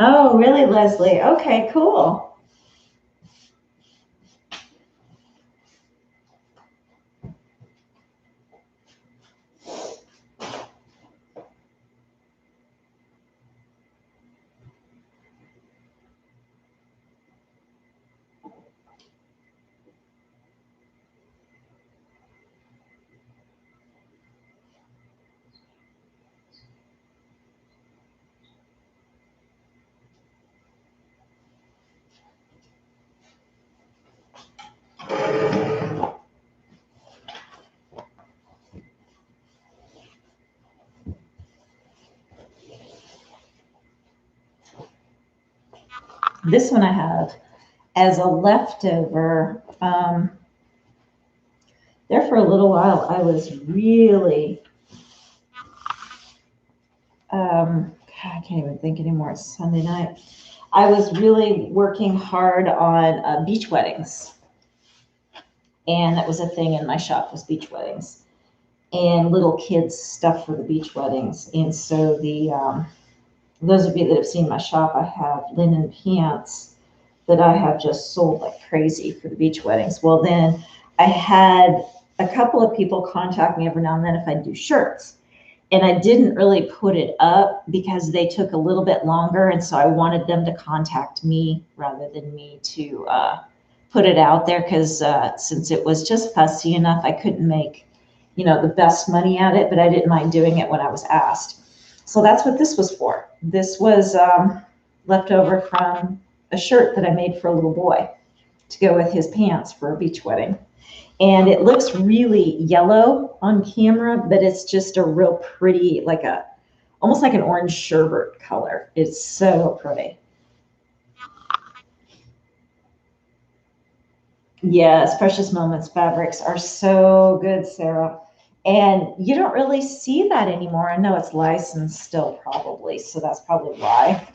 Oh, really, Leslie? Okay, cool. This one I have as a leftover. There for a little while, I was really, God, I can't even think anymore. It's Sunday night. I was really working hard on beach weddings. And that was a thing in my shop was beach weddings and little kids stuff for the beach weddings. And so those of you that have seen my shop, I have linen pants that I have just sold like crazy for the beach weddings. Well, then I had a couple of people contact me every now and then if I do shirts. And I didn't really put it up because they took a little bit longer. And so I wanted them to contact me rather than me to put it out there because since it was just fussy enough, I couldn't make, the best money at it, but I didn't mind doing it when I was asked. So that's what this was for. This was left over from a shirt that I made for a little boy to go with his pants for a beach wedding. And it looks really yellow on camera, but it's just a real pretty, almost like an orange sherbet color. It's so pretty. Yes, Precious Moments fabrics are so good, Sarah. And you don't really see that anymore. I know it's licensed still, probably, so that's probably why.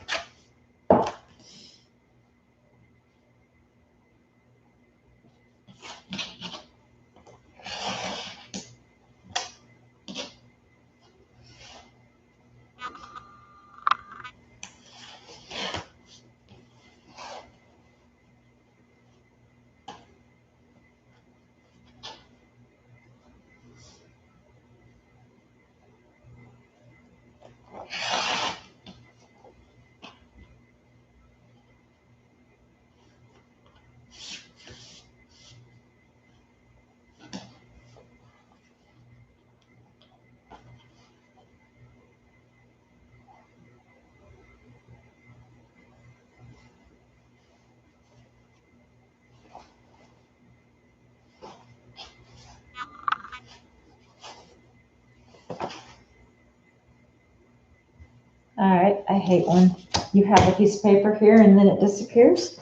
All right, I hate when you have a piece of paper here and then it disappears.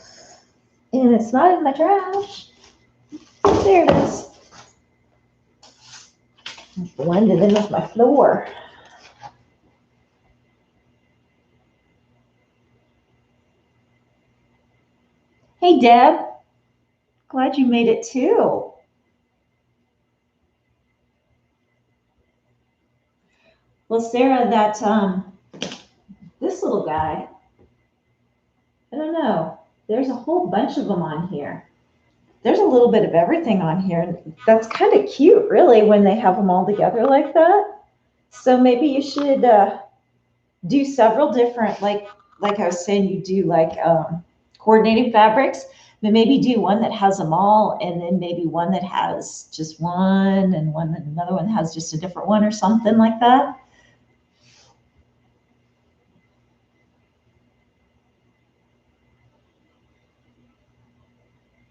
And it's not in my trash. There it is. It's blended in with my floor. Hey, Deb. Glad you made it too. Well, Sarah, this little guy, I don't know. There's a whole bunch of them on here. There's a little bit of everything on here. That's kind of cute, really, when they have them all together like that. So maybe you should do several different, like I was saying, you do coordinating fabrics, but maybe do one that has them all, and then maybe one that has just one, and another one has just a different one or something like that.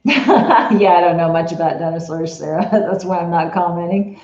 Yeah, I don't know much about dinosaurs, Sarah. That's why I'm not commenting.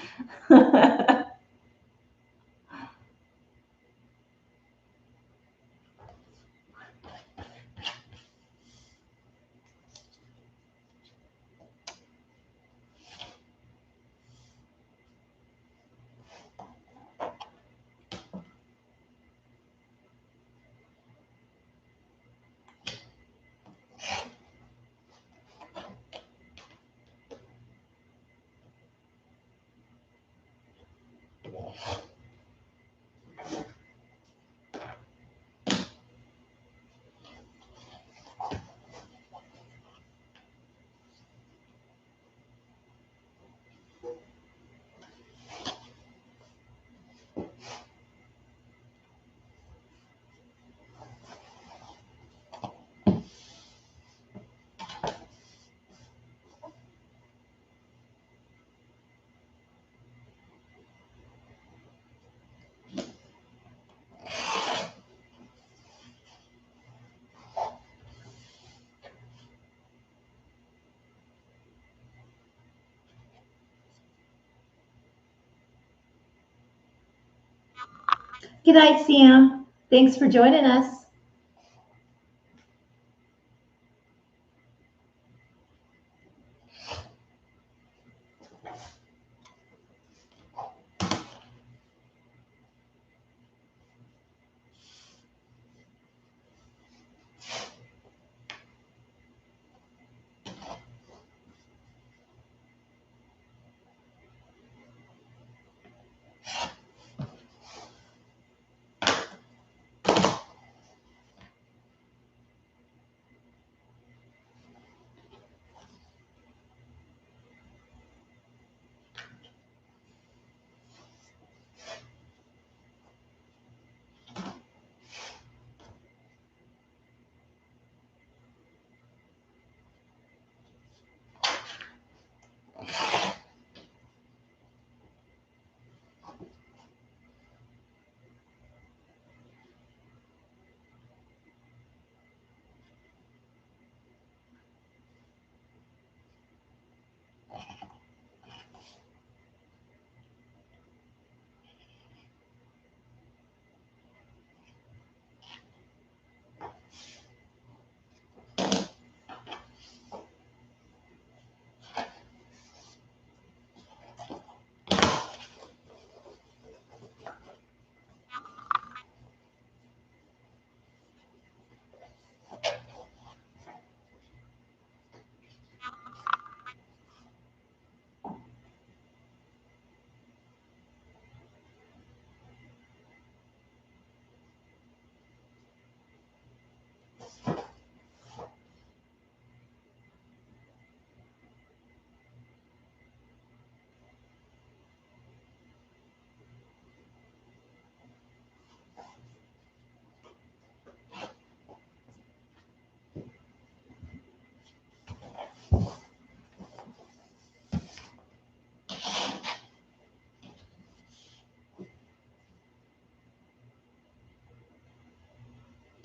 Good night, Sam. Thanks for joining us.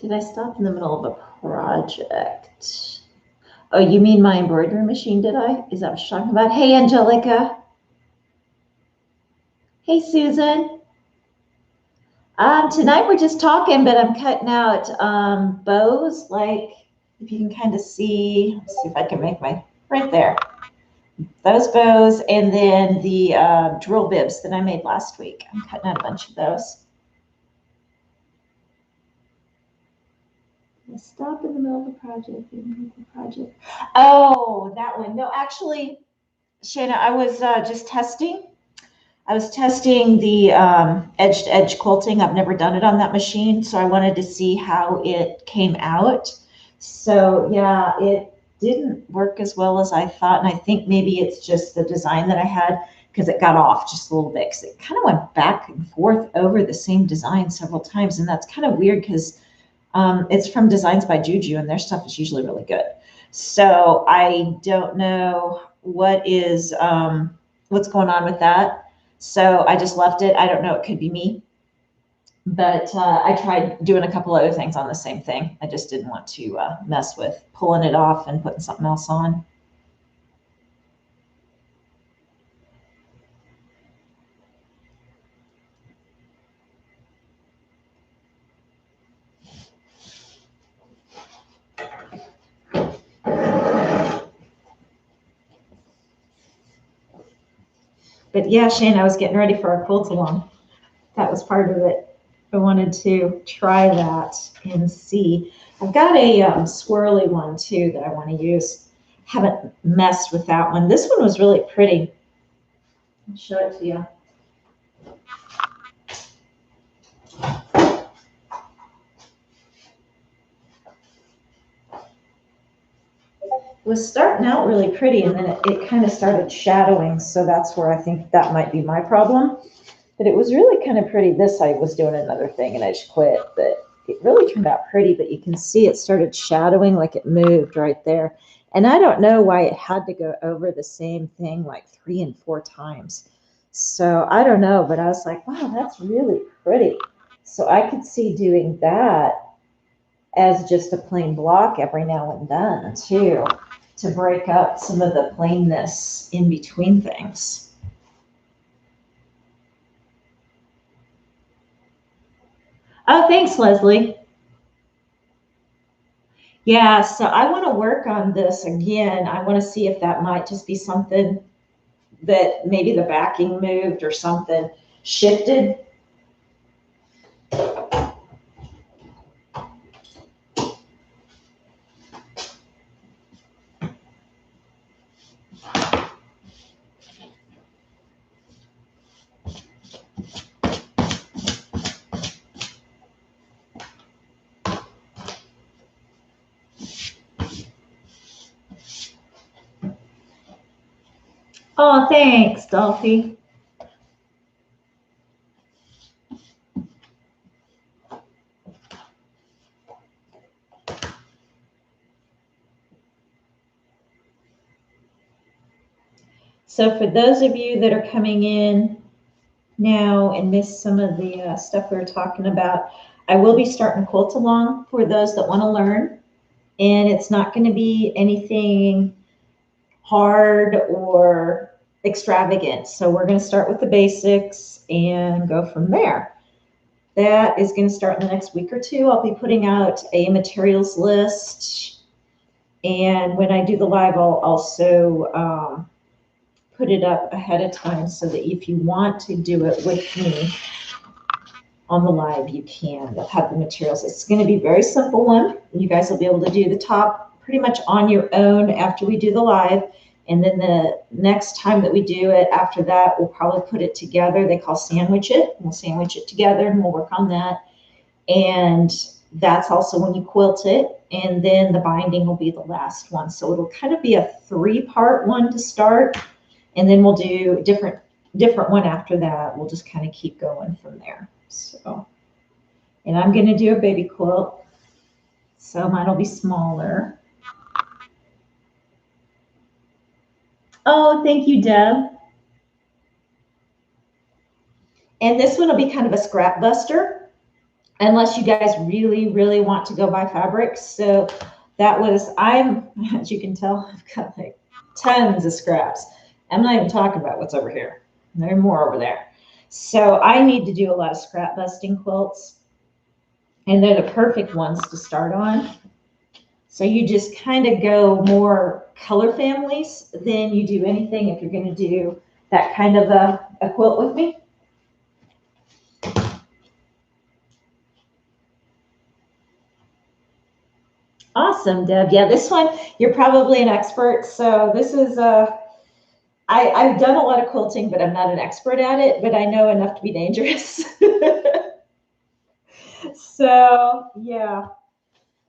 Did I stop in the middle of a project? Oh, you mean my embroidery machine, did I? Is that what you're talking about? Hey, Angelica. Hey, Susan. Tonight we're just talking, but I'm cutting out bows, like if you can kind of see, let's see if I can make my, right there. Those bows, and then the drill bibs that I made last week. I'm cutting out a bunch of those. Stop in the middle of the project. Oh, that one. No, actually, Shayna, I was just testing. I was testing the edge-to-edge quilting. I've never done it on that machine, so I wanted to see how it came out. So yeah, it didn't work as well as I thought, and I think maybe it's just the design that I had, because it got off just a little bit, because it kind of went back and forth over the same design several times, and that's kind of weird because it's from Designs by Juju, and their stuff is usually really good. So I don't know what's going on with that. So I just left it. I don't know. It could be me. But I tried doing a couple other things on the same thing. I just didn't want to mess with pulling it off and putting something else on. But yeah, Shane, I was getting ready for our quilt along. That was part of it. I wanted to try that and see. I've got a swirly one too that I want to use. Haven't messed with that one. This one was really pretty. I'll show it to you. It was starting out really pretty, and then it kind of started shadowing, so that's where I think that might be my problem. But it was really kind of pretty. This, I was doing another thing and I just quit, but it really turned out pretty. But you can see it started shadowing, like it moved right there. And I don't know why it had to go over the same thing like 3 and 4 times. So I don't know, but I was like, wow, that's really pretty. So I could see doing that as just a plain block every now and then too, to break up some of the plainness in between things. Oh, thanks, Leslie. Yeah, so I want to work on this again. I want to see if that might just be something that maybe the backing moved or something shifted. Oh, thanks, Dolphy. So for those of you that are coming in now and missed some of the stuff we were talking about, I will be starting Quilt Along for those that want to learn. And it's not going to be anything hard or extravagant. So we're going to start with the basics and go from there. That is going to start in the next week or two. I'll be putting out a materials list. And when I do the live, I'll also put it up ahead of time so that if you want to do it with me on the live, you can. They'll have the materials. It's going to be a very simple one. You guys will be able to do the top pretty much on your own after we do the live. And then the next time that we do it after that, we'll probably put it together. They call sandwich it. We'll sandwich it together and we'll work on that. And that's also when you quilt it. And then the binding will be the last one. So it'll kind of be a 3-part one to start. And then we'll do different one after that. We'll just kind of keep going from there. So, and I'm going to do a baby quilt. So mine will be smaller. Oh, thank you, Deb. And this one will be kind of a scrap buster. unless you guys really, really want to go buy fabrics. So that was, as you can tell, I've got like tons of scraps. I'm not even talking about what's over here. There's more over there. So I need to do a lot of scrap busting quilts, and they're the perfect ones to start on. So you just kind of go more color families than you do anything if you're going to do that kind of a quilt with me. Awesome, Deb. Yeah, this one, you're probably an expert. So this is, I've done a lot of quilting, but I'm not an expert at it, but I know enough to be dangerous. So yeah,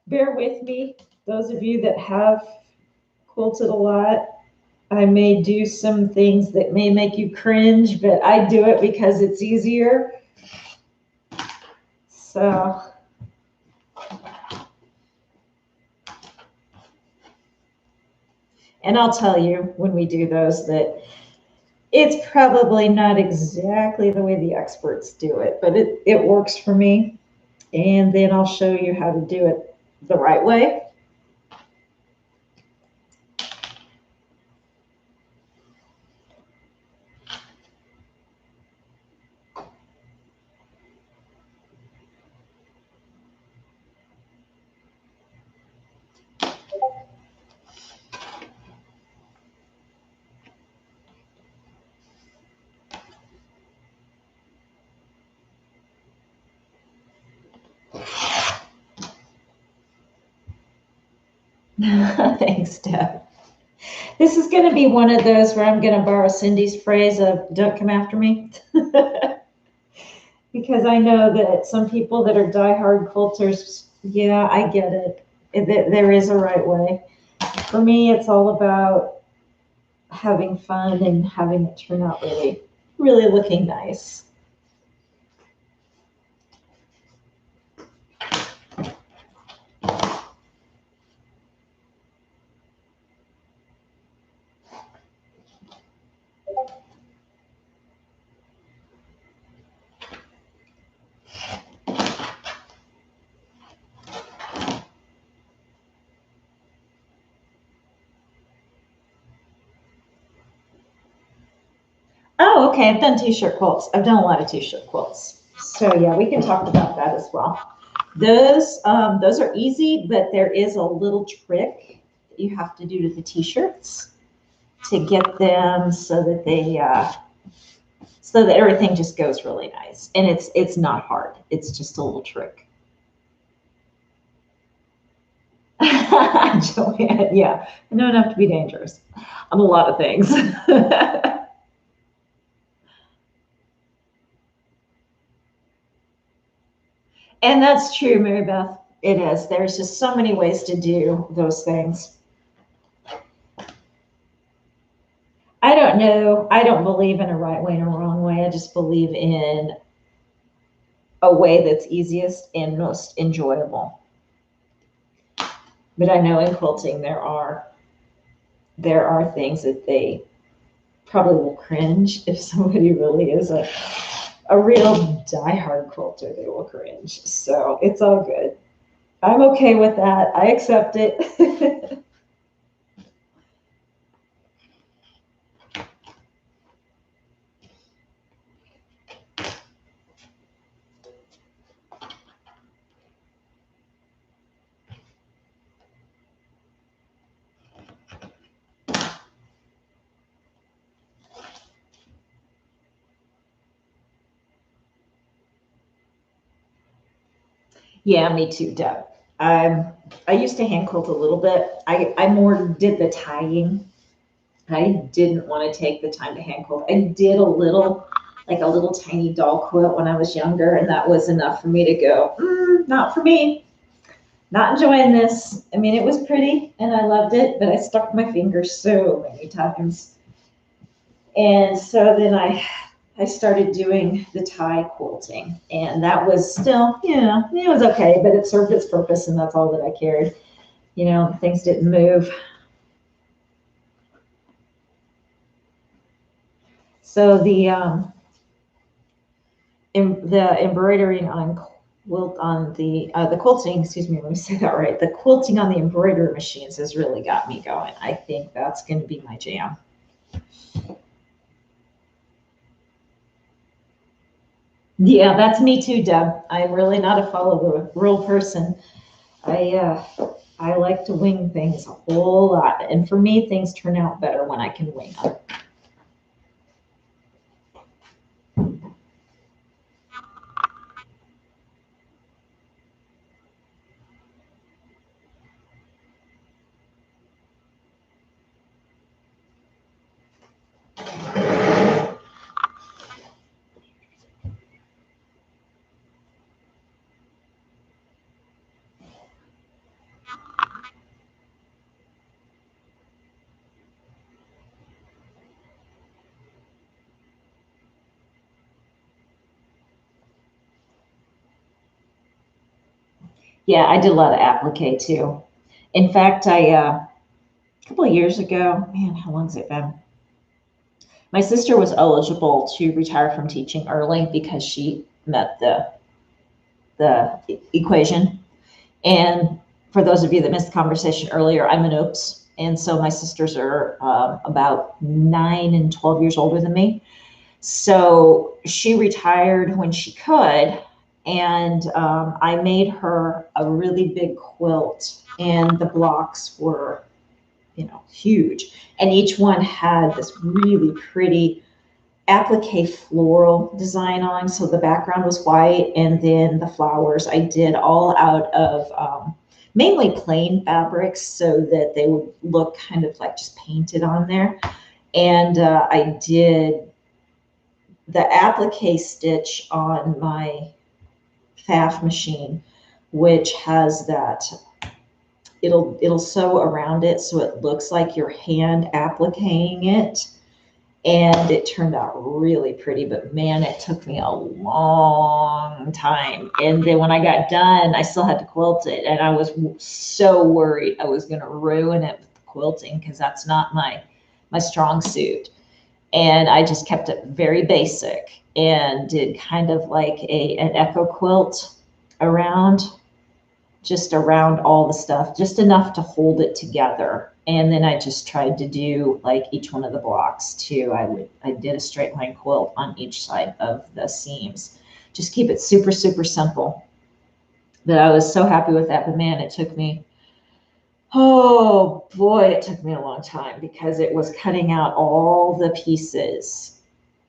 bear with me. Those of you that have quilted a lot, I may do some things that may make you cringe, but I do it because it's easier. So, and I'll tell you when we do those that it's probably not exactly the way the experts do it, but it works for me. And then I'll show you how to do it the right way. Thanks, Deb. This is going to be one of those where I'm going to borrow Cindy's phrase of "don't come after me," because I know that some people that are diehard quilters, yeah, I get it. There is a right way. For me, it's all about having fun and having it turn out really, really looking nice. Oh, okay. I've done t-shirt quilts. I've done a lot of t-shirt quilts. So yeah, we can talk about that as well. Those are easy, but there is a little trick that you have to do to the t-shirts to get them so that they so that everything just goes really nice. And it's not hard. It's just a little trick. Joanne, yeah, I know enough to be dangerous. I'm a lot of things. And that's true, Mary Beth. It is. There's just so many ways to do those things. I don't know. I don't believe in a right way and a wrong way. I just believe in a way that's easiest and most enjoyable. But I know in quilting there are things that they probably will cringe if somebody really is a real diehard quilter. They will cringe. So it's all good. I'm okay with that. I accept it. Yeah, me too, Deb. I used to hand quilt a little bit. I more did the tying. I didn't want to take the time to hand quilt. I did a little, like a little tiny doll quilt when I was younger, and that was enough for me to go, not for me. Not enjoying this. I mean, it was pretty and I loved it, but I stuck my fingers so many times. And so then I started doing the tie quilting, and that was still, it was okay, but it served its purpose, and that's all that I cared. Things didn't move. So the embroidering on wilt on the quilting, excuse me, let me say that right. The quilting on the embroidery machines has really got me going. I think that's going to be my jam. Yeah, that's me too, Deb. I'm really not a follow the rule person. I like to wing things a whole lot, and for me, things turn out better when I can wing them. Yeah, I did a lot of applique too. In fact, a couple of years ago, man, how long's it been? My sister was eligible to retire from teaching early because she met the equation. And for those of you that missed the conversation earlier, I'm an oops. And so my sisters are about 9 and 12 years older than me. So she retired when she could. And I made her a really big quilt, and the blocks were, huge. And each one had this really pretty applique floral design on. So the background was white, and then the flowers I did all out of mainly plain fabrics so that they would look kind of like just painted on there. And I did the applique stitch on my FAF machine, which has that, it'll sew around it so it looks like you're hand appliquing it. And it turned out really pretty, but man, it took me a long time. And then when I got done, I still had to quilt it, and I was so worried I was going to ruin it with the quilting because that's not my strong suit. And I just kept it very basic and did kind of like an echo quilt around, just around all the stuff, just enough to hold it together. And then I just tried to do like each one of the blocks too. I did a straight line quilt on each side of the seams. Just keep it super, super simple. But I was so happy with that. But man, it took me, oh boy, it took me a long time because it was cutting out all the pieces.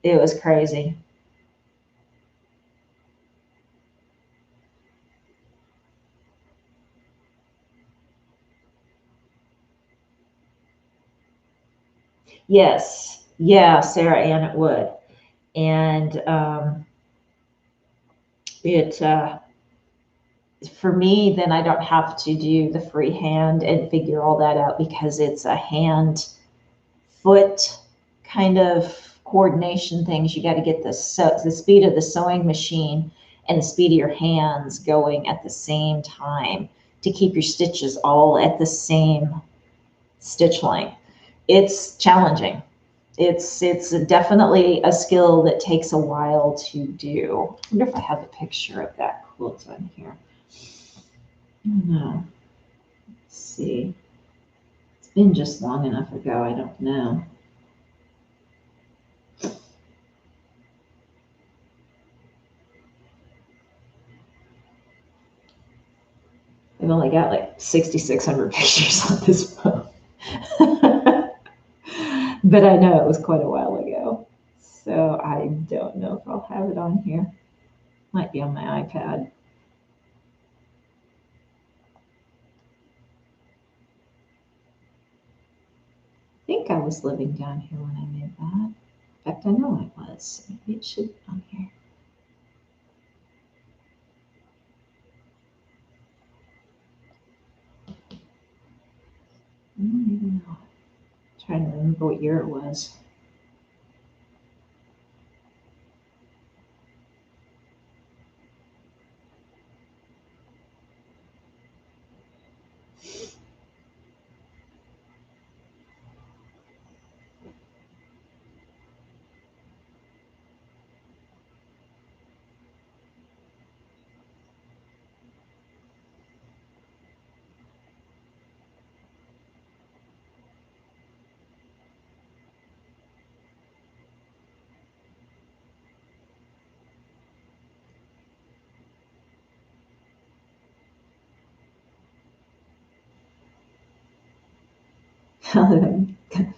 It was crazy. Yes. Yeah, Sarah Ann, it would. And it, for me, then I don't have to do the freehand and figure all that out because it's a hand foot kind of coordination things. You got to get the speed of the sewing machine and the speed of your hands going at the same time to keep your stitches all at the same stitch length. It's challenging. It's definitely a skill that takes a while to do. I wonder if I have a picture of that quilt on here. I don't know. Let's see. It's been just long enough ago. I don't know. I've only got like 6,600 pictures on this phone. But I know it was quite a while ago. So I don't know if I'll have it on here. Might be on my iPad. I think I was living down here when I made that. In fact, I know I was. Maybe it should be on here. Maybe not. I'm trying to remember what year it was.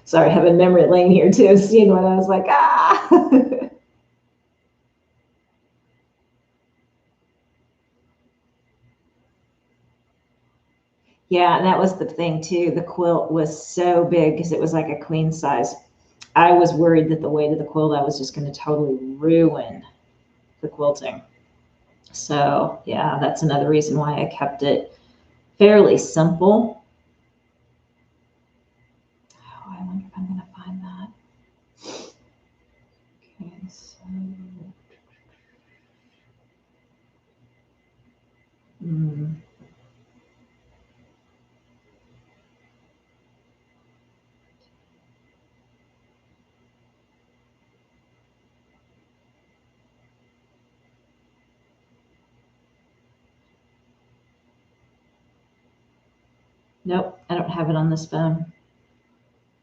Sorry, having memory lane here too, seeing when I was like, ah. Yeah, and that was the thing too. The quilt was so big because it was like a queen size. I was worried that the weight of the quilt, I was just going to totally ruin the quilting. So, yeah, that's another reason why I kept it fairly simple. Oh, I wonder if I'm going to find that. Okay, so. Nope, I don't have it on this phone.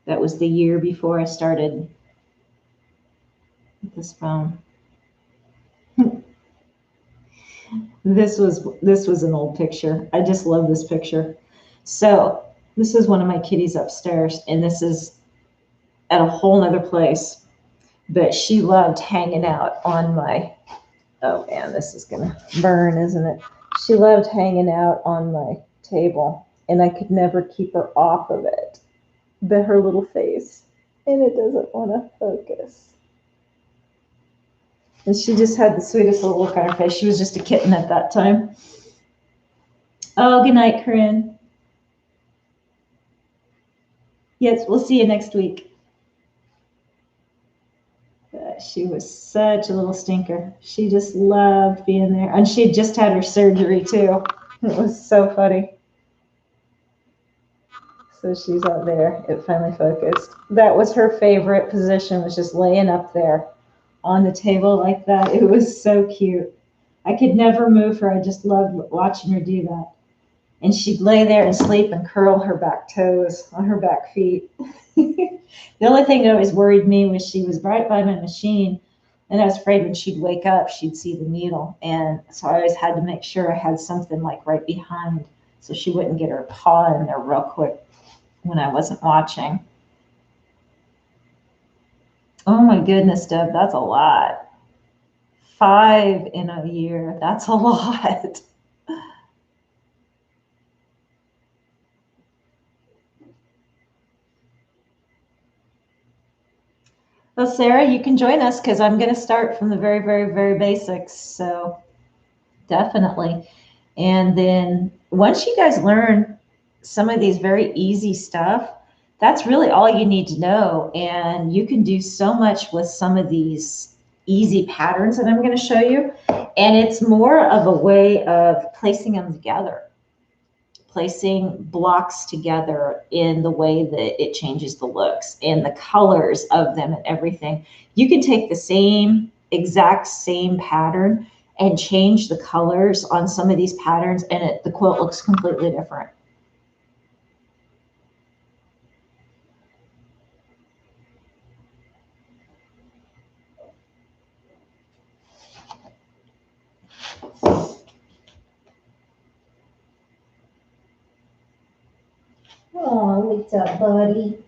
That was the year before I started with this phone. This was an old picture. I just love this picture. So this is one of my kitties upstairs, and this is at a whole nother place. But she loved hanging out on my, oh man, this is gonna burn, isn't it? She loved hanging out on my table, and I could never keep her off of it. But her little face, and it doesn't want to focus. And she just had the sweetest little look on her face. She was just a kitten at that time. Oh, good night, Corinne. Yes, we'll see you next week. She was such a little stinker. She just loved being there. And she had just had her surgery too. It was so funny. So she's out there. It finally focused. That was her favorite position, was just laying up there on the table like that. It was so cute. I could never move her. I just loved watching her do that. And she'd lay there and sleep and curl her back toes on her back feet. The only thing that always worried me was she was right by my machine, and I was afraid when she'd wake up, she'd see the needle. And so I always had to make sure I had something like right behind so she wouldn't get her paw in there real quick when I wasn't watching. Oh my goodness, Deb, that's a lot. 5 in a year, that's a lot. Well, Sarah, you can join us because I'm going to start from the very, very, very basics. So definitely. And then once you guys learn some of these very easy stuff, that's really all you need to know. And you can do so much with some of these easy patterns that I'm going to show you. And it's more of a way of placing them together, placing blocks together in the way that it changes the looks and the colors of them and everything. You can take the same exact same pattern and change the colors on some of these patterns, and the quilt looks completely different. Oh, what's up, buddy?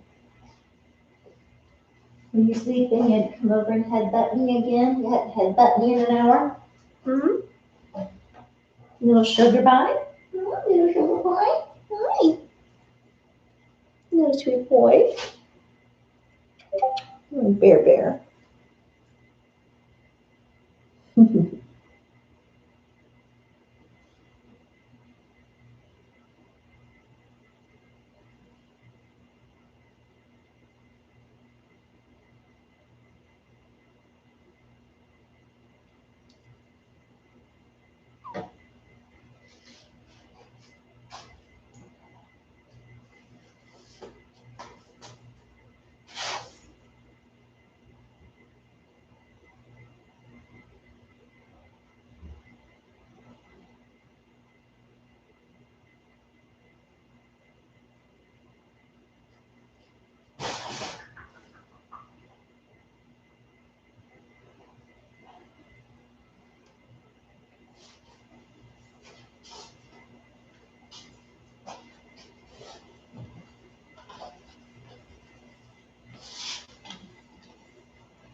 Are you sleeping? You had to come over and headbutt me again? You had to headbutt me in an hour? Little sugar pie? Little sugar pie? Hi. Little sweet boy. Little bear.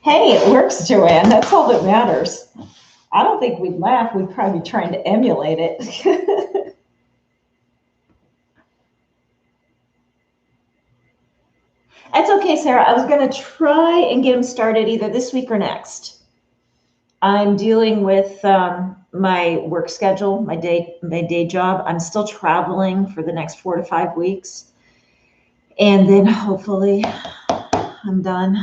Hey, it works, Joanne. That's all that matters. I don't think we'd laugh. We'd probably be trying to emulate it. That's okay, Sarah. I was going to try and get them started either this week or next. I'm dealing with my work schedule, my day job. I'm still traveling for the next 4 to 5 weeks, and then hopefully I'm done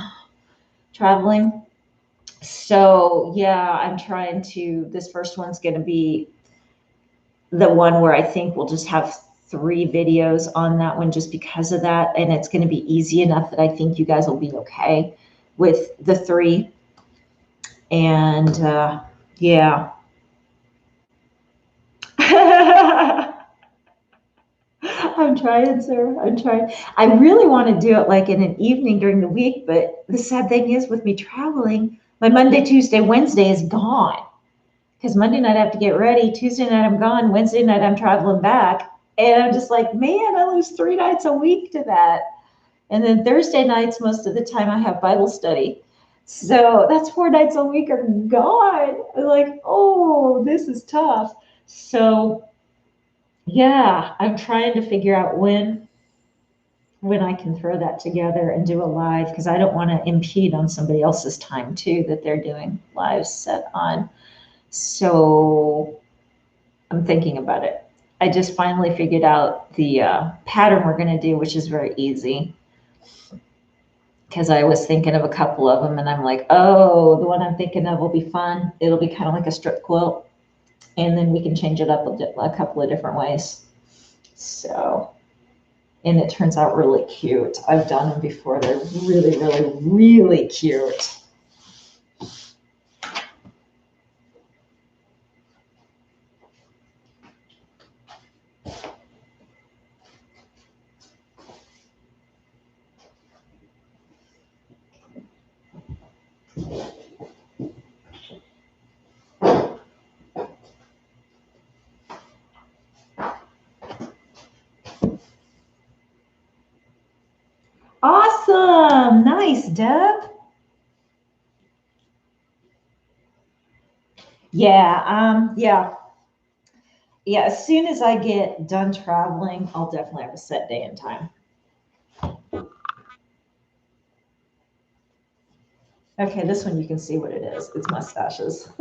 traveling. So yeah, I'm trying to. This first one's going to be the one where I think we'll just have 3 videos on that one, just because of that, and it's going to be easy enough that I think you guys will be okay with the 3. And yeah. I'm trying, sir. I'm trying. I really want to do it like in an evening during the week, but the sad thing is with me traveling, my Monday, Tuesday, Wednesday is gone. Because Monday night I have to get ready, Tuesday night I'm gone, Wednesday night I'm traveling back. And I'm just like, man, I lose 3 nights a week to that. And then Thursday nights, most of the time I have Bible study. So that's 4 nights a week are gone. I'm like, oh, this is tough. So yeah, I'm trying to figure out when I can throw that together and do a live, because I don't want to impede on somebody else's time too that they're doing lives set on. So I'm thinking about it. I just finally figured out the pattern we're going to do, which is very easy, because I was thinking of a couple of them and I'm like, oh, the one I'm thinking of will be fun. It'll be kind of like a strip quilt, and then we can change it up a couple of different ways. So, and it turns out really cute. I've done them before. They're really, really, really cute. Awesome. Nice, Deb. Yeah. Yeah, as soon as I get done traveling, I'll definitely have a set day and time. Okay, this one you can see what it is. It's mustaches.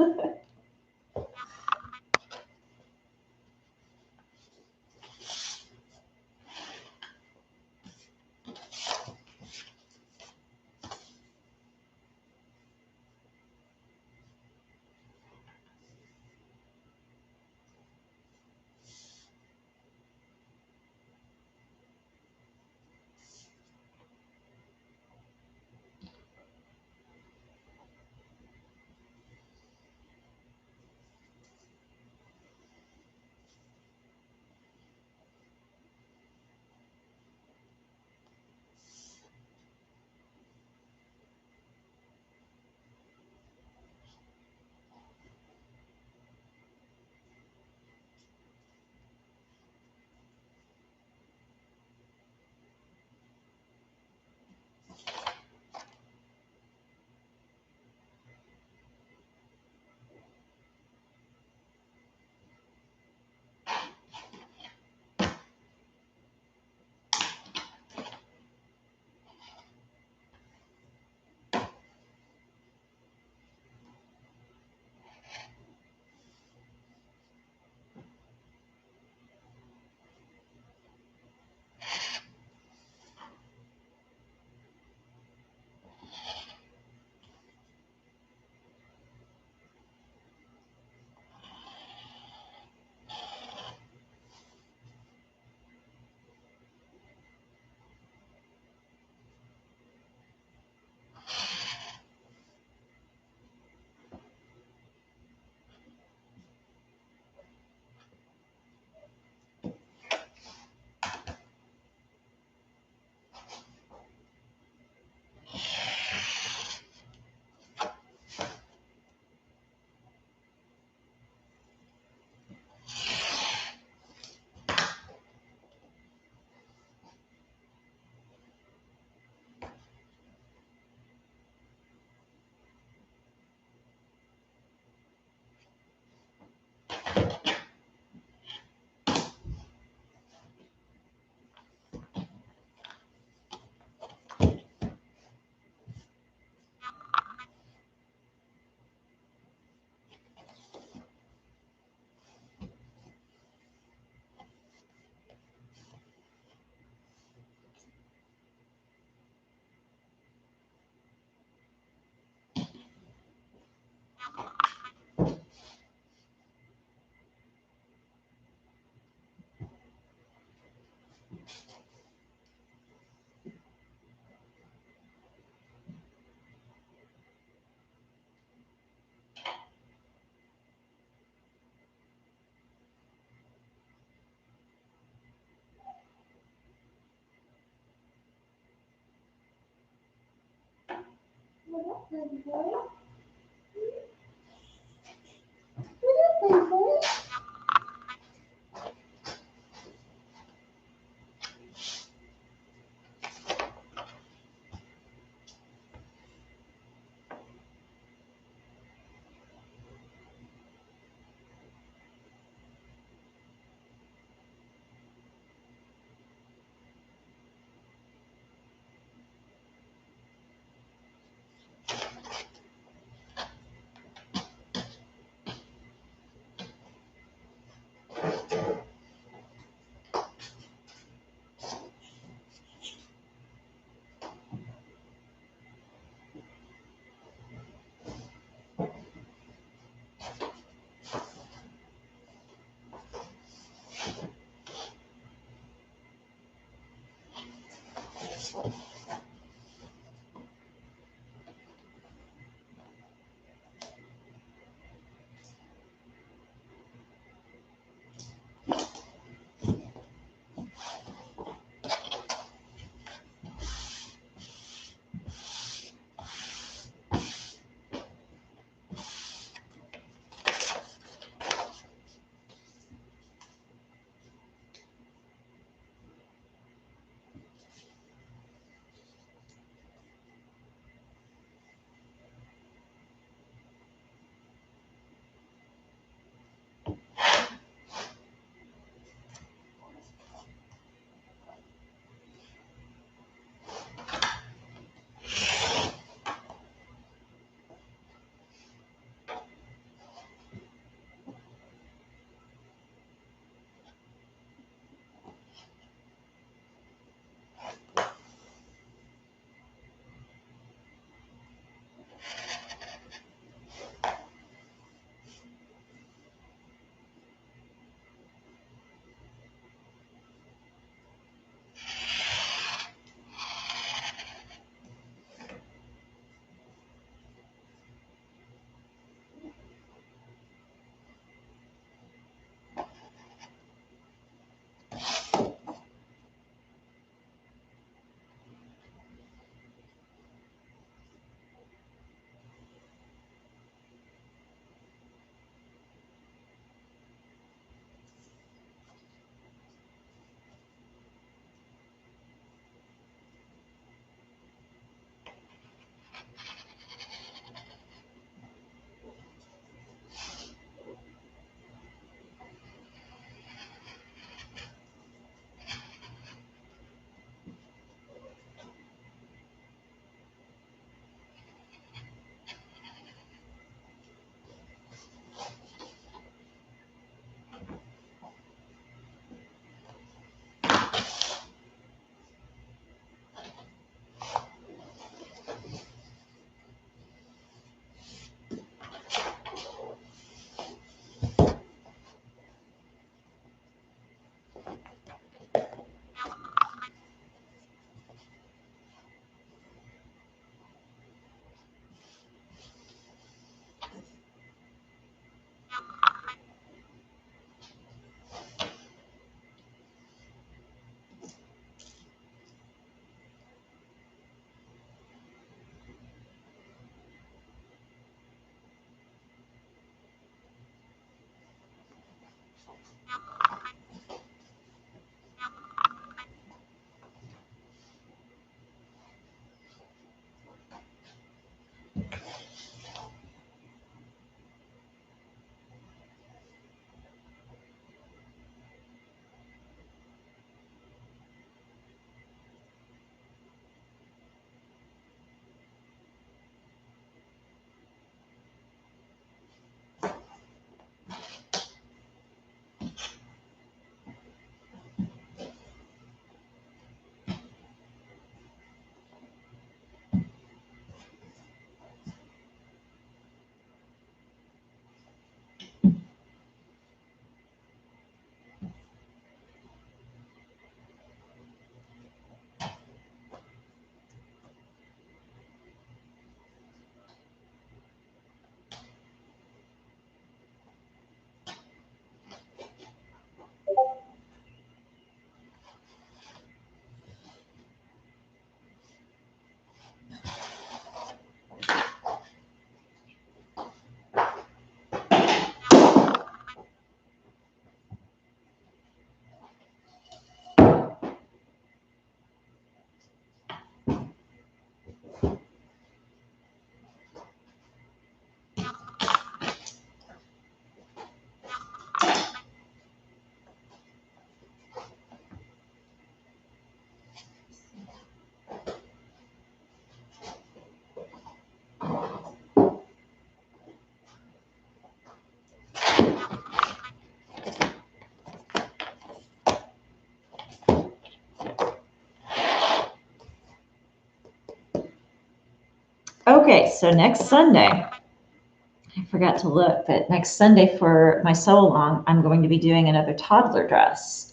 Okay, so next Sunday, I forgot to look, but next Sunday for my sew along, I'm going to be doing another toddler dress.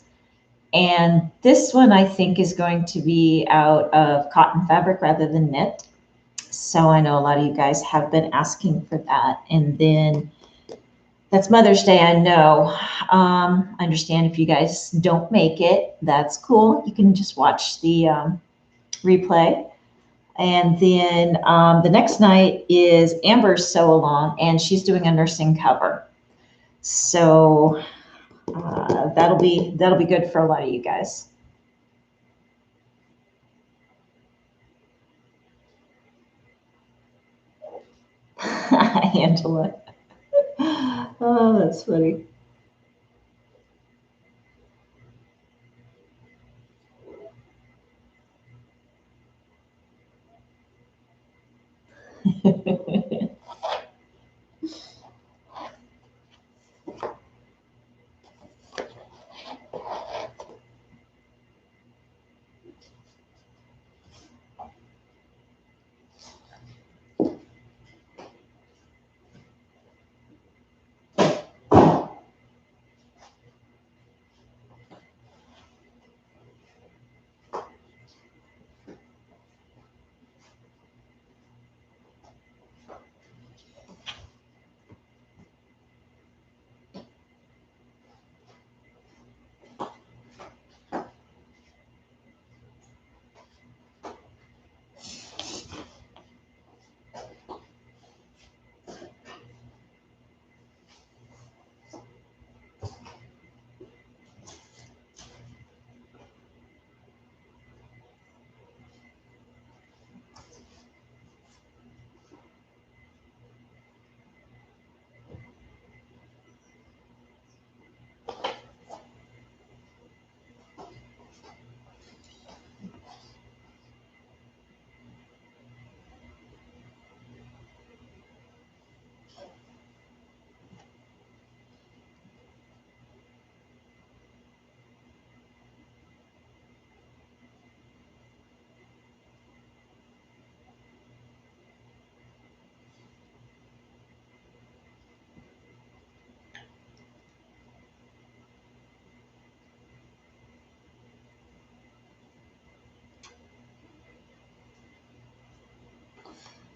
And this one I think is going to be out of cotton fabric rather than knit. So I know a lot of you guys have been asking for that. And then that's Mother's Day, I know. I understand if you guys don't make it, that's cool. You can just watch the replay. And then the next night is Amber's sew along, and she's doing a nursing cover. So that'll be good for a lot of you guys. Angela. Oh, that's funny.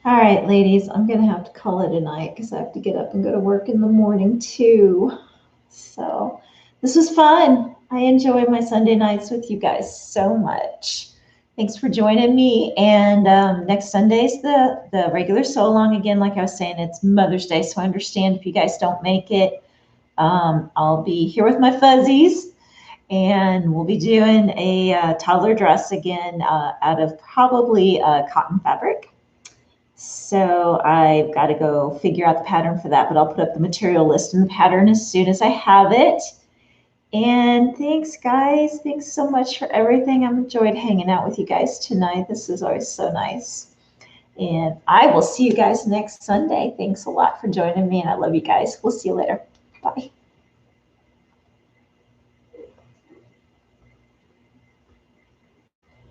All right, ladies, I'm going to have to call it a night because I have to get up and go to work in the morning too. So this was fun. I enjoy my Sunday nights with you guys so much. Thanks for joining me. And next Sunday's the regular sew along again. Like I was saying, it's Mother's Day, so I understand if you guys don't make it. I'll be here with my fuzzies, and we'll be doing a toddler dress again out of probably cotton fabric. So I've got to go figure out the pattern for that, but I'll put up the material list and the pattern as soon as I have it. And thanks, guys. Thanks so much for everything. I've enjoyed hanging out with you guys tonight. This is always so nice. And I will see you guys next Sunday. Thanks a lot for joining me, and I love you guys. We'll see you later.